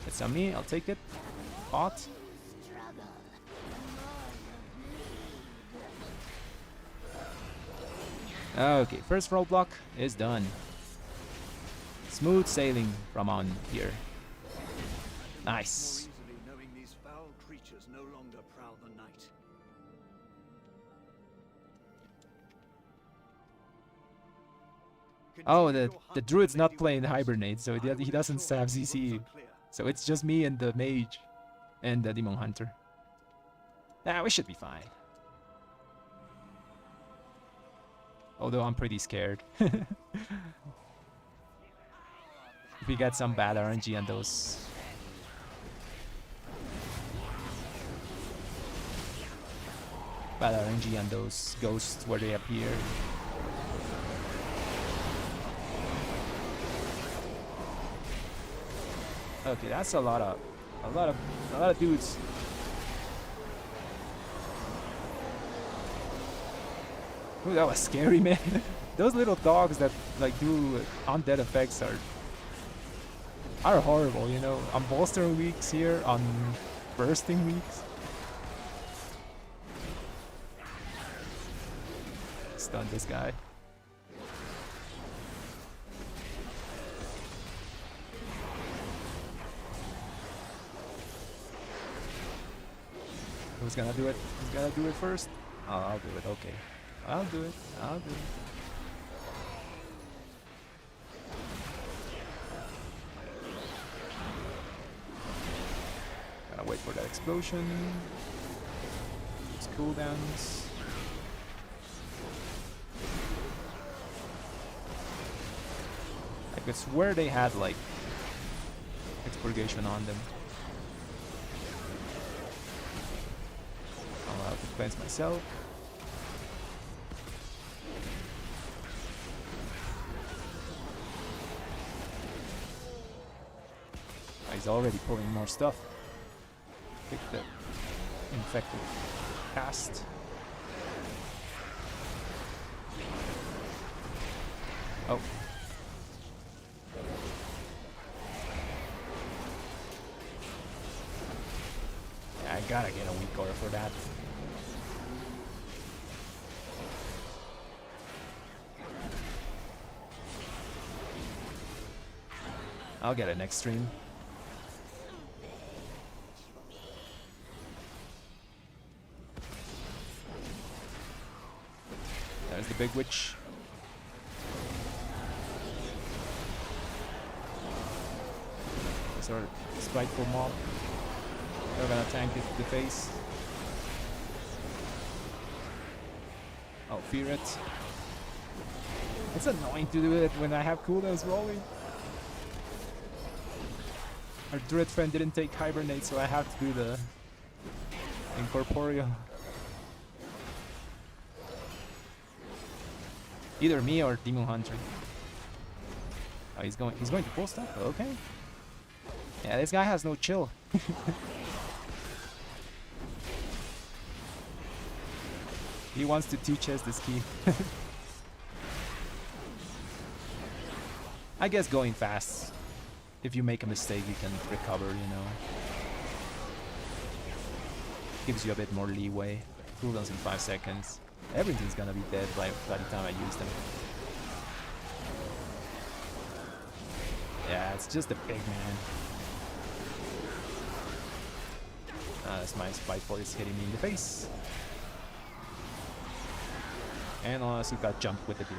It's on me, I'll take it. Bot. Okay, first roadblock is done. Smooth sailing from on here. Nice. More easily knowing these foul creatures no longer prowl the night. Oh, the druid's not playing hibernate, so he doesn't have CC. So it's just me and the mage and the demon hunter. Nah, we should be fine. Although I'm pretty scared. If we get some bad RNG on those. Bad RNG on those ghosts where they appear. Okay, that's a lot of dudes. Ooh, that was scary, man. Those little dogs that like do undead effects are horrible, you know. On bolstering weeks here, on bursting weeks. Stun this guy. Who's gonna do it? Who's gonna do it first? Oh, I'll do it, okay. I'll do it, I'll do it. Gotta wait for that explosion. Use cooldowns. I could swear they had like expurgation on them. I'll have to cleanse myself. He's already pulling more stuff. Pick the infected cast. Oh. Yeah, I gotta get a weak aura for that. I'll get it next stream. There's the big witch. These are spiteful mob. They're gonna tank it to the face. Oh, fear it. It's annoying to do it when I have cooldowns rolling. Our druid friend didn't take hibernate, so I have to do Incorporeal. Either me or Demon Hunter. Oh, he's going to pull stuff? Okay. Yeah, this guy has no chill. He wants to teach us this key. I guess going fast. If you make a mistake, you can recover, you know. Gives you a bit more leeway. Cooldowns in 5 seconds. Everything's gonna be dead by the time I use them. Yeah, it's just a pig, man. That's my spiteful is hitting me in the face. And also got jumped with the glue.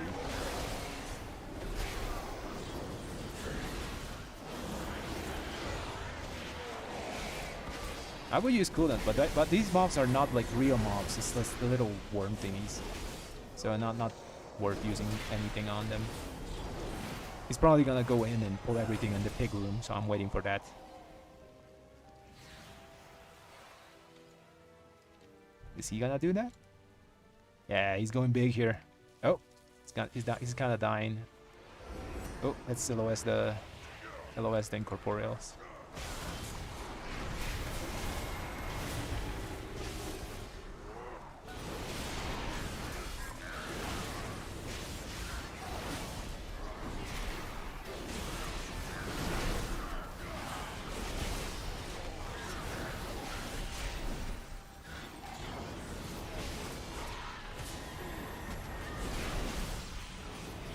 I would use cooldowns, but these mobs are not like real mobs. It's just the little worm thingies, so not worth using anything on them. He's probably gonna go in and pull everything in the pig room, so I'm waiting for that. Is he gonna do that? Yeah, he's going big here. Oh, he's kind of dying. Oh, let's LOS the incorporeals.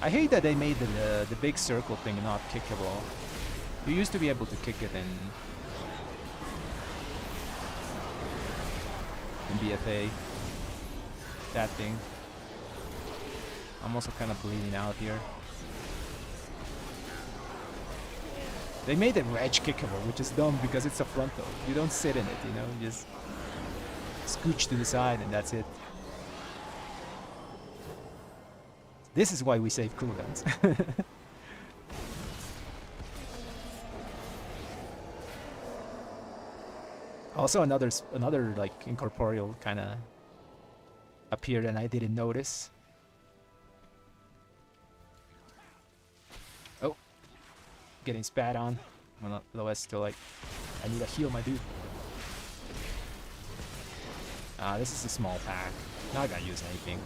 I hate that they made the big circle thing not kickable. You used to be able to kick it in BFA. That thing. I'm also kind of bleeding out here. They made the wedge kickable, which is dumb because it's a frontal. You don't sit in it, you know, you just scooch to the side and that's it. This is why we save cooldowns. Also another like incorporeal kind of appeared and I didn't notice. Oh, getting spat on. Well, Lois still like, I need to heal my dude. This is a small pack. Not gonna use anything.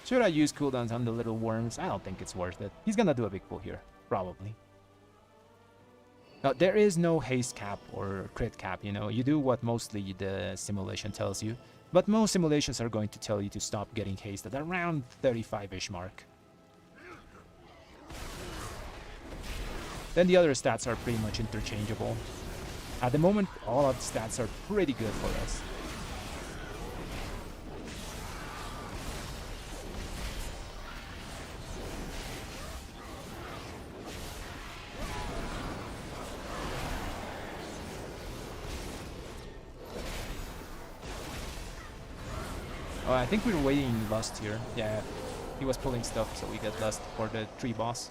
Should I use cooldowns on the little worms? I don't think it's worth it. He's gonna do a big pull here, probably. Now, there is no haste cap or crit cap, you know. You do what mostly the simulation tells you. But most simulations are going to tell you to stop getting haste at around 35-ish mark. Then the other stats are pretty much interchangeable. At the moment, all of the stats are pretty good for us. Oh, I think we were waiting Lust here. Yeah, he was pulling stuff, so we get Lust for the tree boss.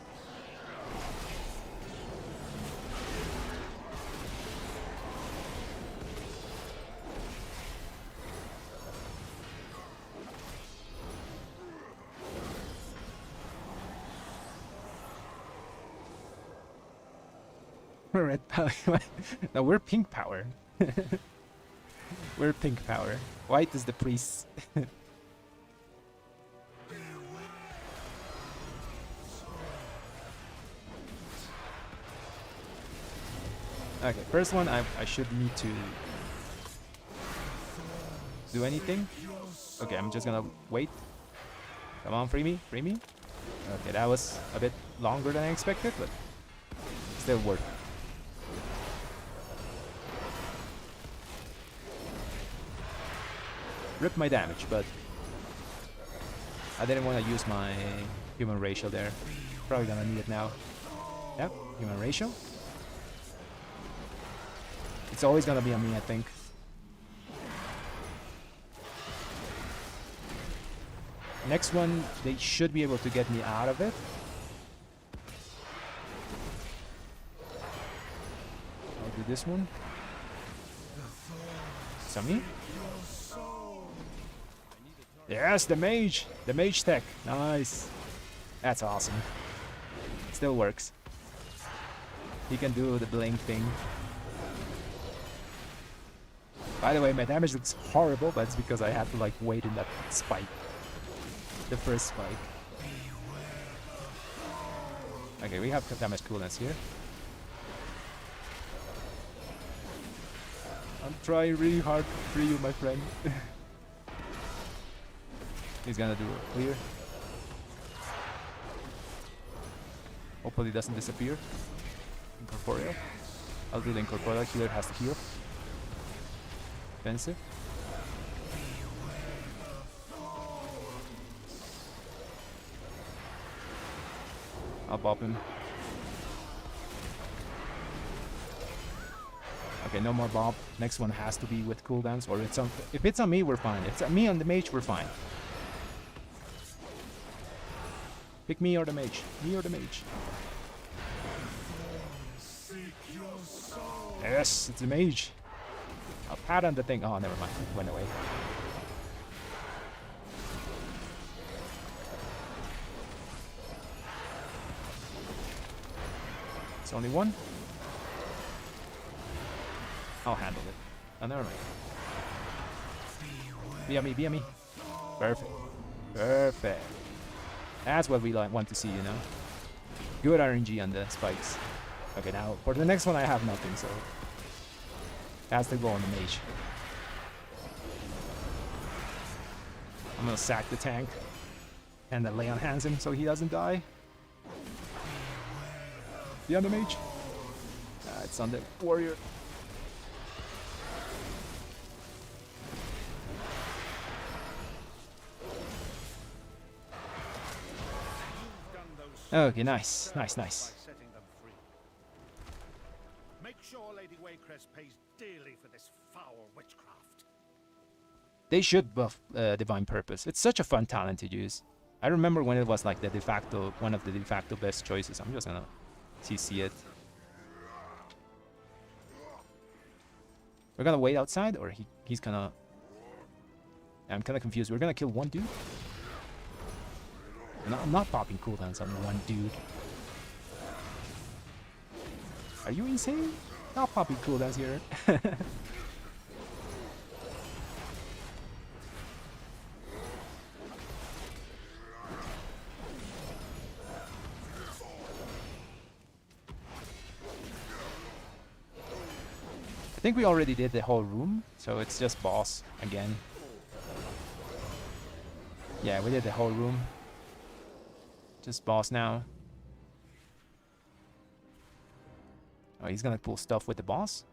We're red power. No, we're pink power. We're pink power. White is the priest. Okay, first one, I should need to do anything. Okay, I'm just gonna wait. Come on, free me, free me. Okay, that was a bit longer than I expected, but still worth it. Rip my damage, but I didn't want to use my human racial there. Probably gonna need it now. Yep, human ratio. It's always gonna be on me, I think. Next one, they should be able to get me out of it. I'll do this one. Sami? Yes, the mage! The mage tech. Nice. That's awesome. Still works. He can do the blink thing. By the way, my damage looks horrible, but it's because I had to like wait in that spike. The first spike. Okay, we have damage cooldowns here. I'm trying really hard for you, my friend. He's gonna do a clear. Hopefully it doesn't disappear. Incorporeal. I'll do the incorporeal. Healer has to heal. Defensive. I'll bop him. Okay, no more bop. Next one has to be with cooldowns, or it's on. If it's on me, we're fine. If it's on me on the mage, we're fine. Pick me or the mage. Me or the mage. Yes, it's a mage. I'll pat on the thing. Oh, never mind. It went away. It's only one. I'll handle it. Oh, never mind. Be on me, be on me. Perfect. Perfect. That's what we want to see, you know. Good RNG on the spikes. Okay, now for the next one I have nothing, so has to go on the mage. I'm gonna sack the tank and then lay on hands him so he doesn't die. Be on the mage. It's on the warrior. Okay, nice, nice, nice. Setting them free. Make sure Lady Waycrest pays dearly for this foul witchcraft. They should buff Divine Purpose. It's such a fun talent to use. I remember when it was like the de facto, one of the de facto best choices. I'm just gonna CC it. We're gonna wait outside, or he's gonna... I'm kinda confused. We're gonna kill one dude? No, I'm not popping cooldowns on one dude. Are you insane? Not popping cooldowns here. I think we already did the whole room, so it's just boss again. Yeah, we did the whole room. Just boss now. Oh, he's gonna pull stuff with the boss?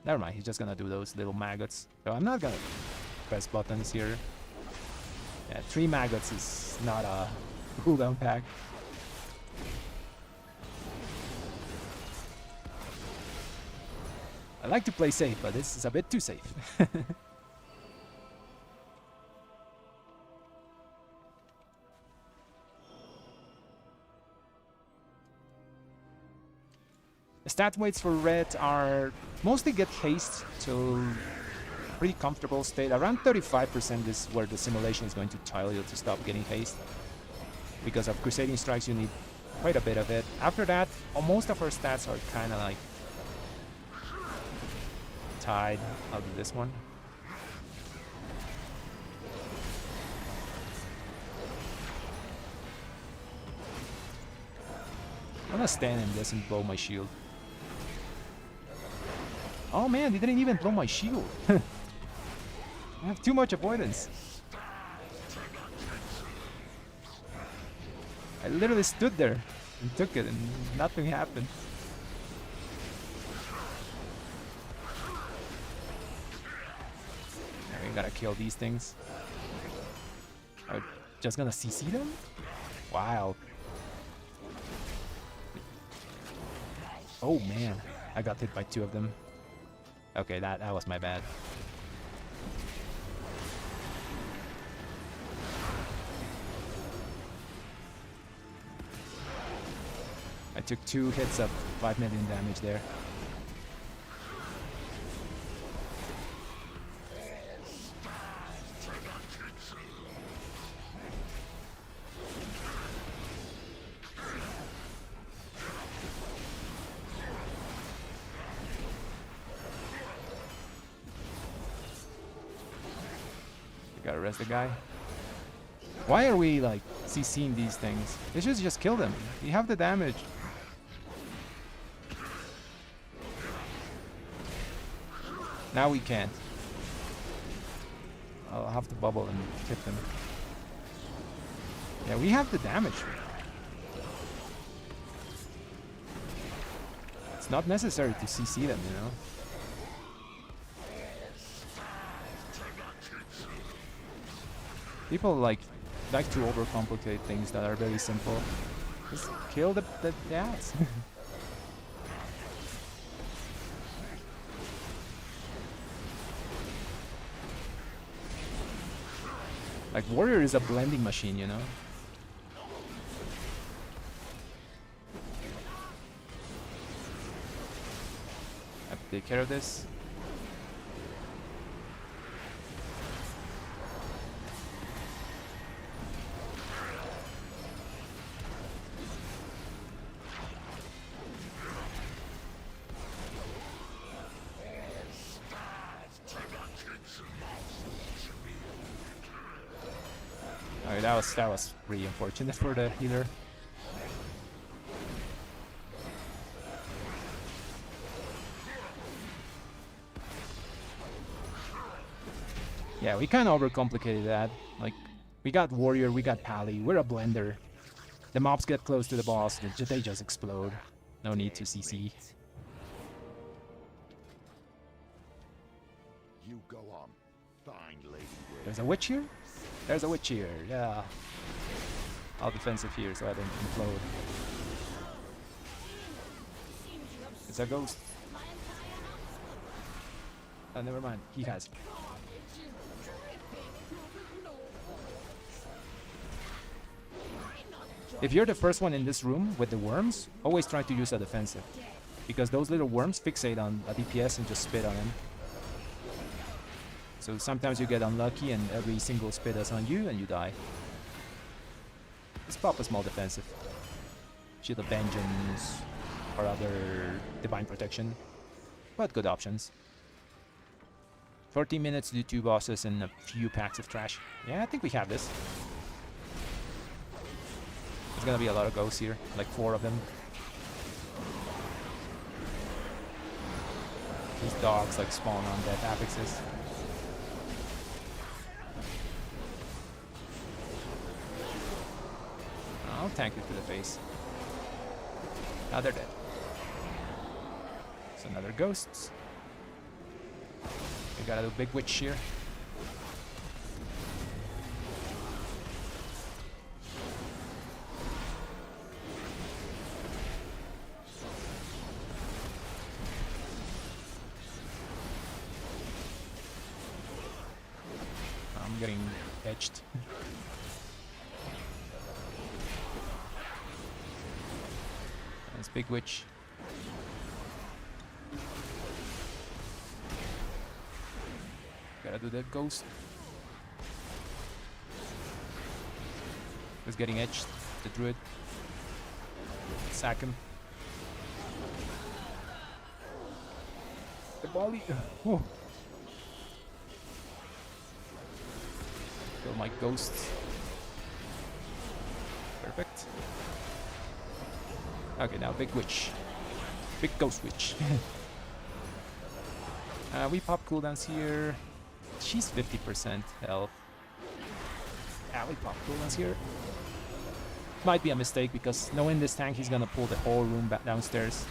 Never mind, he's just gonna do those little maggots. So I'm not gonna press buttons here. Yeah, 3 maggots is not a cooldown pack. I like to play safe, but this is a bit too safe. The stat weights for red are mostly get haste to pretty comfortable state. Around 35% is where the simulation is going to tell you to stop getting haste. Because of Crusading Strikes you need quite a bit of it. After that, most of our stats are kind of like tied. I'll do this one. I'm gonna stand in this and blow my shield. Oh man, they didn't even blow my shield. I have too much avoidance. I literally stood there and took it and nothing happened. Now we gotta kill these things. Just gonna CC them? Wow. Oh man, I got hit by 2 of them. Okay, that was my bad. I took 2 hits of 5 million damage there. Gotta arrest the guy. Why are we like CCing these things? They should just kill them. You have the damage. Now we can't. I'll have to bubble and hit them. Yeah, we have the damage. It's not necessary to CC them, you know? People like to overcomplicate things that are very simple. Just kill the ads. Like warrior is a blending machine, you know. I have to take care of this. Okay, that was pretty unfortunate for the healer. Yeah, we kind of overcomplicated that. Like, we got warrior, we got pally, we're a blender. The mobs get close to the boss, they just explode. No need to CC. You go on. Fine, Lady Ray. There's a witch here? There's a witch here, yeah. I'll defensive here so I don't implode. It's a ghost. Oh, never mind. He has. If you're the first one in this room with the worms, always try to use a defensive. Because those little worms fixate on a DPS and just spit on him. So sometimes you get unlucky and every single spit is on you and you die. Just pop a small defensive. Shield of Vengeance or other Divine Protection. But good options. 14 minutes to do 2 bosses and a few packs of trash. Yeah, I think we have this. There's gonna be a lot of ghosts here, like 4 of them. These dogs like spawn on death apexes. I'll tank it to the face. Now they're dead. It's another ghost. We got a big witch here. I'm getting edged. That's big witch. Gotta do that ghost. Was getting edged. The druid. Sack him. The volley. Oh. Kill my ghosts. Perfect. Okay, now big witch. Big ghost witch. We pop cooldowns here. She's 50% health. Yeah, we pop cooldowns here. Might be a mistake because knowing this tank, he's gonna pull the whole room back downstairs.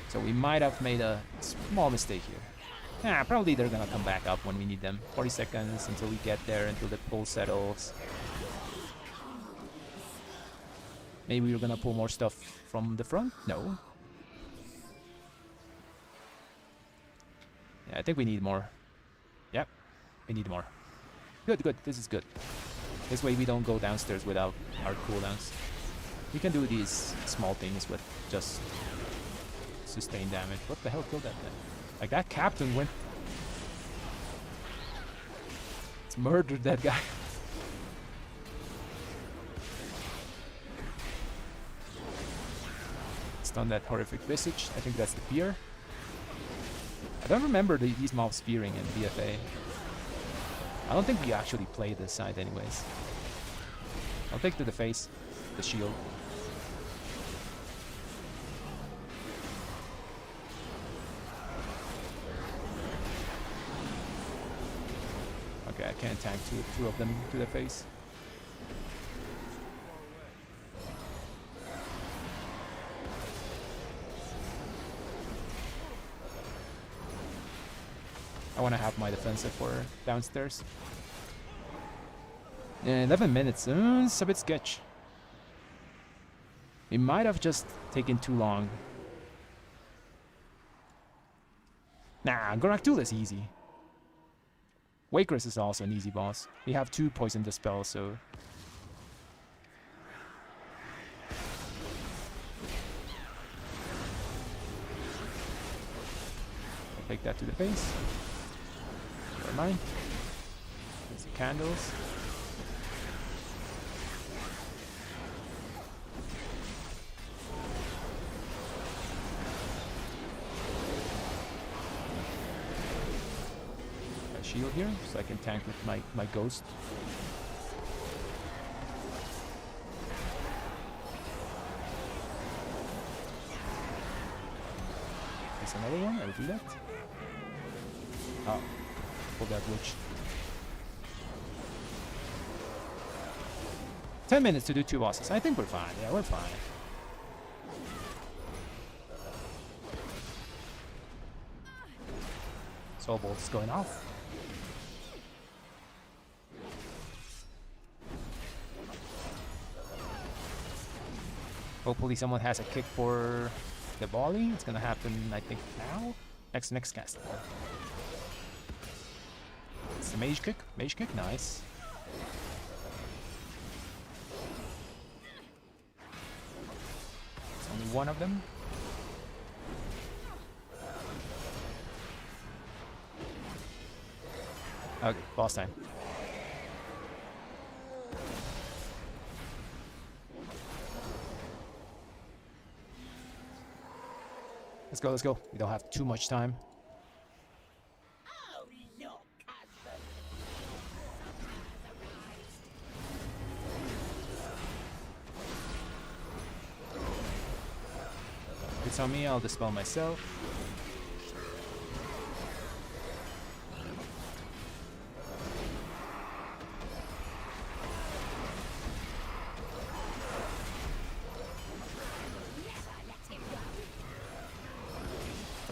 So we might have made a small mistake here. Yeah, probably they're gonna come back up when we need them. 40 seconds until we get there, until the pull settles. Maybe we're gonna pull more stuff from the front? No. Yeah, I think we need more. Yep, we need more. Good, good. This is good. This way we don't go downstairs without our cooldowns. We can do these small things with just sustained damage. What the hell killed that thing? Like, that captain went... It's murdered that guy. Stun that horrific visage. I think that's the fear. I don't remember these mobs fearing in BFA. I don't think we actually play this side anyways. I'll take to the face, the shield. Okay, I can't tank two of them to the face. I want to have my defensive for downstairs. 11 minutes. It's a bit sketch. We might have just taken too long. Nah, Goraktul is easy. Wakers is also an easy boss. We have 2 poison dispel, so... I'll take that to the face. Never mind. There's the candles. Shield here, so I can tank with my ghost. There's another one, I will do that. Oh, pull that witch. 10 minutes to do 2 bosses. I think we're fine. Yeah, we're fine. Soul Bolt's going off. Hopefully someone has a kick for the volley. It's gonna happen, I think, now. Next cast. It's the mage kick. Mage kick, nice. It's only one of them. Okay, boss time. Let's go. We don't have too much time. If it's on me, I'll dispel myself.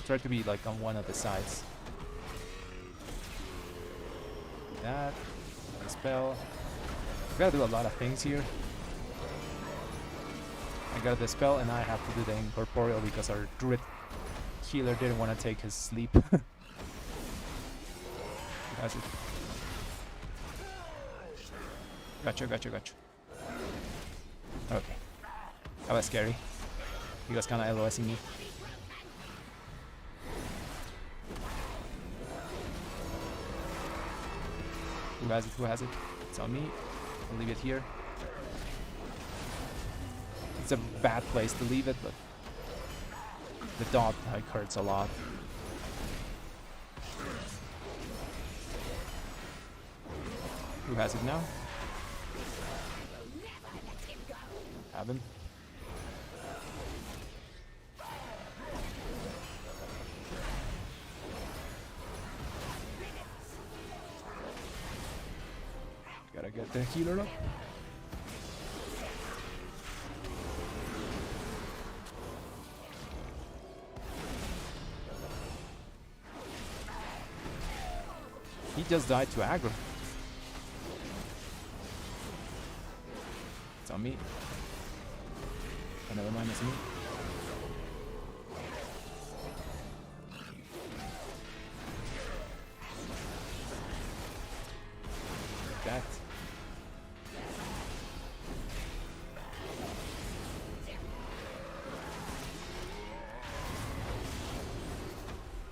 Try to be like on one of the sides. That spell. We gotta do a lot of things here. I got the spell and I have to do the incorporeal because our druid healer didn't want to take his sleep. That's it. Gotcha. Okay. That was scary. He was kinda LOSing me. Who has it? It's on me. I'll leave it here. It's a bad place to leave it, but the dot like hurts a lot. Who has it now? Have him. Gotta get the healer up. just died to aggro. It's on me. Oh, never mind, it's me. That.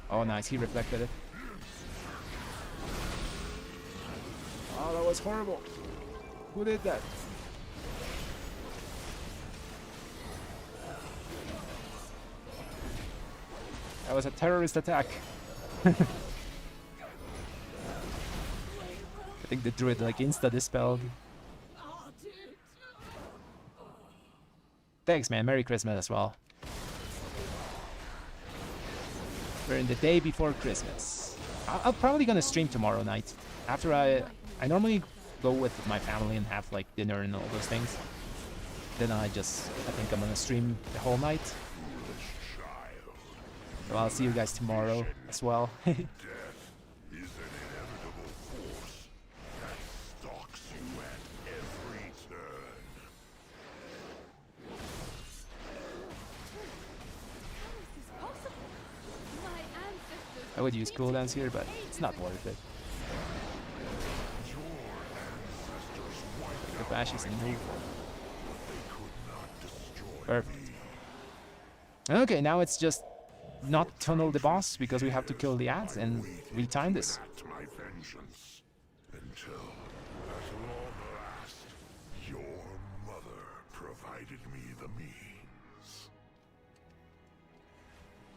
Oh, nice. He reflected it. Oh, that was horrible. Who did that? That was a terrorist attack. I think the druid like insta-dispelled. Thanks, man. Merry Christmas as well. We're in the day before Christmas. I'm probably gonna stream tomorrow night. After I normally go with my family and have like dinner and all those things. Then I think I'm gonna stream the whole night. So I'll see you guys tomorrow as well. Death is an inevitable force that stalks you at every turn. I would use cooldowns here, but it's not worth it. The bash is in move. Perfect. Okay, now it's just not tunnel the boss because we have to kill the ads and we time this. My vengeance until at long last your mother provided me the means.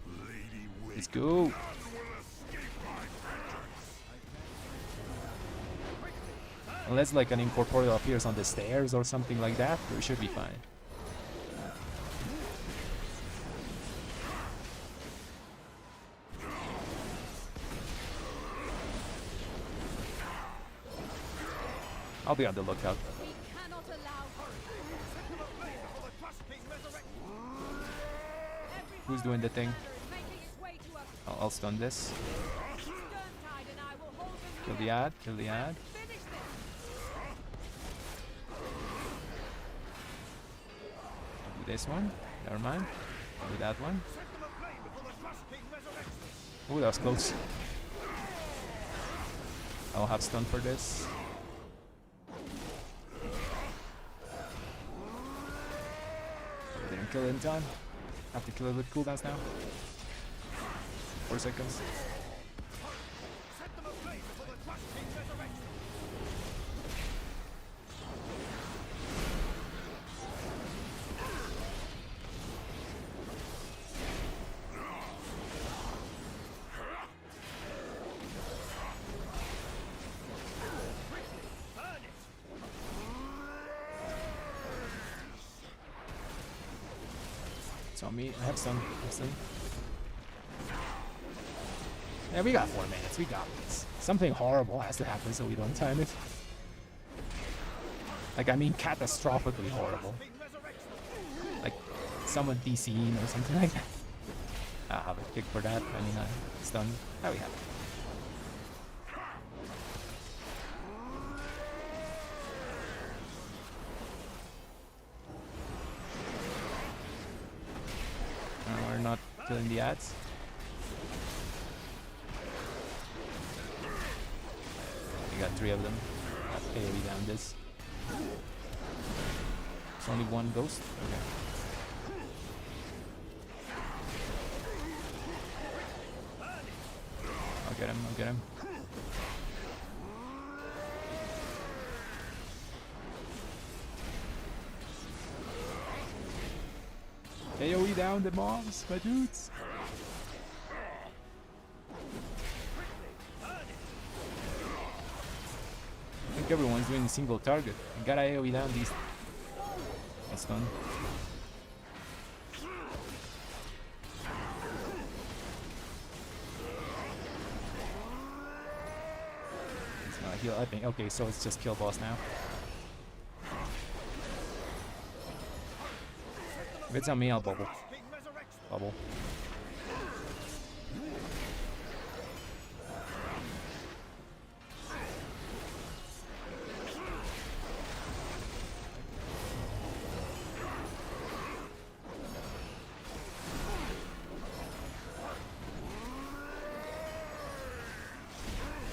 Lady Let's go. Unless like an incorporeal appears on the stairs or something like that, we should be fine. I'll be on the lookout. Who's doing the thing? I'll stun this. Kill the ad, kill the ad. Do this one, never mind. Do that one. Oh, that was close. I'll have stun for this. Didn't kill it in time. Have to kill it with cooldowns now. 4 seconds. It's on me. I have stun. Yeah, we got 4 minutes. We got this. Something horrible has to happen so we don't time it. Like, I mean, catastrophically horrible. Like, someone DCing or something like that. I'll have a kick for that. I mean, stun. There we have it. We're not killing the ads. We got 3 of them. Have AoE down this. It's only 1 ghost. Okay. I'll get him, I'll get him. AoE down the mobs, my dudes. I think everyone's doing a single target. I gotta AoE down these. That's done. It's gonna heal, I think. Okay, so it's just kill boss now. If it's on me, I'll bubble. Bubble.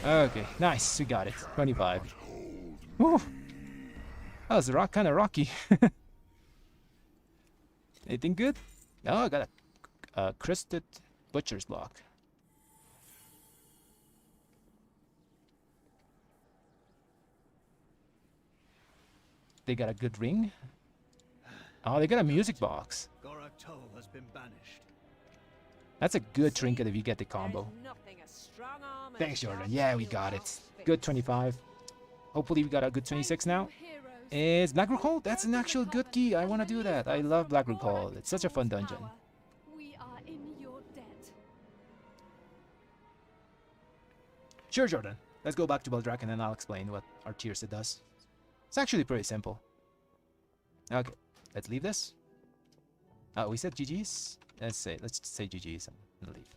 Okay, nice. We got it. 25. Woo! That was kind of rocky. Anything good? Oh, I got a crested butcher's block. They got a good ring. Oh, they got a music box. Gorak'Tol has been banished. That's a good trinket if you get the combo. Thanks, Jordan. Yeah, we got it. Good 25. Hopefully we got a good 26 now. Is Blackroot Hall? That's an actual good key. I want to do that. I love Blackroot Hall. It's such a fun dungeon. We are in your debt. Sure, Jordan. Let's go back to Baldrak and then I'll explain what our tier set does. It's actually pretty simple. Okay, let's leave this. We said GG's. Let's say GG's and leave.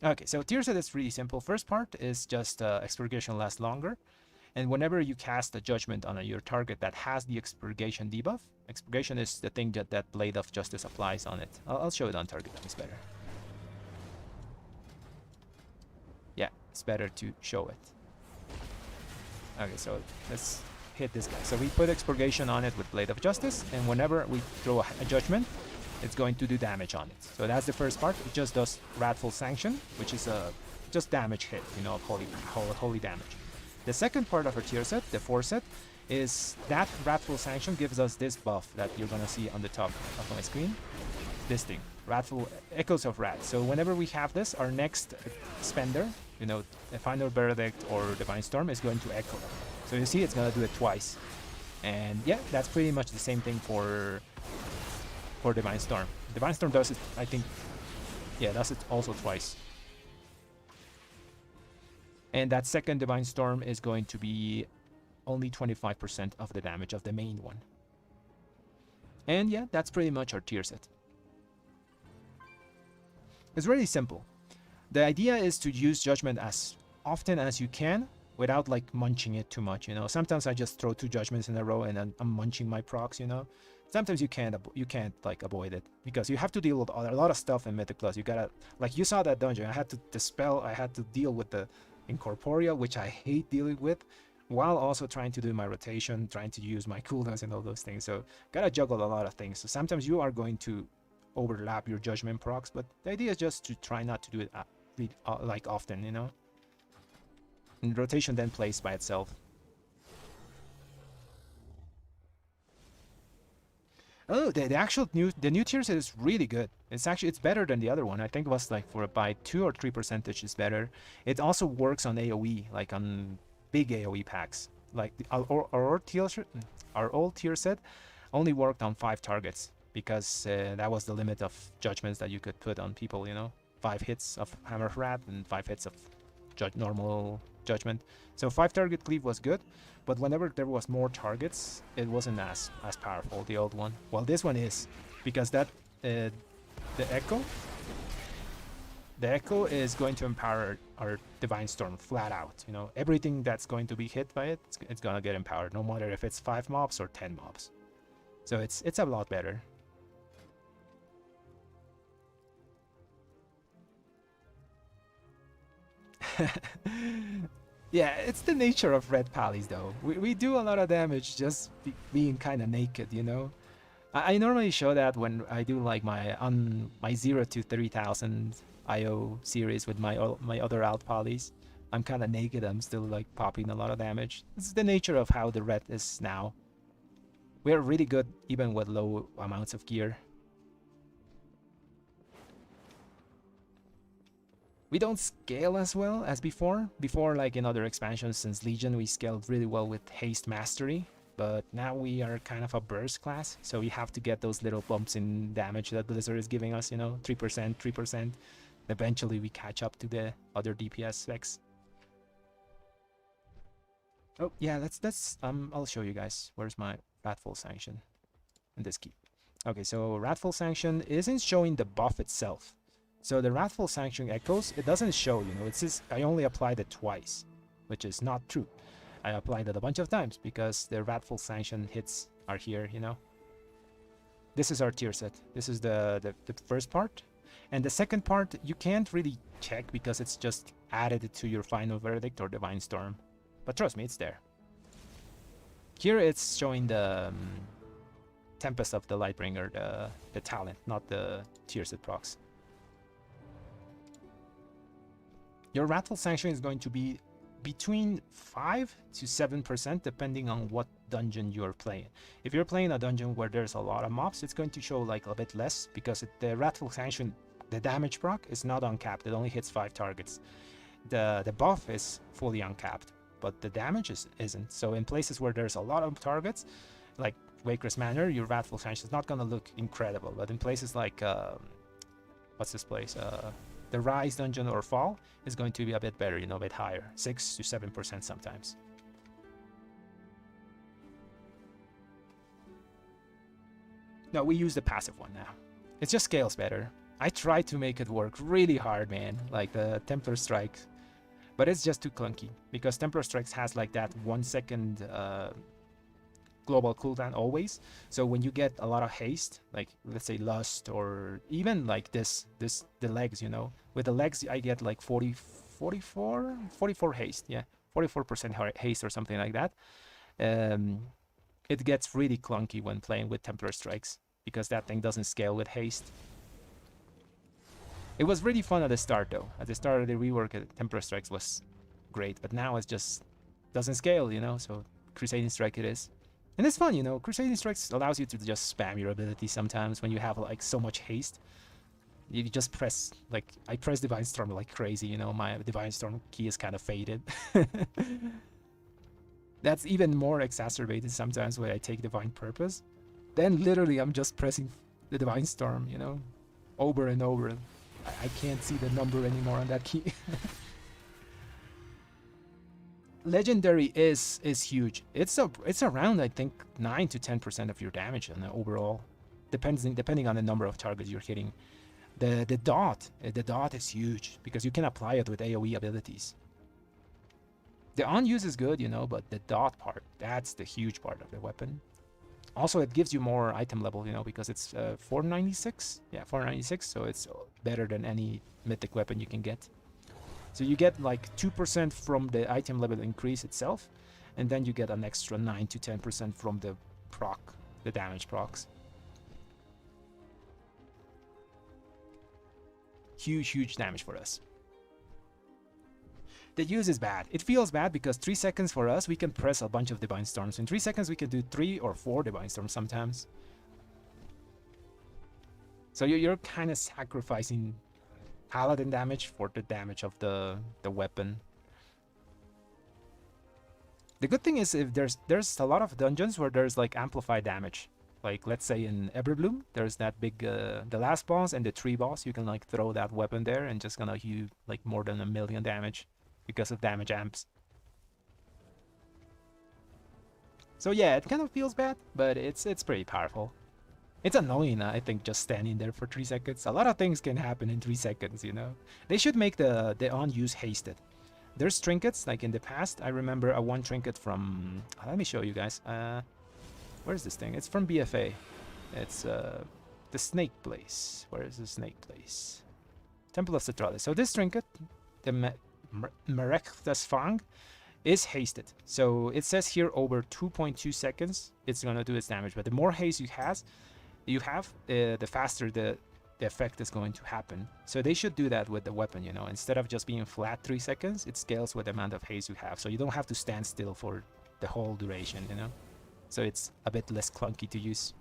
Okay, so tier set is really simple. First part is just expurgation lasts longer, and whenever you cast a judgment on your target that has the expurgation debuff, expurgation is the thing that Blade of Justice applies on it. I'll show it on target. It's better. Yeah, it's better to show it. Okay, so let's hit this guy. So we put expurgation on it with Blade of Justice, and whenever we throw a judgment, it's going to do damage on it. So that's the first part. It just does Wrathful Sanction, which is a just damage hit, you know, holy damage. The second part of our tier set, the 4 set, is that Wrathful Sanction gives us this buff that you're gonna see on the top of my screen. This thing, Wrathful Echoes of Wrath. So whenever we have this, our next spender, you know, a Final Verdict or Divine Storm is going to echo. So you see it's gonna do it twice. And yeah, that's pretty much the same thing for Divine Storm. Divine Storm does it, I think, yeah, does it also twice. And that second Divine Storm is going to be only 25% of the damage of the main one. And yeah, that's pretty much our tier set. It's really simple. The idea is to use Judgment as often as you can without like munching it too much, you know. Sometimes I just throw 2 judgments in a row and then I'm munching my procs, you know. Sometimes you can't like avoid it because you have to deal with a lot of stuff in Mythic Plus. You gotta, like you saw that dungeon, I had to dispel, I had to deal with the incorporeal, which I hate dealing with, while also trying to do my rotation, trying to use my cooldowns and all those things. So gotta juggle a lot of things. So sometimes you are going to overlap your judgment procs, but the idea is just to try not to do it like often, you know. And rotation then plays by itself. Oh, the actual new tier set is really good. It's better than the other one. I think it was like by 2 or 3% is better. It also works on AoE, like on big AoE packs. Like our old tier set only worked on 5 targets because that was the limit of judgments that you could put on people. You know, 5 hits of Hammer of Wrath and 5 hits of normal judgment. So 5 target cleave was good, but whenever there was more targets, it wasn't as powerful, the old one. Well, this one is, because that the echo is going to empower our Divine Storm flat out. You know, everything that's going to be hit by it, it's gonna get empowered, no matter if it's 5 mobs or 10 mobs. So it's a lot better. Yeah, it's the nature of red pallies though. We do a lot of damage just being kind of naked, you know. I normally show that when I do like my 0 to 3000 IO series with my other alt pallies. I'm kind of naked, I'm still like popping a lot of damage. This is the nature of how the red is now. We're really good even with low amounts of gear. We don't scale as well as before. Before, like in other expansions since Legion, we scaled really well with Haste Mastery. But now we are kind of a burst class, so we have to get those little bumps in damage that Blizzard is giving us, you know, 3%, 3%. Eventually we catch up to the other DPS specs. Oh yeah, I'll show you guys. Where's my Wrathful Sanction? In this key. Okay, so Wrathful Sanction isn't showing the buff itself. So the Wrathful Sanction echoes, it doesn't show, you know, it says I only applied it twice, which is not true. I applied it a bunch of times because the Wrathful Sanction hits are here, you know. This is our tier set. This is the first part. And the second part, you can't really check because it's just added to your final verdict or divine storm. But trust me, it's there. Here it's showing the Tempest of the Lightbringer, the talent, not the tiers it procs. Your Wrathful Sanction is going to be between 5 to 7% depending on what dungeon you're playing. If you're playing a dungeon where there's a lot of mobs, it's going to show like a bit less because the Wrathful Sanction, the damage proc is not uncapped. It only hits 5 targets. The buff is fully uncapped, but the damage isn't. So in places where there's a lot of targets, like Waker's Manor, your Wrathful Sanction is not going to look incredible. But in places like, what's this place? The Rise dungeon or Fall is going to be a bit better, you know, a bit higher. 6 to 7% sometimes. No, we use the passive one now. It just scales better. I try to make it work really hard, man, like the Templar Strike. But it's just too clunky, because Templar Strikes has like that 1 second global cooldown always. So when you get a lot of haste, like let's say Lust or even like the legs, you know, with the legs I get like 44 haste, yeah, 44% haste or something like that. It gets really clunky when playing with Templar Strikes because that thing doesn't scale with haste. It was really fun at the start though. At the start of the rework, Templar Strikes was great, but now it just doesn't scale, you know, so Crusading Strike it is. And it's fun, you know, Crusading Strikes allows you to just spam your ability sometimes when you have like so much haste. You just press, like, I press Divine Storm like crazy, you know, my Divine Storm key is kind of faded. That's even more exacerbated sometimes when I take Divine Purpose. Then literally I'm just pressing the Divine Storm, you know, over and over. I can't see the number anymore on that key. Legendary is huge. It's around I think 9 to 10% of your damage on the overall, depending on the number of targets you're hitting. The dot is huge because you can apply it with AoE abilities. The on-use is good, you know, but the dot part, that's the huge part of the weapon. Also, it gives you more item level, you know, because it's 496. Yeah, 496, so it's better than any mythic weapon you can get. So you get like 2% from the item level increase itself, and then you get an extra 9 to 10% from the proc, the damage procs. Huge damage for us. The use is bad. It feels bad because 3 seconds for us, we can press a bunch of Divine Storms. In 3 seconds, we can do 3 or 4 Divine Storms sometimes. So you're kind of sacrificing Paladin damage for the damage of the weapon. The good thing is if there's a lot of dungeons where there's like amplified damage. Like let's say in Everbloom, there's that big the last boss and the tree boss. You can like throw that weapon there and just gonna heal like more than 1 million damage because of damage amps. So yeah, it kind of feels bad, but it's pretty powerful. It's annoying, I think, just standing there for 3 seconds. A lot of things can happen in 3 seconds, you know. They should make the on-use hasted. There's trinkets, like in the past. I remember a one trinket from... let me show you guys. Where's this thing? It's from BFA. It's the snake place. Where is the snake place? Temple of Citralis. So this trinket, the Merekthas Fang, is hasted. So it says here over 2.2 seconds, it's gonna do its damage. But the more haste you have, the faster the effect is going to happen. So they should do that with the weapon, you know. Instead of just being flat 3 seconds, it scales with the amount of haste you have. So you don't have to stand still for the whole duration, you know. So it's a bit less clunky to use.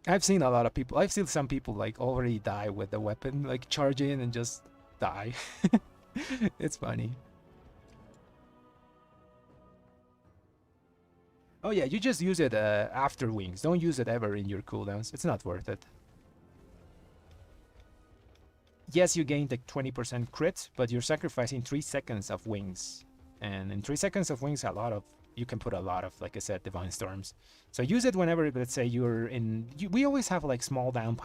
I've seen a lot of people, I've seen some people like already die with the weapon, like charge in and just die. It's funny. Oh yeah, you just use it after wings. Don't use it ever in your cooldowns. It's not worth it. Yes, you gain like 20% crit, but you're sacrificing 3 seconds of wings. And in 3 seconds of wings, you can put a lot of, like I said, Divine Storms. So use it whenever, let's say you're in... we always have like small down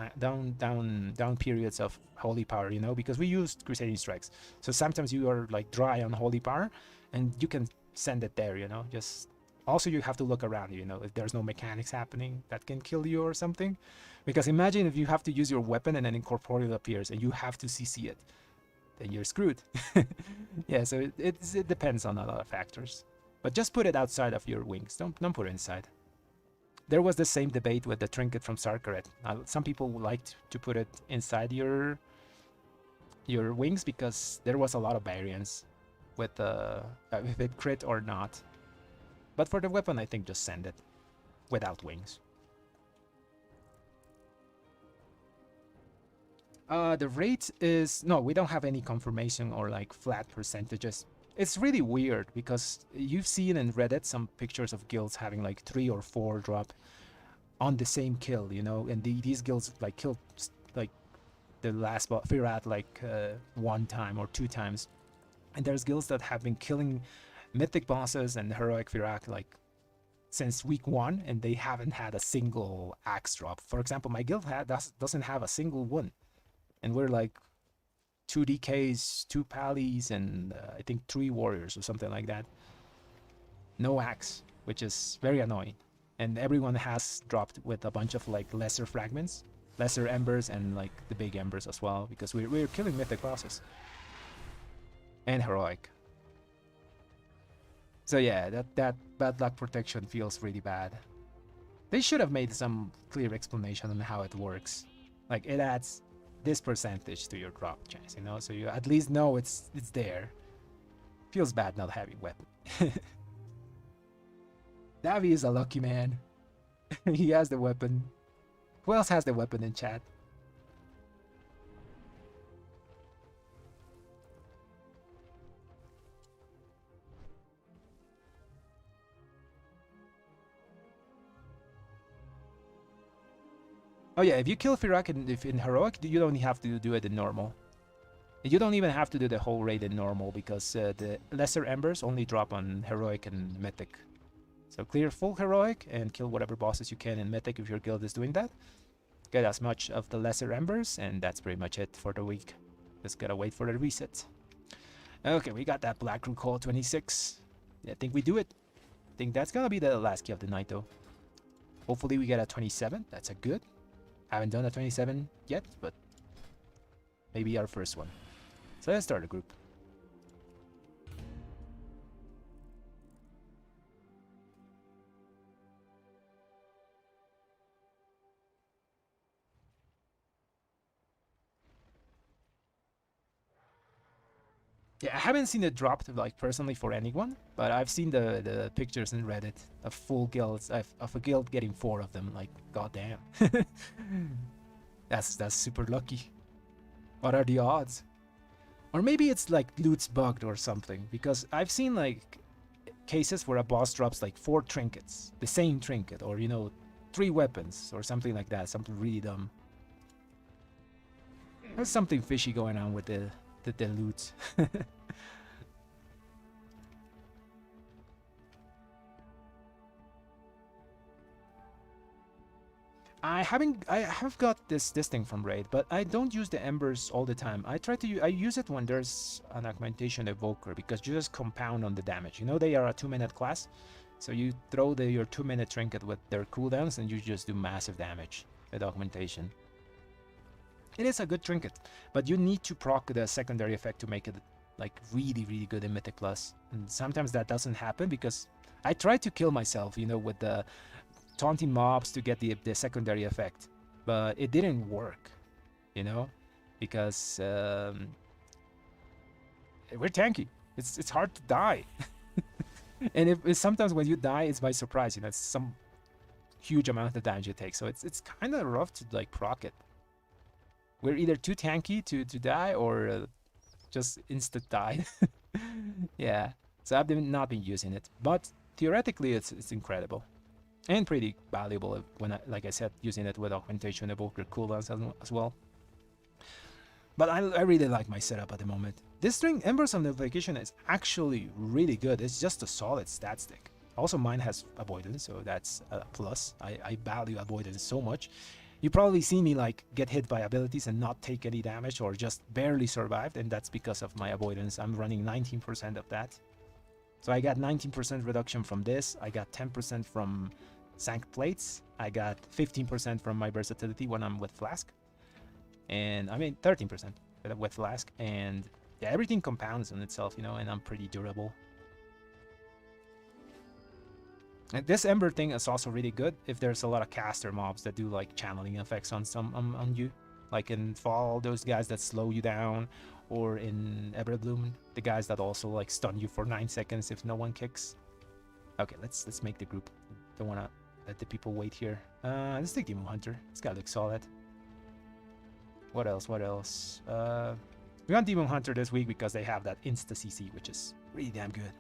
periods of Holy Power, you know, because we use Crusading Strikes. So sometimes you are like dry on Holy Power, and you can send it there, you know, just Also, you have to look around, you know, if there's no mechanics happening that can kill you or something. Because imagine if you have to use your weapon and an incorporeal appears and you have to CC it. Then you're screwed. Yeah, so it depends on a lot of factors. But just put it outside of your wings. Don't put it inside. There was the same debate with the trinket from Sarkaret. Some people liked to put it inside your wings because there was a lot of variance with if it crit or not. But for the weapon, I think just send it without wings. The rate is... No, we don't have any confirmation or like flat percentages. It's really weird because you've seen in Reddit some pictures of guilds having like 3 or 4 drop on the same kill, you know, and these guilds like killed like the last Firat like 1 time or 2 times. And there's guilds that have been killing mythic bosses and heroic Firat like since week 1 and they haven't had a single axe drop. For example, my guild doesn't have a single one. And we're like 2 DKs, 2 Pallies, and I think 3 warriors or something like that. No axe, which is very annoying. And everyone has dropped with a bunch of like lesser fragments, lesser embers, and like the big embers as well, because we're killing mythic bosses. And heroic. So yeah, that bad luck protection feels really bad. They should have made some clear explanation on how it works. Like it adds this percentage to your drop chance, you know, so you at least know it's there. Feels bad not having weapon. Davi is a lucky man. He has the weapon. Who else has the weapon in chat? Oh yeah, if you kill Firak in heroic, you don't have to do it in normal. You don't even have to do the whole raid in normal because the lesser embers only drop on heroic and mythic. So clear full heroic and kill whatever bosses you can in mythic if your guild is doing that. Get as much of the lesser embers and that's pretty much it for the week. Just gotta wait for the reset. Okay, we got that Black Root Call 26. Yeah, I think we do it. I think that's gonna be the last key of the night though. Hopefully we get a 27. That's a good. Haven't done a 27 yet, but maybe our first one. So let's start a group. Yeah, I haven't seen it dropped like personally for anyone, but I've seen the pictures in Reddit of full guilds of a guild getting 4 of them. Like, goddamn, that's super lucky. What are the odds? Or maybe it's like loot's bugged or something, because I've seen like cases where a boss drops like 4 trinkets, the same trinket, or you know, 3 weapons or something like that. Something really dumb. There's something fishy going on with the loot. I have got this thing from raid, but I don't use the embers all the time. I use it when there's an augmentation evoker because you just compound on the damage. You know, they are a 2-minute class, so you throw your 2-minute trinket with their cooldowns and you just do massive damage with augmentation. It is a good trinket, but you need to proc the secondary effect to make it like really good in Mythic Plus. And sometimes that doesn't happen because I tried to kill myself, you know, with the taunting mobs to get the secondary effect, but it didn't work, you know, because we're tanky. It's hard to die. And sometimes when you die, it's by surprise, you know, it's some huge amount of damage you take. So it's kind of rough to like proc it. We're either too tanky to die or just instant die. Yeah, so I've not been using it, but theoretically it's incredible and pretty valuable when like I said, using it with augmentation evoker cooldowns as well. But I really like my setup at the moment. This string Embers of Nullification is actually really good. It's just a solid stat stick. Also mine has avoidance, so that's a plus. I value avoidance so much. You probably see me like get hit by abilities and not take any damage or just barely survived, and that's because of my avoidance. I'm running 19% of that. So I got 19% reduction from this. I got 10% from sank plates. I got 15% from my versatility when I'm with flask. And I mean 13% with flask. And yeah, everything compounds on itself, you know, and I'm pretty durable. And this Ember thing is also really good if there's a lot of caster mobs that do like channeling effects on on you. Like in Fall, those guys that slow you down, or in Everbloom, the guys that also like stun you for 9 seconds if no one kicks. Okay, let's make the group. Don't wanna let the people wait here. Let's take Demon Hunter. This guy looks solid. What else? What else? We got Demon Hunter this week because they have that insta CC, which is really damn good.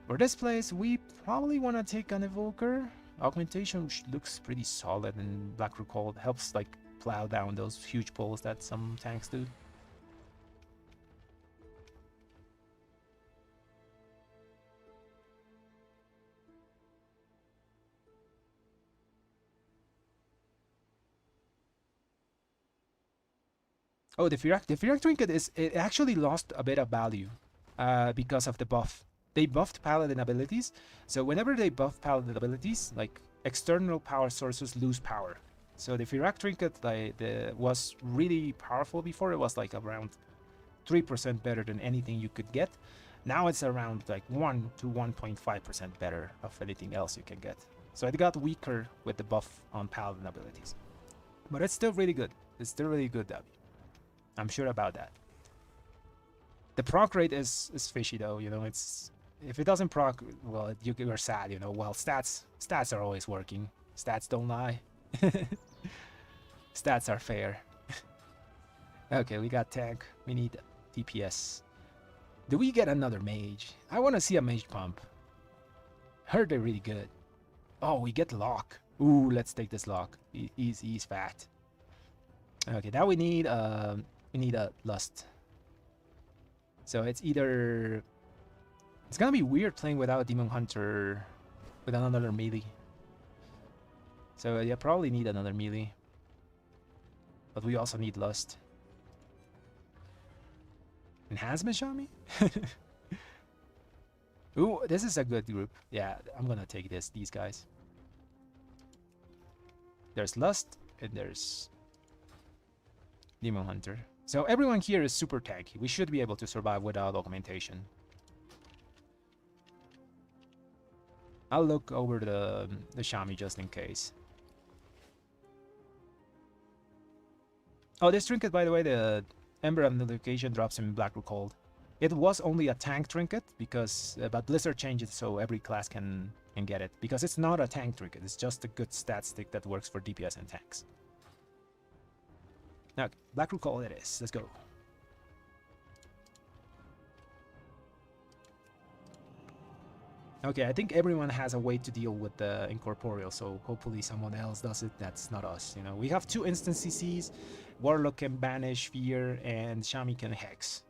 For this place, we probably want to take an Evoker. Augmentation looks pretty solid, and Black Recall helps like plow down those huge pulls that some tanks do. Oh, the Firak Trinket it actually lost a bit of value because of the buff. They buffed Paladin abilities, so whenever they buff Paladin abilities, like external power sources lose power. So the Firak Trinket was really powerful before. It was like around 3% better than anything you could get. Now it's around like 1 to 1.5% better of anything else you can get. So it got weaker with the buff on Paladin abilities. But it's still really good. It's still really good, W. I'm sure about that. The proc rate is fishy though, you know, it's if it doesn't proc, well, you're sad, you know. Well, stats are always working. Stats don't lie. Stats are fair. Okay, we got tank. We need DPS. Do we get another mage? I want to see a mage pump. Heard they're really good. Oh, we get lock. Ooh, let's take this lock. He's fat. Okay, now we need a lust. So it's either... It's gonna be weird playing without Demon Hunter with another melee. So yeah, probably need another melee. But we also need lust. Enhancement Shami? Ooh, this is a good group. Yeah, I'm gonna take these guys. There's lust and there's Demon Hunter. So everyone here is super tanky. We should be able to survive without augmentation. I'll look over the Shami just in case. Oh, this trinket, by the way, the Ember Amplification drops in Black Recall. It was only a tank trinket because, but Blizzard changed it so every class can get it. Because it's not a tank trinket, it's just a good stat stick that works for DPS and tanks. Now, Black Recall it is. Let's go. Okay, I think everyone has a way to deal with the incorporeal, so hopefully someone else does it. That's not us, you know. We have 2 instant CCs. Warlock can banish fear, and Shami can hex.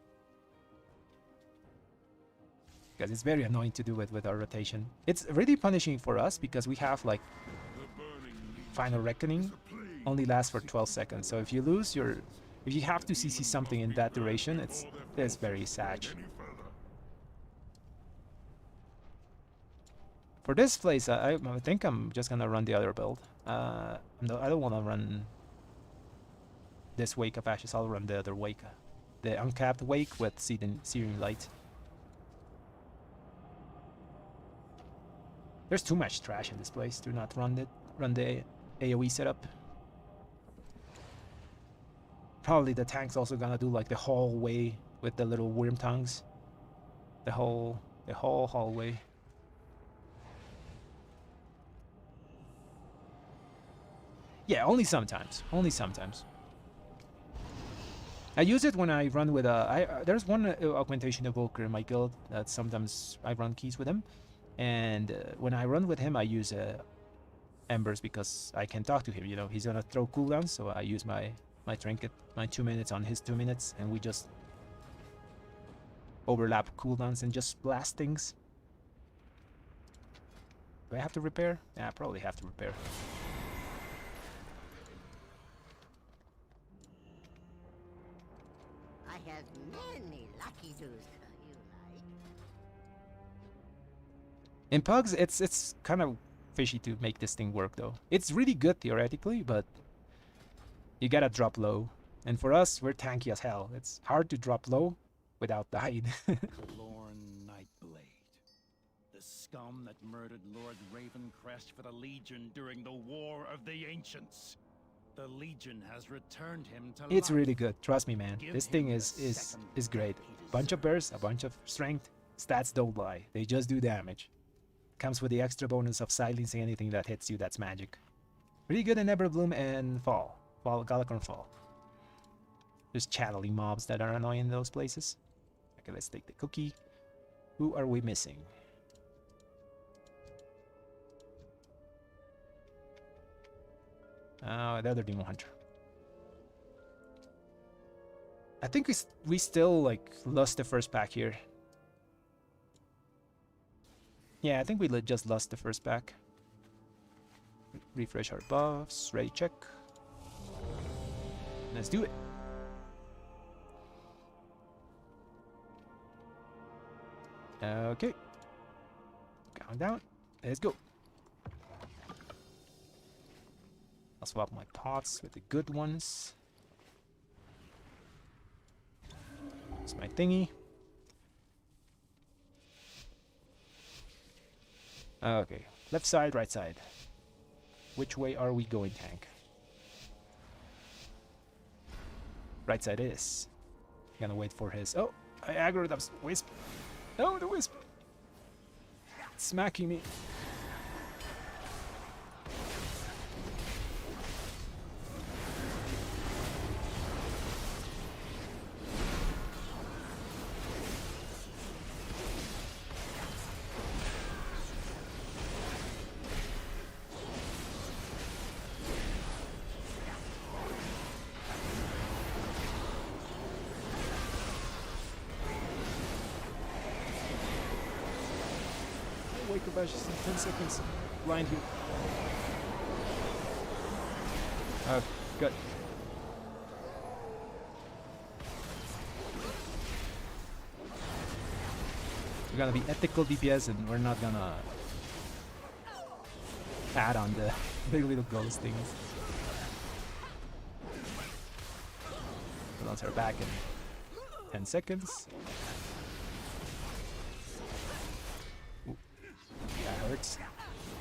Because it's very annoying to do it with our rotation. It's really punishing for us because we have like Final Reckoning only lasts for 12 seconds. So if you lose your, if you have to CC something in that duration, it's very sad. For this place, I think I'm just gonna run the other build. I don't want to run this Wake of Ashes. I'll run the other Wake, the uncapped Wake with Searing Light. There's too much trash in this place. Do not run the AoE setup. Probably the tank's also gonna do like the hallway with the little worm tongues. The whole hallway. Yeah, only sometimes. Only sometimes. I use it when I run with a... there's one augmentation evoker in my guild that sometimes I run keys with him. And when I run with him, I use embers because I can talk to him, you know. He's gonna throw cooldowns, so I use my trinket, my 2 minutes on his 2 minutes, and we just overlap cooldowns and just blast things. Do I have to repair? Yeah, I probably have to repair. I have many lucky tools. You like? In pugs, it's kind of fishy to make this thing work though. It's really good theoretically, but you gotta drop low. And for us, we're tanky as hell. It's hard to drop low without dying. Lorn Nightblade, the scum that murdered Lord Ravencrest for the Legion during the War of the Ancients. The Legion has returned him to It's life. really good. Trust me, man. Give This him thing the is second great. death he Bunch of burst, a bunch of strength. Stats don't lie. They just do damage. Comes with the extra bonus of silencing anything that hits you that's magic. Pretty good in Everbloom and Fall. Galacorn Fall. There's channeling mobs that are annoying in those places. Okay, let's take the cookie. Who are we missing? The other Demon Hunter. I think we still like lost the first pack here. Yeah, I think we just lost the first pack. Refresh our buffs. Ready, check. Let's do it. Okay. Countdown. Let's go. I'll swap my pots with the good ones. It's my thingy. Okay. Left side, right side. Which way are we going, tank? Right side it is. Gonna wait for his... Oh! I aggroed up Wisp. No, the Wisp! It's smacking me. Wake up Ashes in 10 seconds. Blind you. Good. We're gonna be ethical DPS and we're not gonna add on the big little ghost things. Once we're back in 10 seconds. Ooh, that hurts.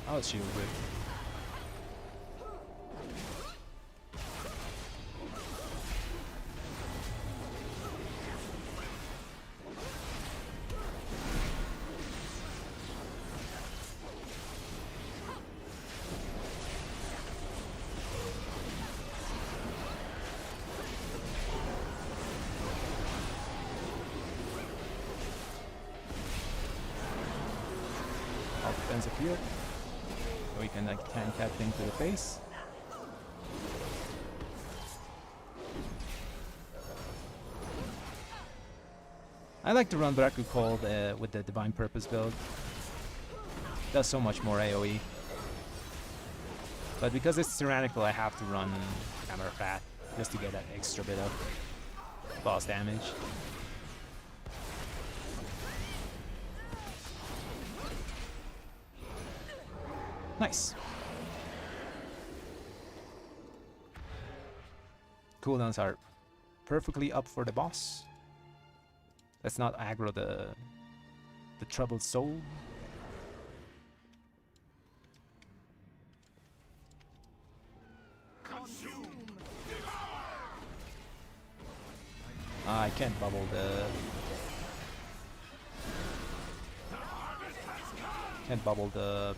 I'll shield with. Defense up here. So we can like tank that thing to the face. I like to run Braku Cold with the Divine Purpose build. Does so much more AoE. But because it's tyrannical, I have to run Hammer Fat just to get that extra bit of boss damage. Nice. Cooldowns are perfectly up for the boss. Let's not aggro the troubled soul. I can't bubble the... Can't bubble the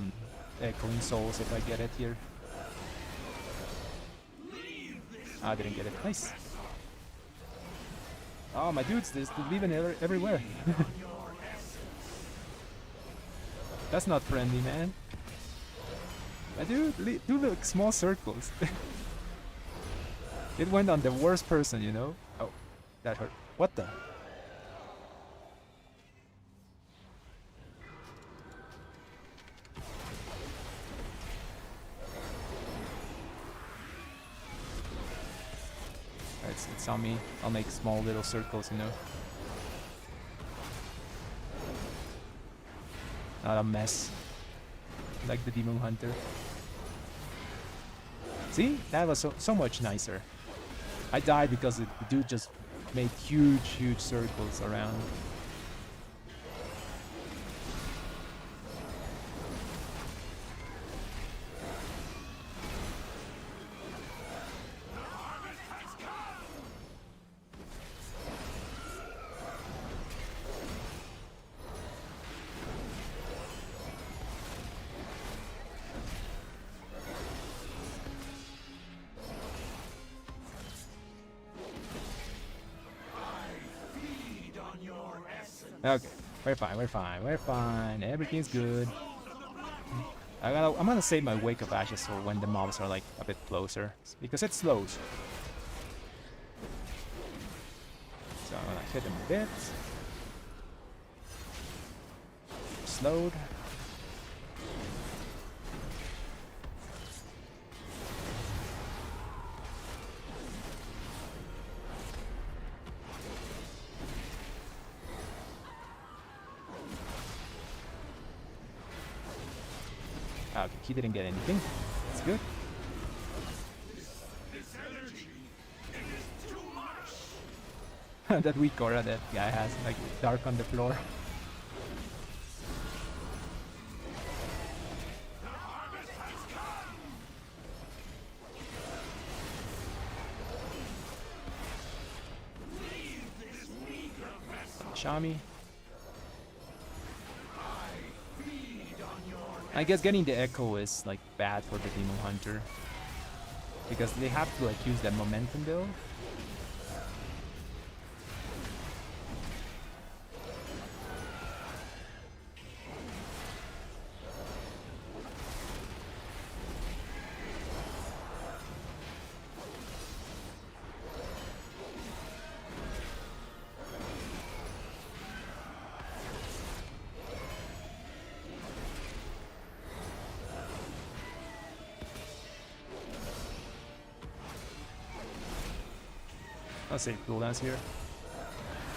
Echoing Souls if I get it here. I didn't get it. Nice. Oh, my dudes, there's leaving everywhere. That's not friendly, man. My dude, do like small circles. It went on the worst person, you know? Oh, that hurt. What the? It's on me. I'll make small little circles, you know. Not a mess. like the Demon Hunter. See? That was so much nicer. I died because the dude just made huge circles around. Okay, we're fine, everything's good. I'm gonna save my Wake of Ashes for when the mobs are like a bit closer, because it slows. So I'm gonna hit him a bit. Slowed. Okay, he didn't get anything. That's good. That weak aura that guy has, like dark on the floor. Shami. I guess getting the echo is like bad for the Demon Hunter, because they have to like use that momentum build. I'll save cooldowns here.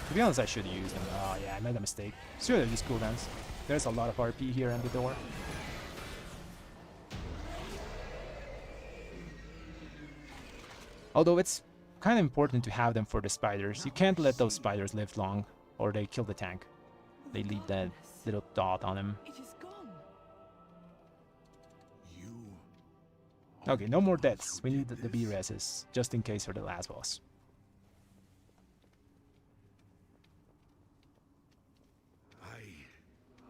To be honest, I should use them. Oh yeah, I made a mistake. Should have used cooldowns. There's a lot of RP here on the door. Although it's kind of important to have them for the spiders. You can't let those spiders live long, or they kill the tank. They leave that little dot on him. It is gone. Okay, no more deaths. We need the B-reses, just in case for the last boss.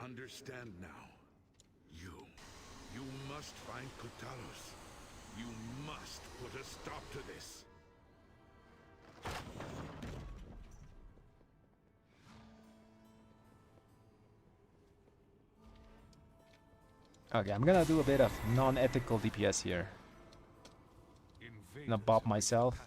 Understand now. You must find Kotalos. You must put a stop to this. Okay, I'm gonna do a bit of non-ethical DPS here. I'm gonna bop myself.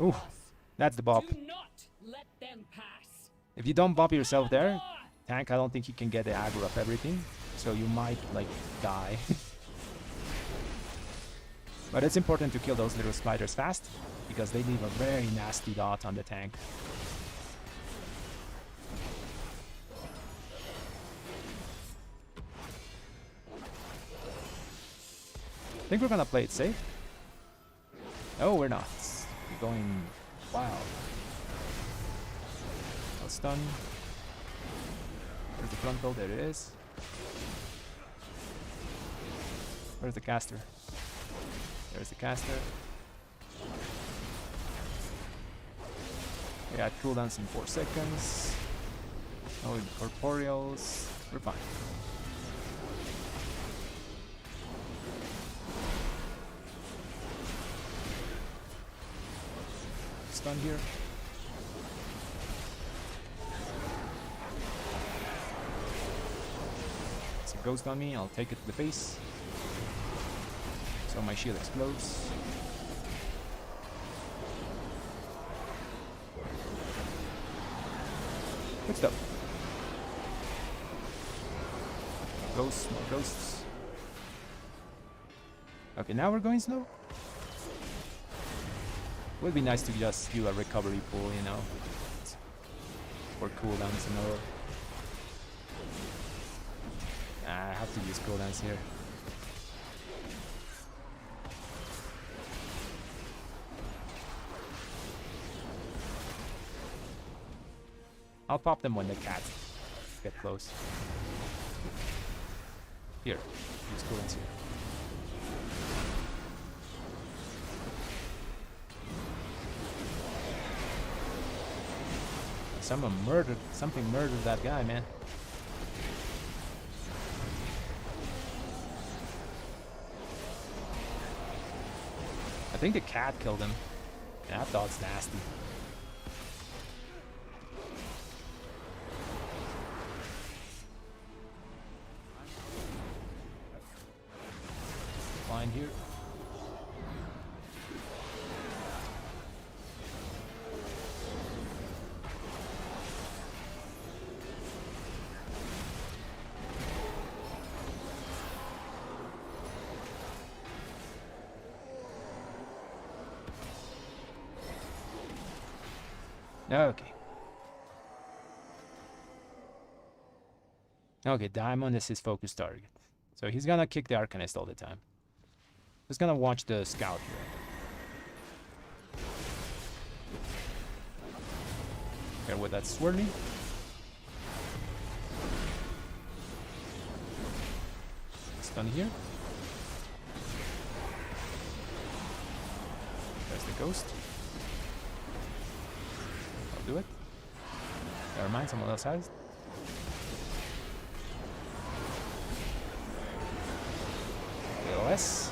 Ooh, that's the bop. Do not let them pass. If you don't bop yourself there, tank, I don't think you can get the aggro of everything, so you might like die. But it's important to kill those little spiders fast, because they leave a very nasty dot on the tank. I think we're gonna play it safe. Oh, we're not. We're going wild. No stun. Where's the frontal? There it is. Where's the caster? There's the caster. We got cooldowns in 4 seconds. No incorporeals. We're fine. Stun here. It's a ghost on me. I'll take it to the face. So my shield explodes. Good stuff. Ghosts, more ghosts. Okay, now we're going slow. Would be nice to just do a recovery pool, you know, for cooldowns and all. I have to use cooldowns here. I'll pop them when the cats get close. Here, use cooldowns here. Something murdered that guy, man. I think the cat killed him. That dog's nasty. Fine here. Okay. Okay, Diamond is his focus target. So he's gonna kick the Arcanist all the time. Just gonna watch the scout here. Here with that swirly. Stun here. There's the ghost. Do it. Never mind, someone else has. AOS.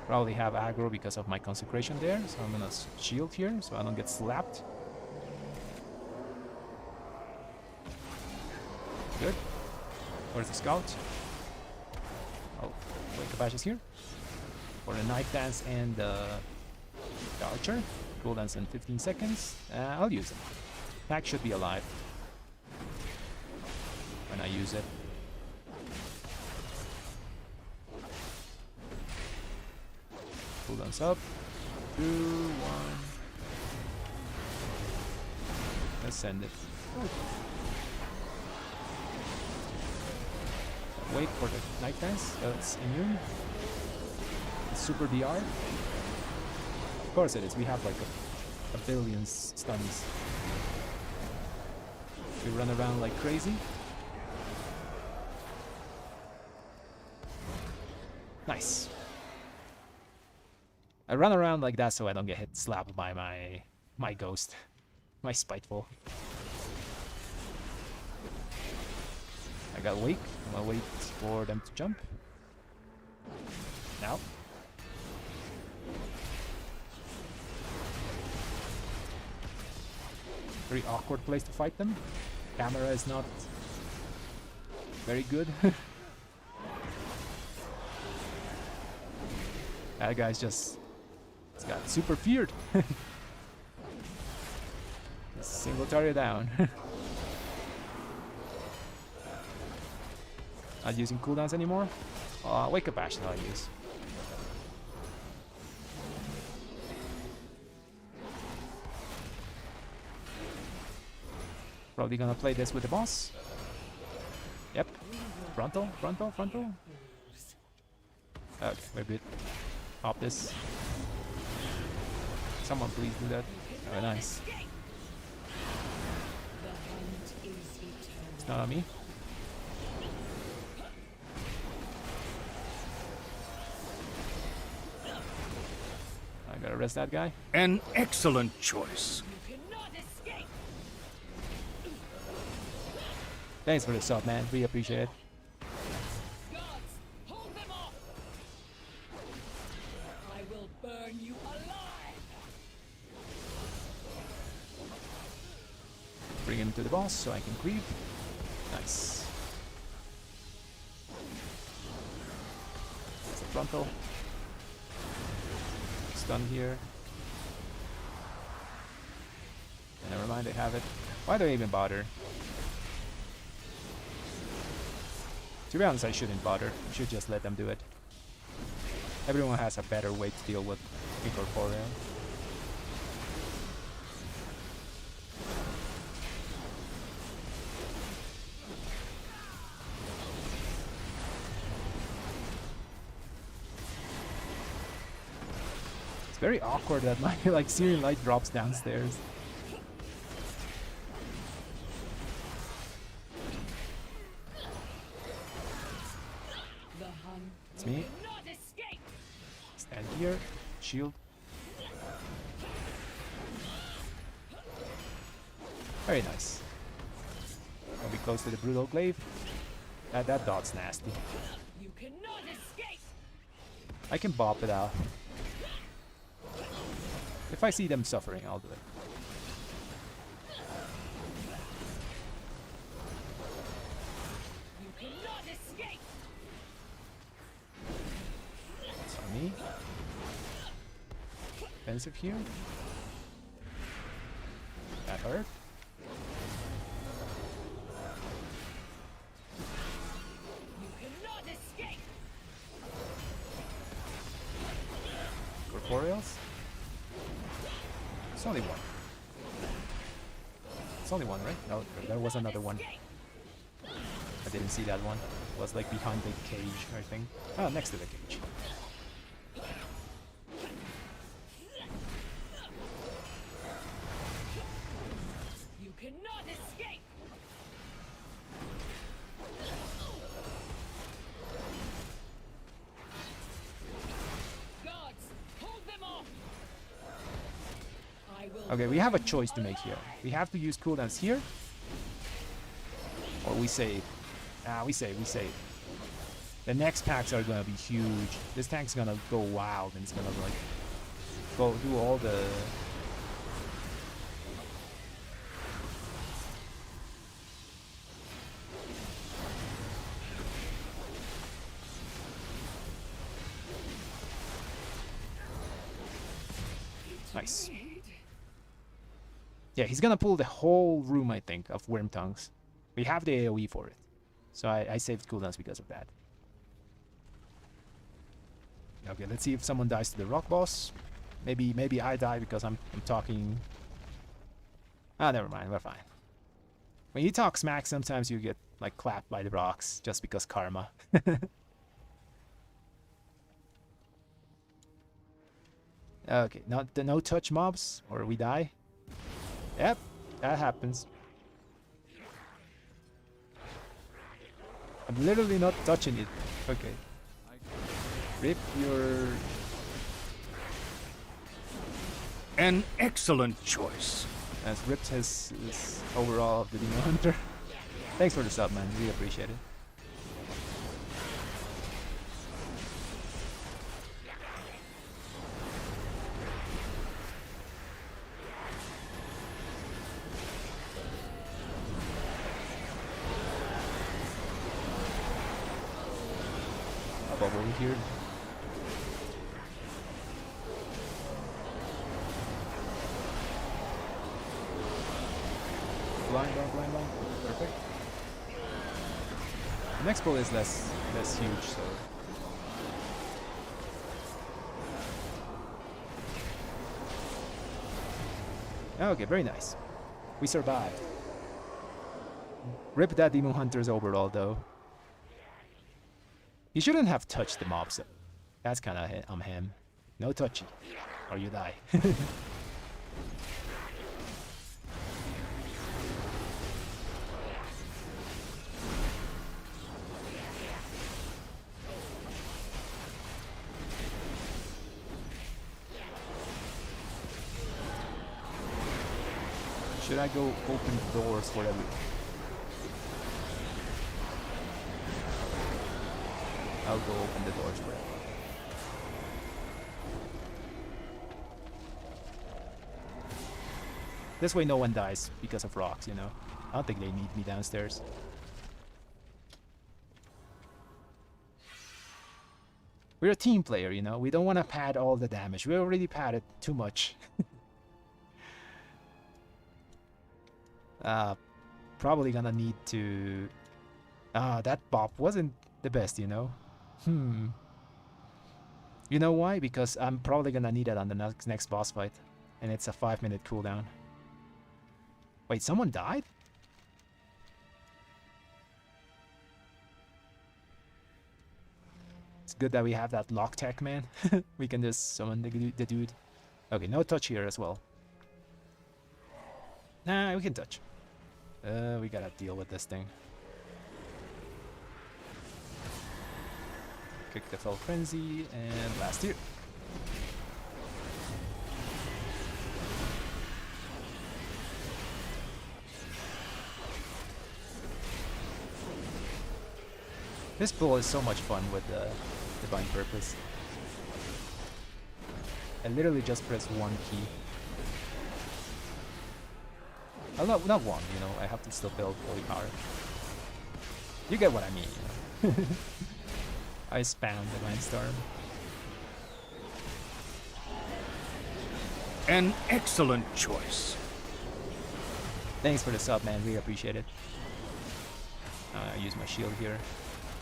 Probably have aggro because of my consecration there, so I'm gonna shield here so I don't get slapped. Good. Where's the scout? Oh, Wake of Ashes here. For the Night Dance and the Archer. Cooldowns in 15 seconds. I'll use it. Pack should be alive when I use it. Cooldowns up. 2, 1. Let's send it. Wait for the Night Dance. That's immune. Super DR. Of course it is. We have like a billion stuns. We run around like crazy. Nice. I run around like that so I don't get hit slapped by my ghost. My spiteful. I got Wake. I'm gonna wait for them to jump. Now. Very awkward place to fight them. Camera is not very good. That guy's just... He's got super feared. Single target down. Not using cooldowns anymore. Wake Up Ash I'll use. Probably gonna play this with the boss. Yep. Frontal, frontal, frontal. Okay, we're good. Pop this. Someone please do that. Very nice. It's not on me. I gotta arrest that guy. An excellent choice. Thanks for the sub, man. We appreciate it. Guards, hold them off! I will burn you alive! Bring him to the boss so I can creep. Nice. That's the frontal. Stun here. Never mind, I have it. Why do I even bother? To be honest, I shouldn't bother. I should just let them do it. Everyone has a better way to deal with incorporeal. It's very awkward that my like Syrian light drops downstairs. It's me. Stand here. Shield. Very nice. I'll be close to the brutal glaive. That dot's nasty. You cannot escape. I can bop it out. If I see them suffering, I'll do it. You cannot escape. That's on me. Defensive here. That hurt. You cannot escape. Corporeals. It's only one. It's only one, right? No, there was another one. I didn't see that one. It was like behind the cage, I think. Oh, next to the cage. You cannot escape. Guards, hold them off. I will. Okay, we have a choice to make here. We have to use cooldowns here. Or we save. We save. The next packs are gonna be huge. This tank's gonna go wild and it's gonna like go do all the nice. Yeah, he's gonna pull the whole room, I think, of Worm Tongues. We have the AoE for it. So I saved cooldowns because of that. Okay, let's see if someone dies to the rock boss. Maybe I die because I'm talking. Ah, never mind, we're fine. When you talk smack, sometimes you get like clapped by the rocks just because karma. Okay, not the no touch mobs or we die. Yep, that happens. I'm literally not touching it. Okay. Rip your... An excellent choice. As ripped his overall of the Demon Hunter. Thanks for the sub, man. Really appreciate it. Above over here. Blind. Perfect. The next pull is less huge, so. Okay, very nice. We survived. Rip that Demon Hunter's overall, though. He shouldn't have touched the mobs. That's kind of him. No touchy, or you die. Should I go open doors for everyone? I'll go open the doors for everyone. This way no one dies because of rocks, you know. I don't think they need me downstairs. We're a team player, you know. We don't want to pad all the damage. We already padded too much. Probably gonna need to Ah, that bop wasn't the best, you know? Hmm. You know why? Because I'm probably gonna need it on the next boss fight. And it's a 5-minute cooldown. Wait, someone died? It's good that we have that lock tech, man. We can just summon the dude. Okay, no touch here as well. Nah, we can touch. We gotta deal with this thing. Kick the Fell Frenzy, and last here. This bull is so much fun with the Divine Purpose. I literally just press one key. Oh, not one, you know, I have to still build holy power. You get what I mean, you know? I spam Divine Storm. An excellent choice. Thanks for the sub, man, really appreciate it. I use my shield here.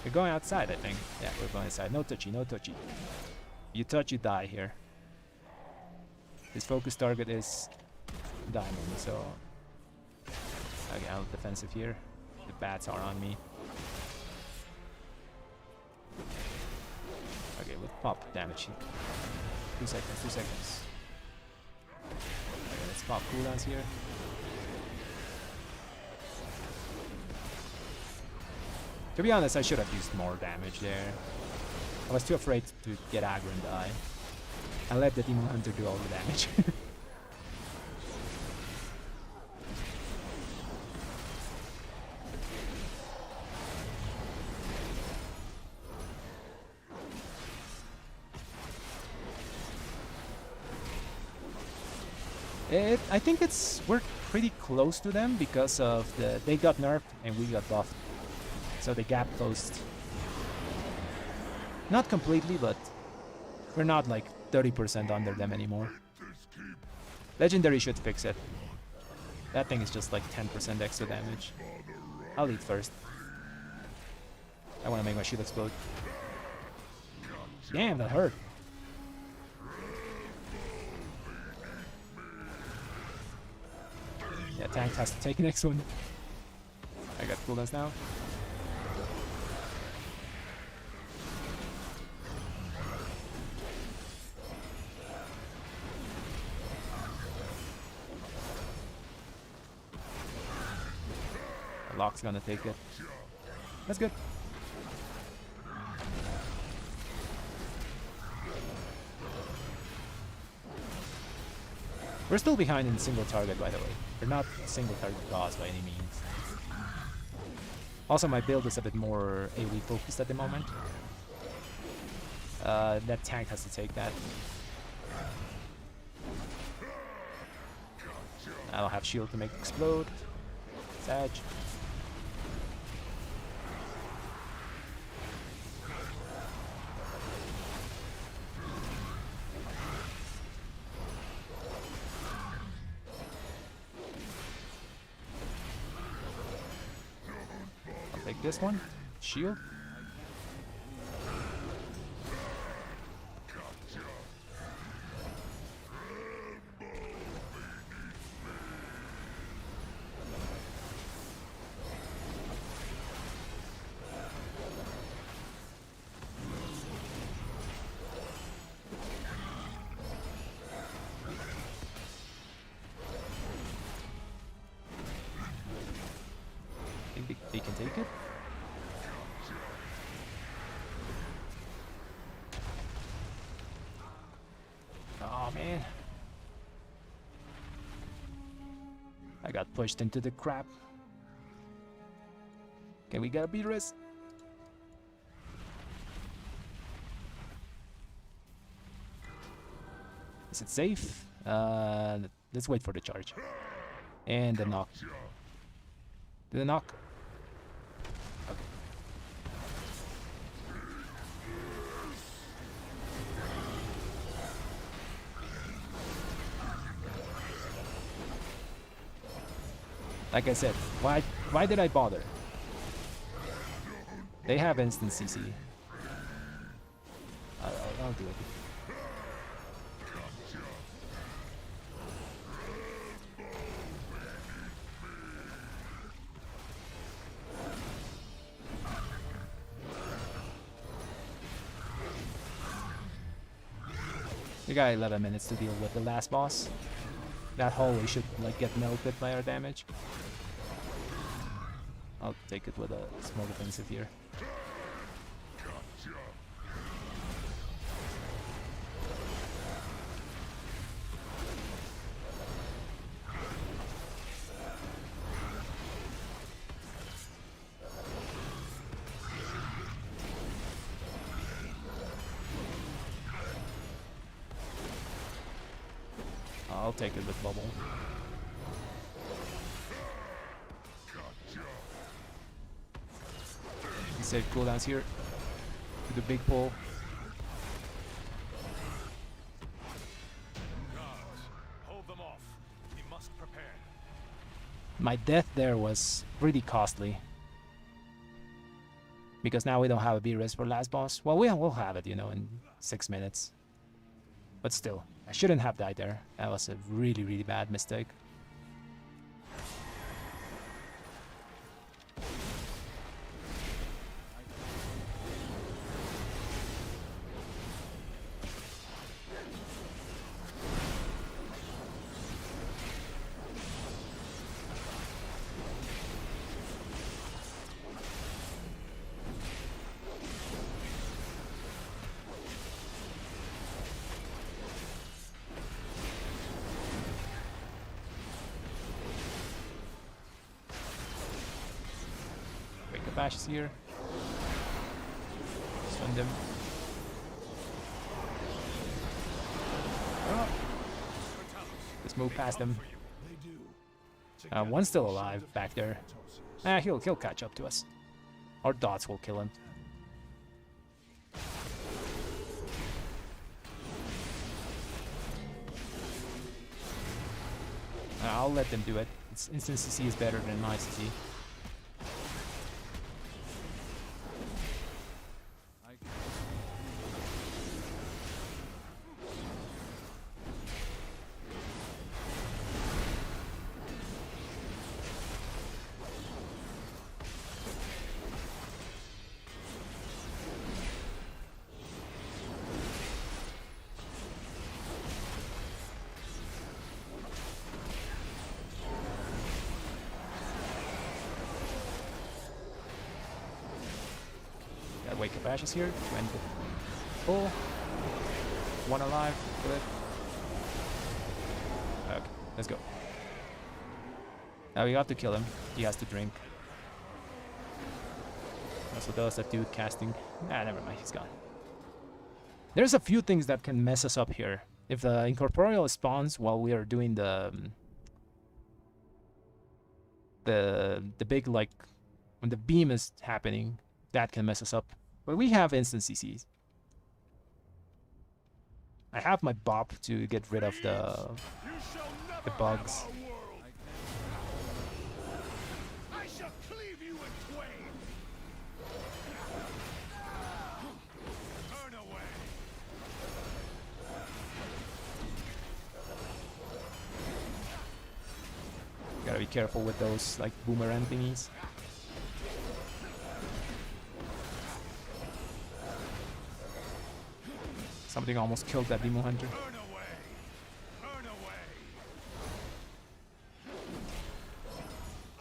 We're going outside, I think. Yeah, we're going inside. No touchy, no touchy. You touch, you die here. His focus target is diamond, so... Okay, I'm defensive here. The bats are on me. Okay, with pop damage. 2 seconds, 2 seconds. Okay, let's pop cooldowns here. To be honest, I should have used more damage there. I was too afraid to get aggro and die. I let the Demon Hunter do all the damage. I think we're pretty close to them because of they got nerfed and we got buffed. So the gap closed. Not completely, but we're not like 30% under them anymore. Legendary should fix it. That thing is just like 10% extra damage. I'll eat first. I want to make my shield explode. Damn, that hurt. Yeah, tank has to take the next one. I got cooldowns now. Lock's gonna take it. That's good. We're still behind in single target, by the way. We're not single target boss by any means. Also, my build is a bit more AoE focused at the moment. That tank has to take that. I don't have shield to make it explode. Sag. I'll take this one. Shield. They can take it. Oh man. I got pushed into the crap. Okay, we gotta beat this. Is it safe? Let's wait for the charge. And the knock. The knock. Okay. Like I said, why did I bother? They have instant CC. I'll do it. We got 11 minutes to deal with the last boss. That hallway should like get melted by our damage. I'll take it with a small defensive here. I'll take it with bubble. Save cooldowns here. Do the big pull. Hold them off. We must prepare. My death there was pretty costly. Because now we don't have a B-res for last boss. Well, we'll have it, you know, in 6 minutes. But still, I shouldn't have died there. That was a really, really bad mistake. Bash is here. Stun them. Oh. Let's move past them. One's still alive back there. He'll catch up to us. Our dots will kill him. I'll let them do it. Instant CC is better than nice CC. Wake of Ashes here to end the pull. One alive. Good. Okay, let's go. Now we have to kill him. He has to drink. Also does that dude casting. Never mind, he's gone. There's a few things that can mess us up here. If the incorporeal spawns while we are doing the big, like, when the beam is happening, that can mess us up. But we have instant CCs. I have my bop to get rid of the bugs. I shall cleave you in twain. Turn away. Gotta be careful with those like boomerang thingies. Something almost killed that Demo Hunter. Turn away. Turn away.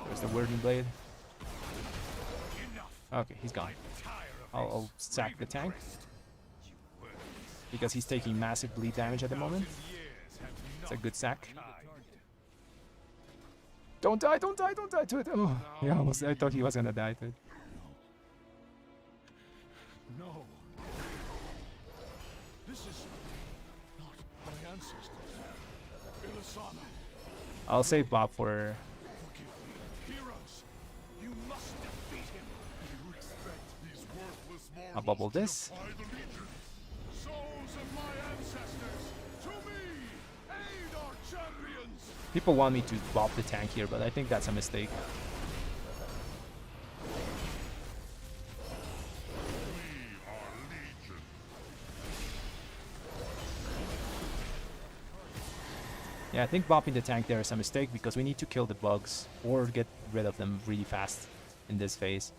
There's the Wording Blade. Enough. Okay, he's gone. I'll sack the tank. Because he's taking massive bleed damage at the moment. It's a good sack. Don't die, don't die, don't die to it. Oh, yeah, almost, I thought he was gonna die to it. No. This is not my ancestors. Ilisana. I'll save Bob for... Heroes, you must defeat him. You expect these worthless mortals I'll bubble to this. defy the Legion? Souls of my ancestors, to me! Aid our champions! People want me to bop the tank here, but I think that's a mistake. Yeah, I think bopping the tank there is a mistake because we need to kill the bugs or get rid of them really fast in this phase.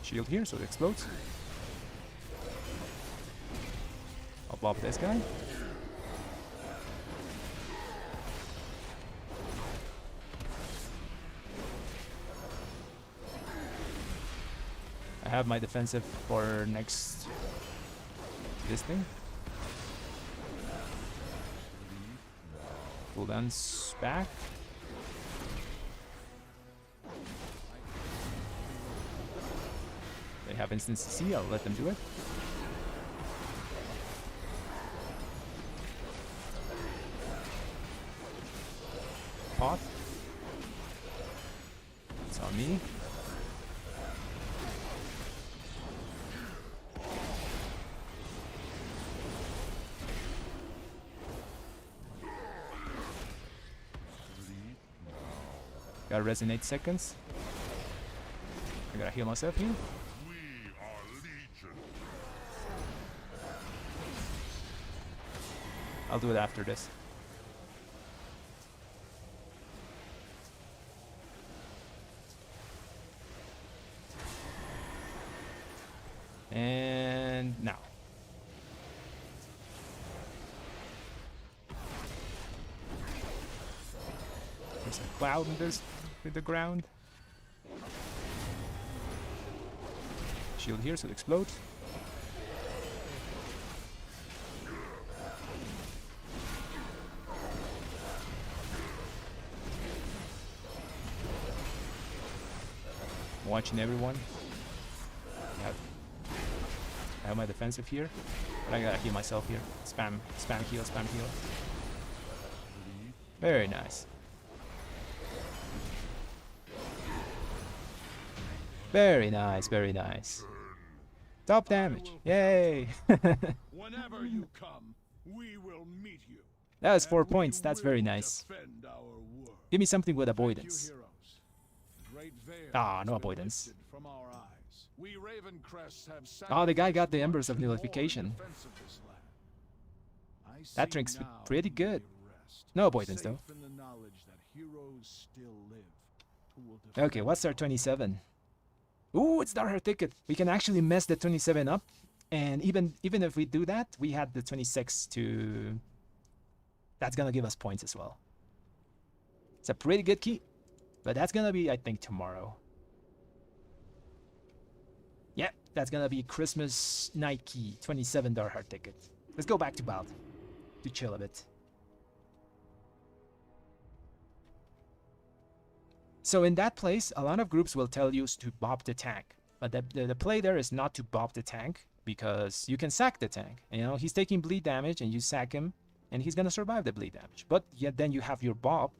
Shield here so it explodes. I'll bop this guy. I have my defensive for next this thing. Cooldown's back. They have instant CC, I'll let them do it. Pot. It's on me. Gotta resonate seconds. I gotta heal myself here. We are Legion. I'll do it after this. And now. There's a cloud in this with the ground. Shield here so it explodes. Watching everyone. I have my defensive here, but I gotta heal myself here. Spam heal, spam heal. Very nice. Very nice, very nice. Top damage. Yay! Whenever you come, we will meet you. That was 4 points. That's very nice. Defend our world. Give me something with Thank you, avoidance. heroes. Great veil Ah, has no been avoidance. lifted from our eyes. We Ravencrests have Oh, the guy got the sacrificed Embers of much more in Nullification. defense of this land. I That see drink's now pretty you good. may rest, No avoidance, safe though. in the knowledge that heroes still live who will defend Okay, what's our 27? Ooh, it's Dark Ticket. We can actually mess the 27 up. And even if we do that, we had the 26 to... That's gonna give us points as well. It's a pretty good key. But that's gonna be, I think, tomorrow. Yep, that's gonna be Christmas night key, 27 Dark Heart Ticket. Let's go back to Bald to chill a bit. So in that place, a lot of groups will tell you to bop the tank. But the play there is not to bop the tank, because you can sack the tank. You know, he's taking bleed damage and you sack him, and he's gonna survive the bleed damage. But yet then you have your bop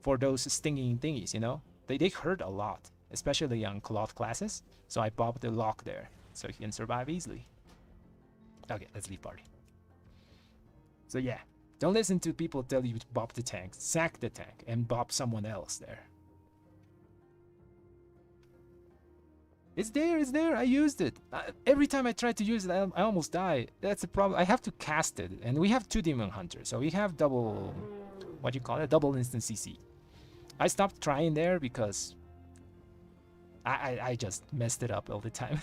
for those stinging thingies, you know? They hurt a lot, especially on cloth classes. So I bopped the lock there, so he can survive easily. Okay, let's leave party. So yeah, don't listen to people tell you to bop the tank. Sack the tank and bop someone else there. It's there, I used it. Every time I try to use it, I almost die. That's the problem. I have to cast it, and we have 2 Demon Hunters, so we have double, what do you call it? Double instant CC. I stopped trying there because I just messed it up all the time.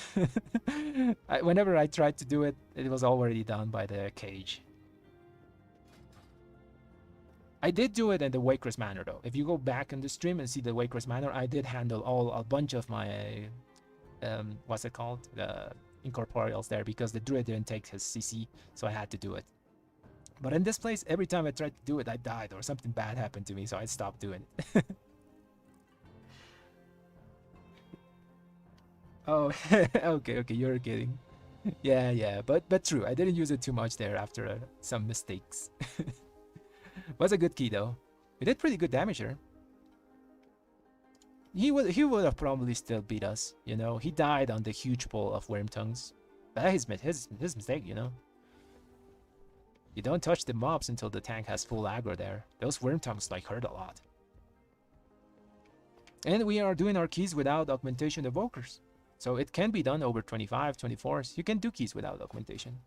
Whenever I tried to do it, it was already done by the cage. I did do it in the Waker's Manor though. If you go back in the stream and see the Waker's Manor, I did handle a bunch of my what's it called? The incorporeals there, because the druid didn't take his CC, so I had to do it. But in this place, every time I tried to do it, I died or something bad happened to me, so I stopped doing it. Oh, okay, you're kidding. Yeah, but true. I didn't use it too much there after some mistakes. Was a good key though. We did pretty good damage here. He would have probably still beat us, you know. He died on the huge bowl of worm tongues. But that's his mistake, you know. You don't touch the mobs until the tank has full aggro there. Those worm tongues like hurt a lot. And we are doing our keys without augmentation evokers. So it can be done over 25, 24s. You can do keys without augmentation.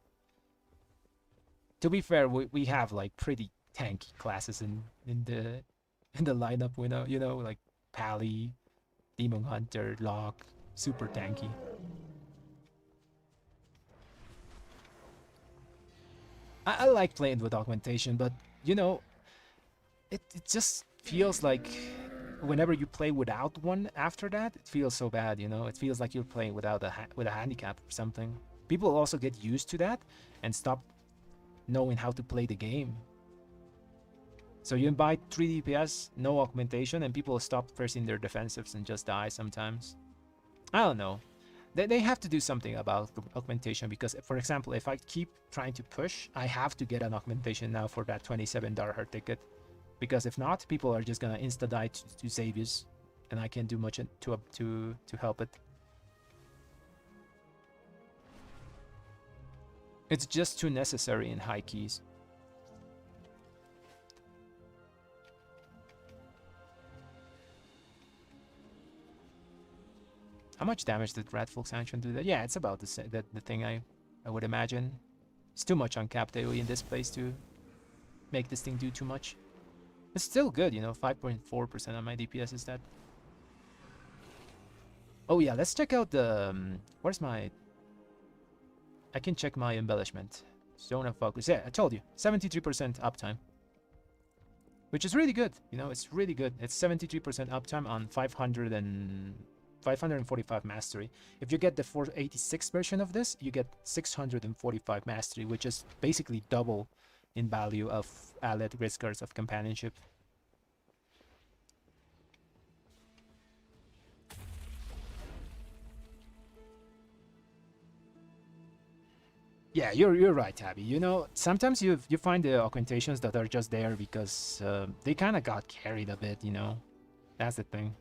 To be fair, we have like pretty tanky classes in the lineup. You know, like Pally, Demon Hunter, Locke, super tanky. I like playing with augmentation, but you know, it just feels like whenever you play without one after that, it feels so bad, you know? It feels like you're playing without with a handicap or something. People also get used to that and stop knowing how to play the game. So you invite 3 DPS, no augmentation, and people stop pressing their defensives and just die sometimes. I don't know. They have to do something about augmentation because, for example, if I keep trying to push, I have to get an augmentation now for that 27 Darheart ticket. Because if not, people are just gonna insta-die to Xavius, and I can't do much to help it. It's just too necessary in high keys. How much damage did Radful Sanction do that? Yeah, it's about the thing I would imagine. It's too much uncapped AoE in this place to make this thing do too much. It's still good, you know, 5.4% on my DPS is that. Oh yeah, let's check out the... where's my... I can check my embellishment. Zone of focus. Yeah, I told you. 73% uptime. Which is really good, you know, it's really good. It's 73% uptime on 545 mastery. If you get the 486 version of this, you get 645 mastery, which is basically double in value of allied Riskers of companionship. Yeah, you're right, Tabby. You know, sometimes you find the augmentations that are just there because they kind of got carried a bit, you know. That's the thing.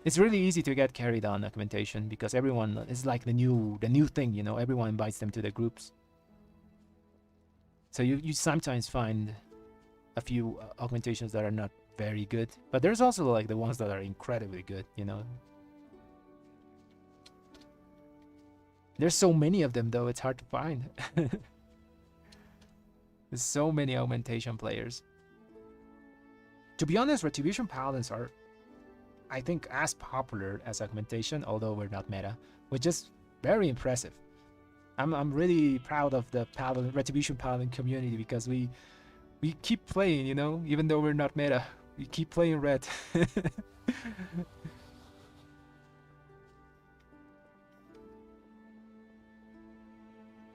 It's really easy to get carried on augmentation because everyone is like the new thing, you know. Everyone invites them to the groups. So you sometimes find a few augmentations that are not very good, but there's also like the ones that are incredibly good, you know. There's so many of them though, it's hard to find. There's so many augmentation players. To be honest, Retribution Paladins are, I think, as popular as augmentation, although we're not meta, which is very impressive. I'm really proud of the Retribution Paladin community because we keep playing, you know, even though we're not meta. We keep playing red.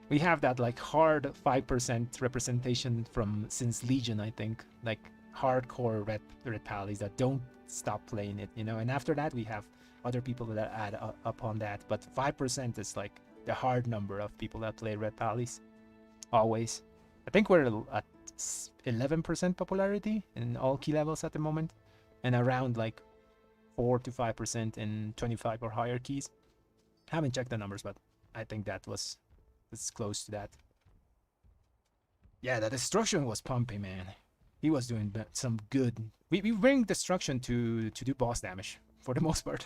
We have that like hard 5% representation from since Legion, I think, like hardcore red Paladins that don't stop playing it, you know. And after that, we have other people that add up on that, but 5% is like the hard number of people that play red Paladins. Always. I think we're at 11% popularity in all key levels at the moment, and around like 4 to 5% in 25 or higher keys. I haven't checked the numbers, but I think it's close to that. Yeah, the destruction was pumping, man. He was doing some good. We bring destruction to do boss damage for the most part.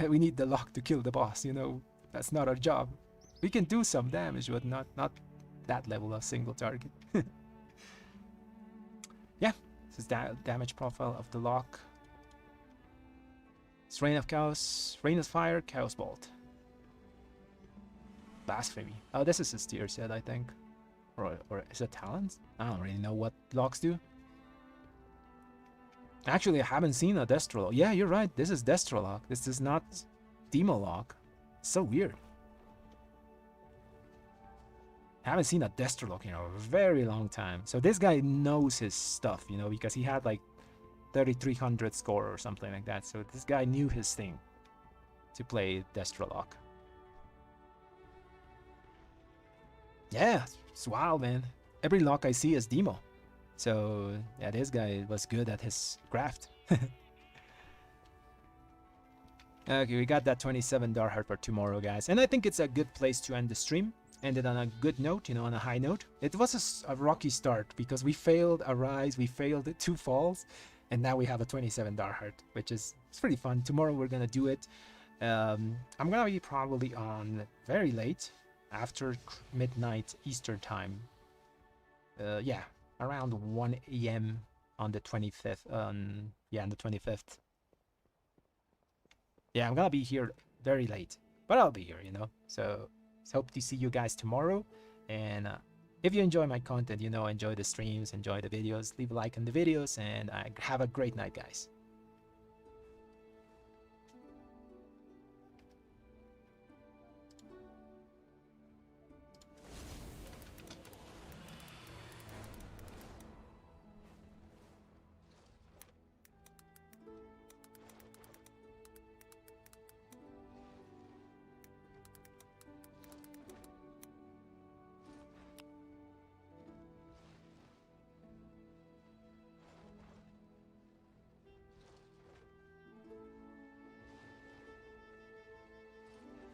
We need the lock to kill the boss, you know. That's not our job. We can do some damage, but not that level of single target. Yeah, this is the damage profile of the lock. It's Rain of Chaos, Rain of Fire, Chaos Bolt. Blasphemy. Oh, this is his tier set, I think. Or is it talent? I don't really know what locks do. Actually, I haven't seen a Destro lock. Yeah, you're right. This is Destro lock. This is not Demo lock. It's so weird. I haven't seen a Destro lock in a very long time. So this guy knows his stuff, you know, because he had like 3,300 score or something like that. So this guy knew his thing to play Destro lock. Yeah, it's wild, man. Every lock I see is Demo. So, yeah, this guy was good at his craft. Okay, we got that 27 Darheart for tomorrow, guys. And I think it's a good place to end the stream. End it on a good note, you know, on a high note. It was a rocky start because we failed a rise, we failed 2 falls. And now we have a 27 Darheart, which is it's pretty fun. Tomorrow we're gonna do it. I'm gonna be probably on very late, after midnight Eastern time. Yeah, around 1 a.m. on the 25th. Yeah, on the 25th. Yeah, I'm gonna be here very late, but I'll be here, you know. So hope to see you guys tomorrow. And if you enjoy my content, you know, enjoy the streams, enjoy the videos, leave a like on the videos, and have a great night, guys.